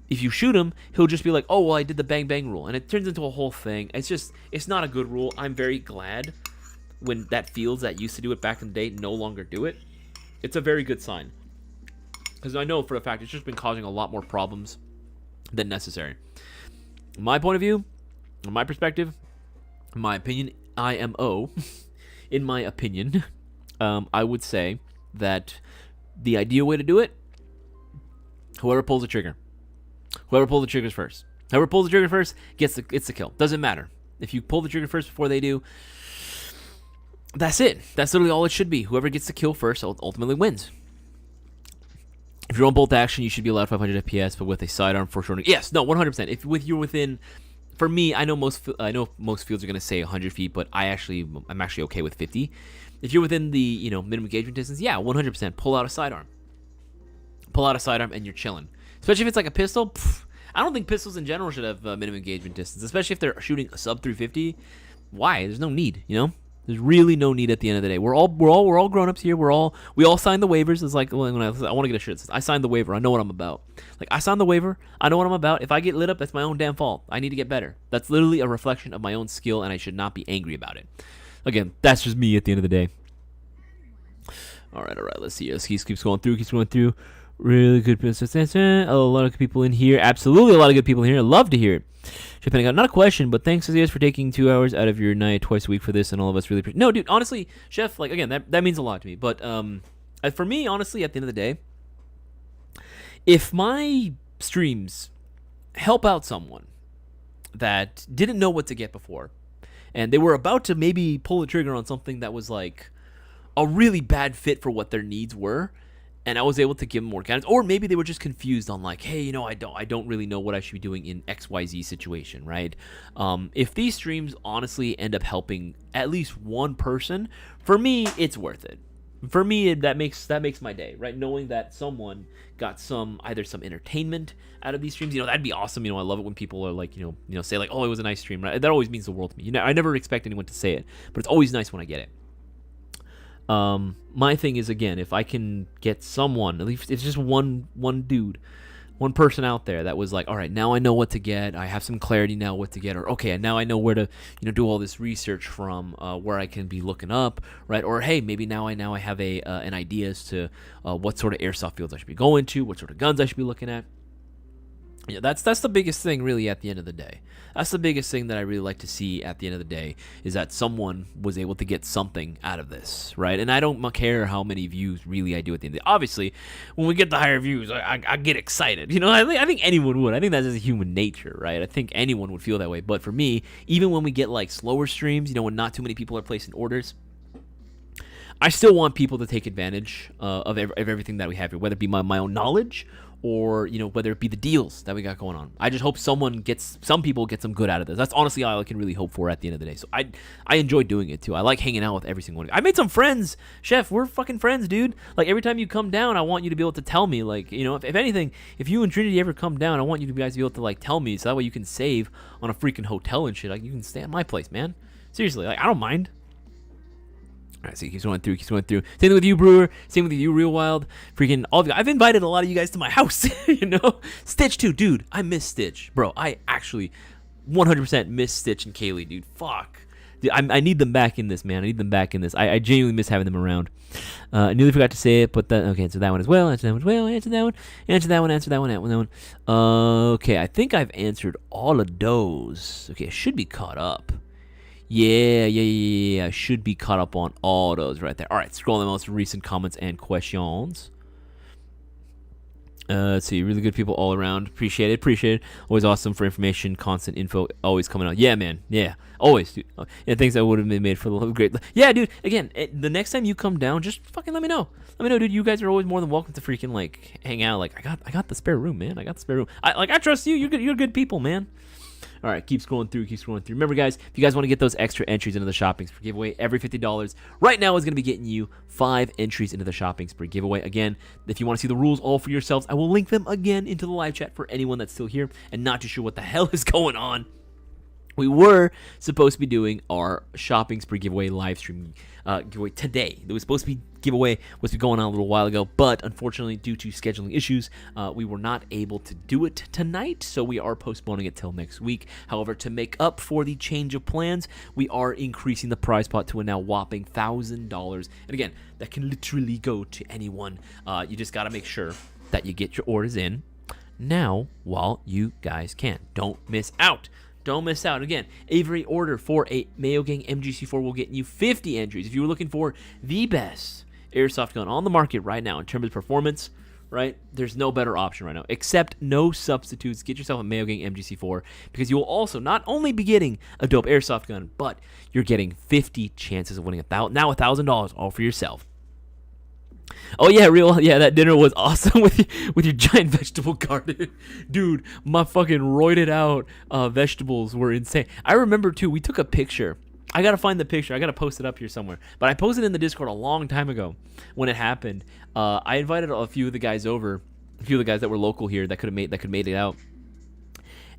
if you shoot him, he'll just be like, oh, well, I did the bang bang rule. And it turns into a whole thing. It's not a good rule. I'm very glad when that fields that used to do it back in the day no longer do it. It's a very good sign. Because I know for a fact it's just been causing a lot more problems than necessary. In my point of view, in my perspective, in my opinion, IMO, in my opinion, I would say that the ideal way to do it, whoever pulls the trigger. Whoever pulls the triggers first. Whoever pulls the trigger first gets the kill. Doesn't matter. If you pull the trigger first before they do, that's it. That's literally all it should be. Whoever gets the kill first ultimately wins. If you're on bolt action, you should be allowed 500 FPS, but with a sidearm for shortening. Yes, no, 100%. If you're within, for me, I know most fields are gonna say 100 feet, but I'm actually okay with 50. If you're within the minimum engagement distance, yeah, 100%. Pull out a sidearm. Pull out a sidearm, and you're chilling. Especially if it's like a pistol. I don't think pistols in general should have minimum engagement distance, especially if they're shooting a sub 350. Why? There's no need, There's really no need at the end of the day. We're all grown-ups here. We all signed the waivers. It's like when I want to get a shirt. I signed the waiver. I know what I'm about. Like, I signed the waiver. I know what I'm about. If I get lit up, that's my own damn fault. I need to get better. That's literally a reflection of my own skill, and I should not be angry about it. Again, that's just me at the end of the day. All right. Let's see. Keeps going through. Really good. A lot of people in here. Absolutely, a lot of good people in here. I love to hear it. Not a question, but thanks, Isaias, for taking 2 hours out of your night twice a week for this, and all of us really appreciate. No, dude, honestly, Chef, like again, that means a lot to me. But for me, honestly, at the end of the day, if my streams help out someone that didn't know what to get before, and they were about to maybe pull the trigger on something that was like a really bad fit for what their needs were, and I was able to give them more guidance, or maybe they were just confused on like, hey, I don't really know what I should be doing in XYZ situation, right? If these streams honestly end up helping at least one person, for me, it's worth it. For me, that makes my day, right? Knowing that someone got either some entertainment out of these streams, that'd be awesome. I love it when people are like, say like, oh, it was a nice stream, right? That always means the world to me. I never expect anyone to say it, but it's always nice when I get it. My thing is, again, if I can get someone, at least it's just one dude, one person out there that was like, all right, now I know what to get. I have some clarity now what to get, or okay, now I know where to, do all this research from, where I can be looking up, right? Or hey, maybe now I have an idea as to what sort of airsoft fields I should be going to, what sort of guns I should be looking at. Yeah, that's the biggest thing, really, at the end of the day. That's the biggest thing that I really like to see at the end of the day, is that someone was able to get something out of this, right? And I don't care how many views really I do at the end of the day. Obviously, when we get the higher views, I get excited. I think anyone would. I think that's just human nature, right? I think anyone would feel that way. But for me, even when we get like slower streams, when not too many people are placing orders, I still want people to take advantage of everything that we have here, whether it be my own knowledge, or whether it be the deals that we got going on. I just hope some people get some good out of this. That's honestly all I can really hope for at the end of the day. So I enjoy doing it too. I like hanging out with every single one. I made some friends, Chef. We're fucking friends, dude. Like every time you come down, I want you to be able to tell me, like, if anything, if you and Trinity ever come down, I want you guys to be able to like tell me, so that way you can save on a freaking hotel and shit. Like you can stay at my place, man. Seriously, like I don't mind. All right, so he keeps going through. Same thing with you, Brewer. Same with you, Real Wild. Freaking all of you. I've invited a lot of you guys to my house, Stitch, too. Dude, I miss Stitch. Bro, I actually 100% miss Stitch and Kaylee, dude. Fuck. Dude, I need them back in this, man. I genuinely miss having them around. I nearly forgot to say it, but okay, answer that one as well. Answer that one. Okay, I think I've answered all of those. Okay, I should be caught up. Yeah. I should be caught up on all those right there. All right, scroll the most recent comments and questions. Let's see, really good people all around. Appreciate it. Always awesome for information, constant info, always coming out. Yeah, man. Yeah, always, dude. Yeah, things that would have been made for the great. Yeah, dude. Again, the next time you come down, just fucking let me know. Let me know, dude. You guys are always more than welcome to freaking like hang out. Like I got the spare room, man. I trust you. You're good people, man. All right, keep scrolling through. Remember, guys, if you guys want to get those extra entries into the shopping spree giveaway, every $50 right now is going to be getting you 5 entries into the shopping spree giveaway. Again, if you want to see the rules all for yourselves, I will link them again into the live chat for anyone that's still here and not too sure what the hell is going on. We were supposed to be doing our shopping spree giveaway live stream giveaway today. It was supposed to be going on a little while ago, but unfortunately, due to scheduling issues, we were not able to do it tonight, so we are postponing it till next week. However, to make up for the change of plans, we are increasing the prize pot to a now whopping $1,000. And again, that can literally go to anyone. You just got to make sure that you get your orders in now while you guys can. Don't miss out. Again, every order for a Mayo Gang MGC4 will get you 50 entries. If you were looking for the best airsoft gun on the market right now in terms of performance, right, there's no better option right now, except no substitutes. Get yourself a Mayo Gang MGC4, because you will also not only be getting a dope airsoft gun, but you're getting 50 chances of winning $1,000 all for yourself. Oh yeah, that dinner was awesome with your giant vegetable garden. Dude, my fucking roided out vegetables were insane. I remember too, we took a picture. I gotta find the picture. I gotta post it up here somewhere. But I posted it in the Discord a long time ago when it happened. I invited a few of the guys over, a few of the guys that were local here that could have made it out.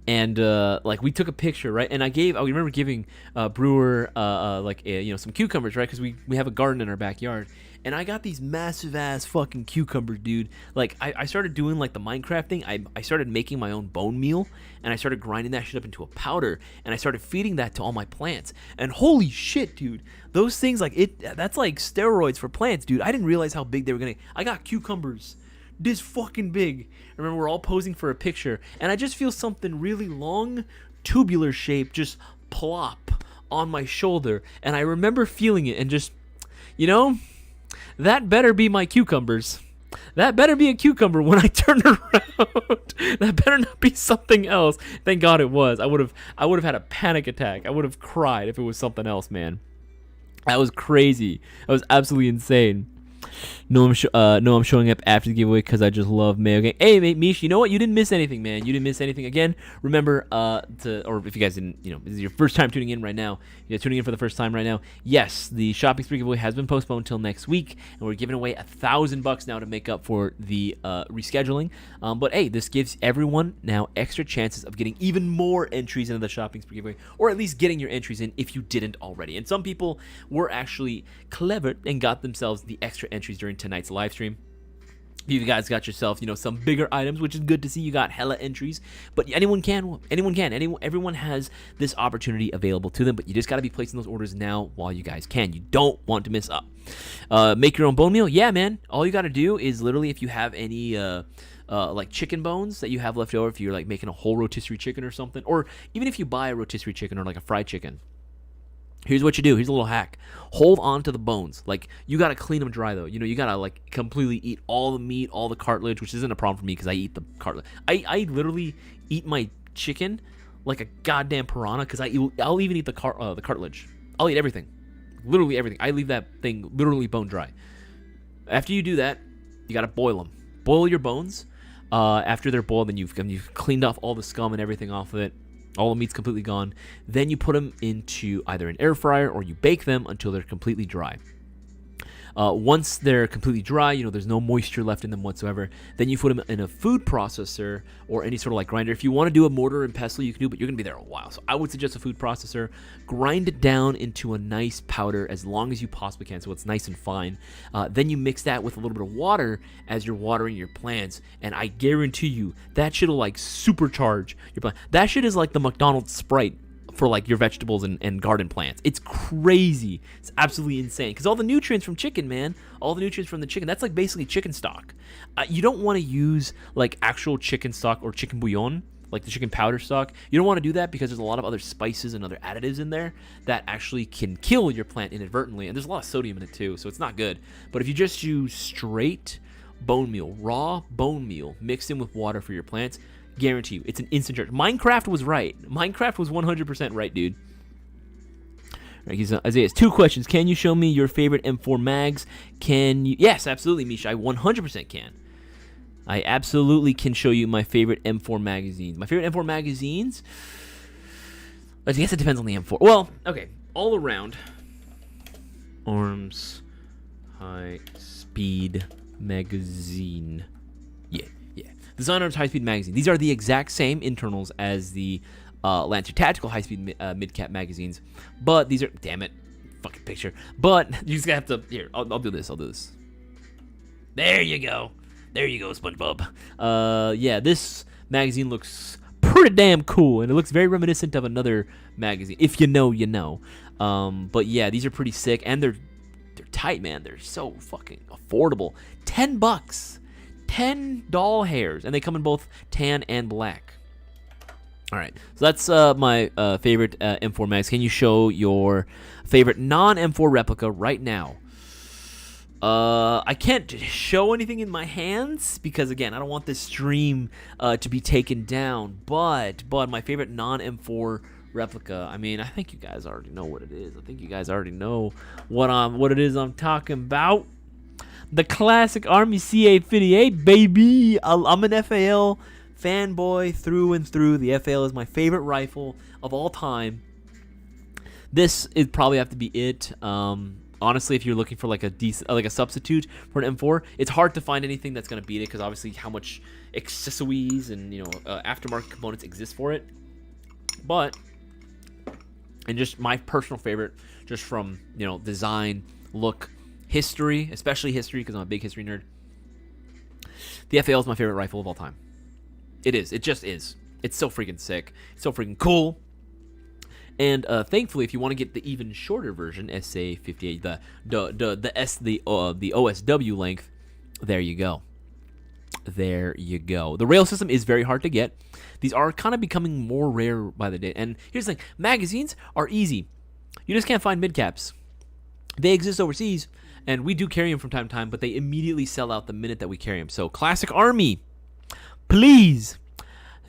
And like we took a picture, right? And I remember giving Brewer some cucumbers, right? Because we have a garden in our backyard. And I got these massive ass fucking cucumbers, dude. Like I started doing like the Minecraft thing. I started making my own bone meal, and I started grinding that shit up into a powder, and I started feeding that to all my plants. And holy shit, dude, those things that's like steroids for plants, dude. I didn't realize how big they were gonna. I got cucumbers this fucking big. I remember we're all posing for a picture, and I just feel something really long, tubular shape just plop on my shoulder, and I remember feeling it and just, that better be my cucumbers. That better be a cucumber when I turn around. That better not be something else. Thank God it was. I would have had a panic attack. I would have cried if it was something else, man. That was crazy. That was absolutely insane. No, I'm showing up after the giveaway because I just love mail game. Hey, mate, Mish, you know what? You didn't miss anything, man. You didn't miss anything. Again, remember or if you guys didn't, this is your first time tuning in right now. You're tuning in for the first time right now. Yes, the shopping spree giveaway has been postponed until next week, and we're giving away $1,000 now to make up for the rescheduling. But hey, this gives everyone now extra chances of getting even more entries into the shopping spree giveaway, or at least getting your entries in if you didn't already. And some people were actually clever and got themselves the extra entries during tonight's live stream. You guys got yourself, some bigger items, which is good to see. You got hella entries, but everyone has this opportunity available to them, but you just got to be placing those orders now while you guys can. You don't want to miss up. Make your own bone meal. Yeah, man. All you got to do is literally, if you have any like chicken bones that you have left over, if you're like making a whole rotisserie chicken or something, or even if you buy a rotisserie chicken or like a fried chicken, here's what you do. Here's a little hack. Hold on to the bones. Like, you got to clean them dry, though. You got to, like, completely eat all the meat, all the cartilage, which isn't a problem for me because I eat the cartilage. I literally eat my chicken like a goddamn piranha because I'll even eat the cartilage. I'll eat everything. Literally everything. I leave that thing literally bone dry. After you do that, you got to boil them. Boil your bones. After they're boiled, then you've cleaned off all the scum and everything off of it. All the meat's completely gone. Then you put them into either an air fryer or you bake them until they're completely dry. Once they're completely dry, there's no moisture left in them whatsoever, then you put them in a food processor or any sort of like grinder. If you want to do a mortar and pestle, you can do, but you're going to be there a while. So I would suggest a food processor. Grind it down into a nice powder as long as you possibly can so it's nice and fine. Then you mix that with a little bit of water as you're watering your plants, and I guarantee you that shit will like supercharge your plant. That shit is like the McDonald's Sprite for like your vegetables and garden plants. It's crazy. It's absolutely insane because all the nutrients from chicken, man, all the nutrients from the chicken, that's like basically chicken stock. You don't want to use like actual chicken stock or chicken bouillon, like the chicken powder stock. You don't want to do that because there's a lot of other spices and other additives in there that actually can kill your plant inadvertently, and there's a lot of sodium in it too, so it's not good. But if you just use straight bone meal, raw bone meal mixed in with water for your plants, guarantee you, it's an instant charge. Minecraft was right. Minecraft was 100% right, dude. Right, Isaias, 2 questions. Can you show me your favorite M4 mags? Can you? Yes, absolutely, Misha. I 100% can. I absolutely can show you my favorite M4 magazines. My favorite M4 magazines? I guess it depends on the M4. Well, okay. All around. Arms. High Speed Magazine. Yeah. Design Arms High Speed Magazine. These are the exact same internals as the Lancer Tactical High Speed mid-cap magazines, but these are, damn it, fucking picture. But you just have to, here, I'll do this. There you go, SpongeBob. Yeah, this magazine looks pretty damn cool, and it looks very reminiscent of another magazine. If you know, you know. But yeah, these are pretty sick, and they're tight, man. They're so fucking affordable. $10. 10 doll hairs, and they come in both tan and black. All right, so that's my favorite M4 mags. Can you show your favorite non-M4 replica right now? I can't show anything in my hands because, again, I don't want this stream to be taken down, but my favorite non-M4 replica, I mean, I think you guys already know what it is. I think you guys already know what it is I'm talking about. The classic Army CA-58, baby. I'm an FAL fanboy through and through. The FAL is my favorite rifle of all time. This is probably have to be it. Honestly, if you're looking for like a decent, like a substitute for an M4, it's hard to find anything that's gonna beat it because obviously how much accessories and aftermarket components exist for it. But and just my personal favorite, just from design, look, history, especially history, because I'm a big history nerd. The FAL is my favorite rifle of all time. It is. It just is. It's so freaking sick. It's so freaking cool. And thankfully, if you want to get the even shorter version, SA-58, the OSW length, there you go. there you go. The rail system is very hard to get. These are kind of becoming more rare by the day. And here's the thing. Magazines are easy. You just can't find mid-caps. They exist overseas, and we do carry them from time to time, but they immediately sell out the minute that we carry them. So Classic Army, please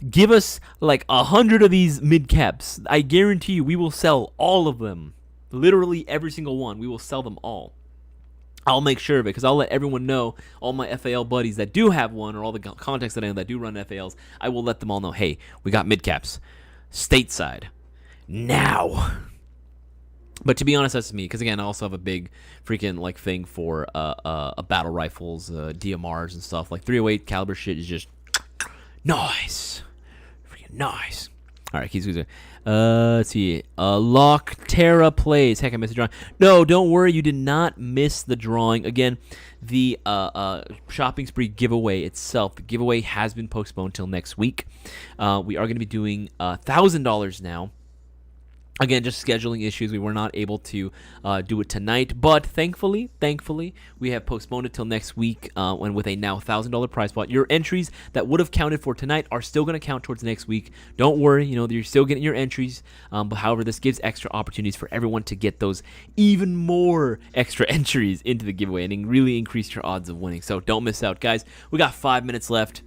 give us like 100 of these mid-caps. I guarantee you we will sell all of them. Literally every single one. We will sell them all. I'll make sure of it because I'll let everyone know, all my FAL buddies that do have one, or all the contacts that I know that do run FALs, I will let them all know, hey, we got mid-caps stateside now. But to be honest, that's me, because again, I also have a big freaking like thing for battle rifles, DMRs and stuff. Like 308 caliber shit is just nice, freaking nice. All right, keep going. Let's see. Locterra plays. Heck, I missed the drawing. No, don't worry. You did not miss the drawing. Again, the shopping spree giveaway itself. The giveaway has been postponed till next week. We are going to be doing $1,000 now. Again, just scheduling issues. We were not able to do it tonight, but thankfully, we have postponed it till next week. And with a now $1,000 prize pot, your entries that would have counted for tonight are still going to count towards next week. Don't worry, you're still getting your entries. But however, this gives extra opportunities for everyone to get those even more extra entries into the giveaway and really increase your odds of winning. So don't miss out, guys. We got 5 minutes left.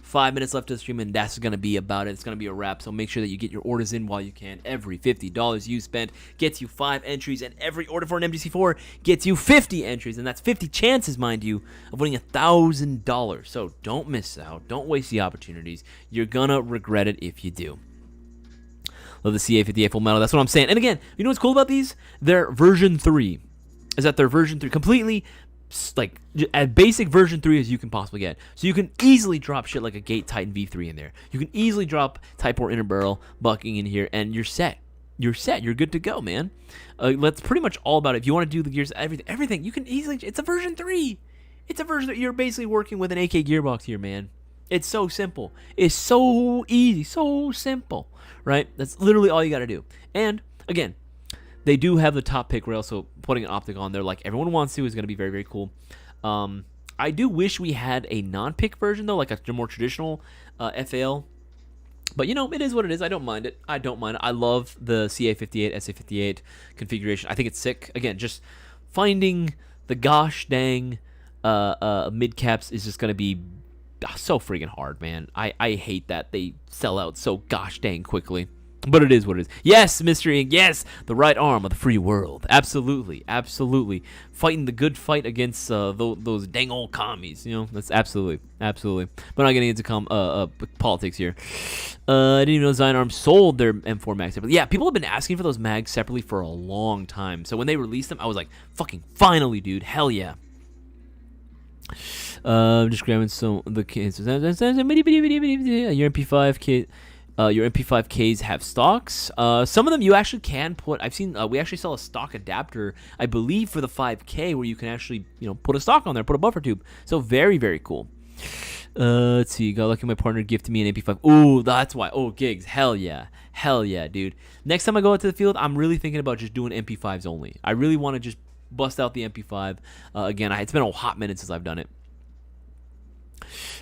5 minutes left to the stream, and that's going to be about it. It's going to be a wrap, so make sure that you get your orders in while you can. Every $50 you spend gets you 5 entries, and every order for an MGC4 gets you 50 entries, and that's 50 chances, mind you, of winning $1,000. So don't miss out. Don't waste the opportunities. You're going to regret it if you do. Love the CA-58 full metal. That's what I'm saying. And again, you know what's cool about these? They're version 3. Is that they're version 3 completely, like as basic version 3 as you can possibly get. So you can easily drop shit like a Gate Titan V3 in there. You can easily drop Type 4 inner barrel bucking in here, and you're set. You're set. You're good to go, man. That's pretty much all about it. If you want to do the gears, everything, you can easily. It's a version 3. It's a version that you're basically working with an AK gearbox here, man. It's so simple. It's so easy, so simple, right? That's literally all you got to do. And again, they do have the top pick rail, so putting an optic on there like everyone wants to is going to be very, very cool. I do wish we had a non-pick version, though, like a more traditional FAL. But, it is what it is. I don't mind it. I love the CA-58, SA-58 configuration. I think it's sick. Again, just finding the gosh dang mid-caps is just going to be so freaking hard, man. I hate that they sell out so gosh dang quickly. But it is what it is. Yes, Mystery Inc. Yes, the right arm of the free world. Absolutely, absolutely. Fighting the good fight against those dang old commies. That's absolutely. But not getting into politics here. I didn't even know Zion Arms sold their M4 mags separately. Yeah, people have been asking for those mags separately for a long time. So when they released them, I was like, fucking finally, dude. Hell yeah. Just grabbing some of the kids. Your MP5 your MP5Ks have stocks. Some of them you actually can put. I've seen. We actually sell a stock adapter, I believe, for the 5K, where you can actually, put a stock on there, put a buffer tube. So very, very cool. Let's see. Got lucky. My partner gifted me an MP5. Ooh, that's why. Oh, gigs. Hell yeah, dude. Next time I go out to the field, I'm really thinking about just doing MP5s only. I really want to just bust out the MP5 again. It's been a hot minute since I've done it.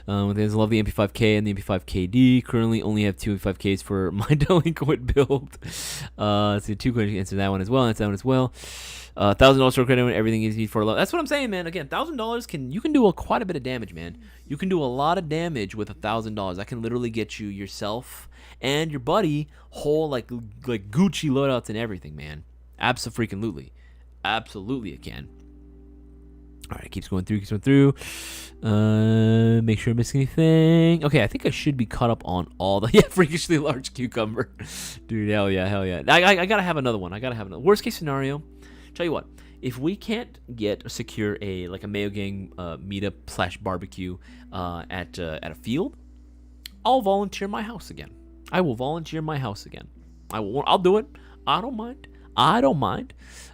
I love the MP5K and the MP5KD. Currently only have 2 MP5Ks for my delinquent build. Let's see, 2 questions. Answer that one as well. $1,000 for credit when everything is easy for love. That's what I'm saying, man. Again, $1,000 you can do quite a bit of damage, man. You can do a lot of damage with $1,000. That can literally get you yourself and your buddy whole like Gucci loadouts and everything, man. Absolutely it can. All right, keeps going through. Make sure I miss anything. Okay, I think I should be caught up on all the freakishly large cucumber, dude. Hell yeah. I gotta have another one. Worst case scenario. Tell you what, if we can't secure a Mayo Gang meetup / barbecue at a field, I'll volunteer my house again. I will volunteer my house again. I'll do it. I don't mind.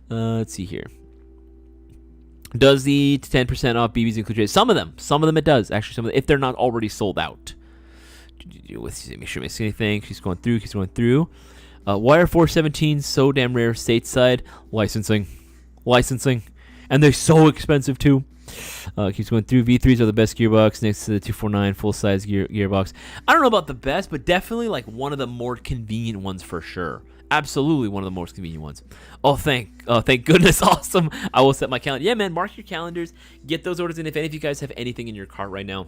Let's see here. Does the 10% off BBs include trades? Some of them it does. Actually, if they're not already sold out. Make sure I miss anything. Keeps going through. Why are 417s so damn rare stateside? Licensing. And they're so expensive too. Keeps going through. V3s are the best gearbox next to the 249 full-size gearbox. I don't know about the best, but definitely like one of the more convenient ones for sure. Absolutely one of the most convenient ones. Oh, thank goodness. Awesome. I will set my calendar. Yeah, man, mark your calendars. Get those orders in. If any of you guys have anything in your cart right now,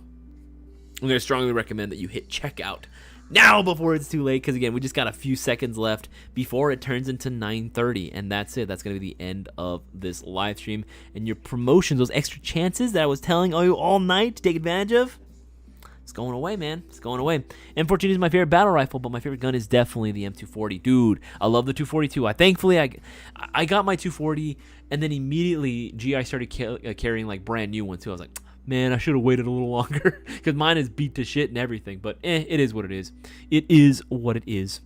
I'm going to strongly recommend that you hit checkout now before it's too late, because again, we just got a few seconds left before it turns into 9:30, and that's it. That's going to be the end of this live stream. And your promotions, those extra chances that I was telling you all night to take advantage of, it's going away, man. It's going away. M14 is my favorite battle rifle, but my favorite gun is definitely the M240. Dude, I love the 242. Thankfully, I got my 240, and then immediately GI started carrying like brand new ones too. I was like, man, I should have waited a little longer because mine is beat to shit and everything. But it is what it is. It is what it is.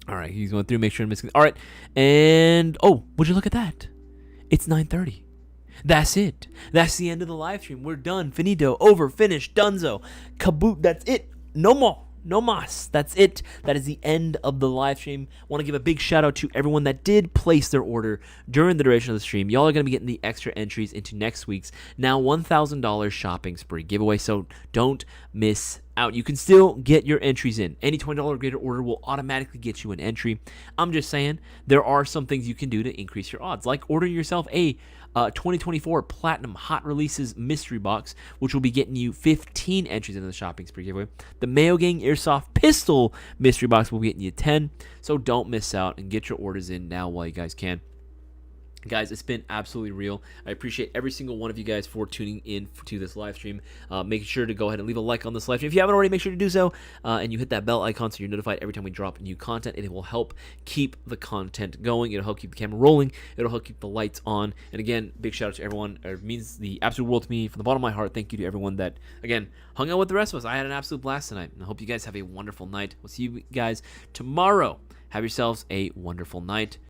All right, he's going through. Make sure I'm missing. All right, and oh, would you look at that? It's 9:30. That's it. That's the end of the live stream. We're done. Finito. Over. Finished. Dunzo. Kaboot. That's it. No more. No mas. That's it. That is the end of the live stream. Want to give a big shout out to everyone that did place their order during the duration of the stream. Y'all are going to be getting the extra entries into next week's now $1,000 shopping spree giveaway, so don't miss out. You can still get your entries in. Any $20 or greater order will automatically get you an entry. I'm just saying there are some things you can do to increase your odds, like ordering yourself a 2024 Platinum Hot Releases Mystery Box, which will be getting you 15 entries into the shopping spree giveaway. The Mayo Gang Airsoft Pistol Mystery Box will be getting you 10, so don't miss out and get your orders in now while you guys can. Guys, it's been absolutely real. I appreciate every single one of you guys for tuning in to this live stream. Make sure to go ahead and leave a like on this live stream. If you haven't already, make sure to do so. And you hit that bell icon so you're notified every time we drop new content. And it will help keep the content going. It'll help keep the camera rolling. It'll help keep the lights on. And again, big shout out to everyone. It means the absolute world to me. From the bottom of my heart, thank you to everyone that, again, hung out with the rest of us. I had an absolute blast tonight. And I hope you guys have a wonderful night. We'll see you guys tomorrow. Have yourselves a wonderful night.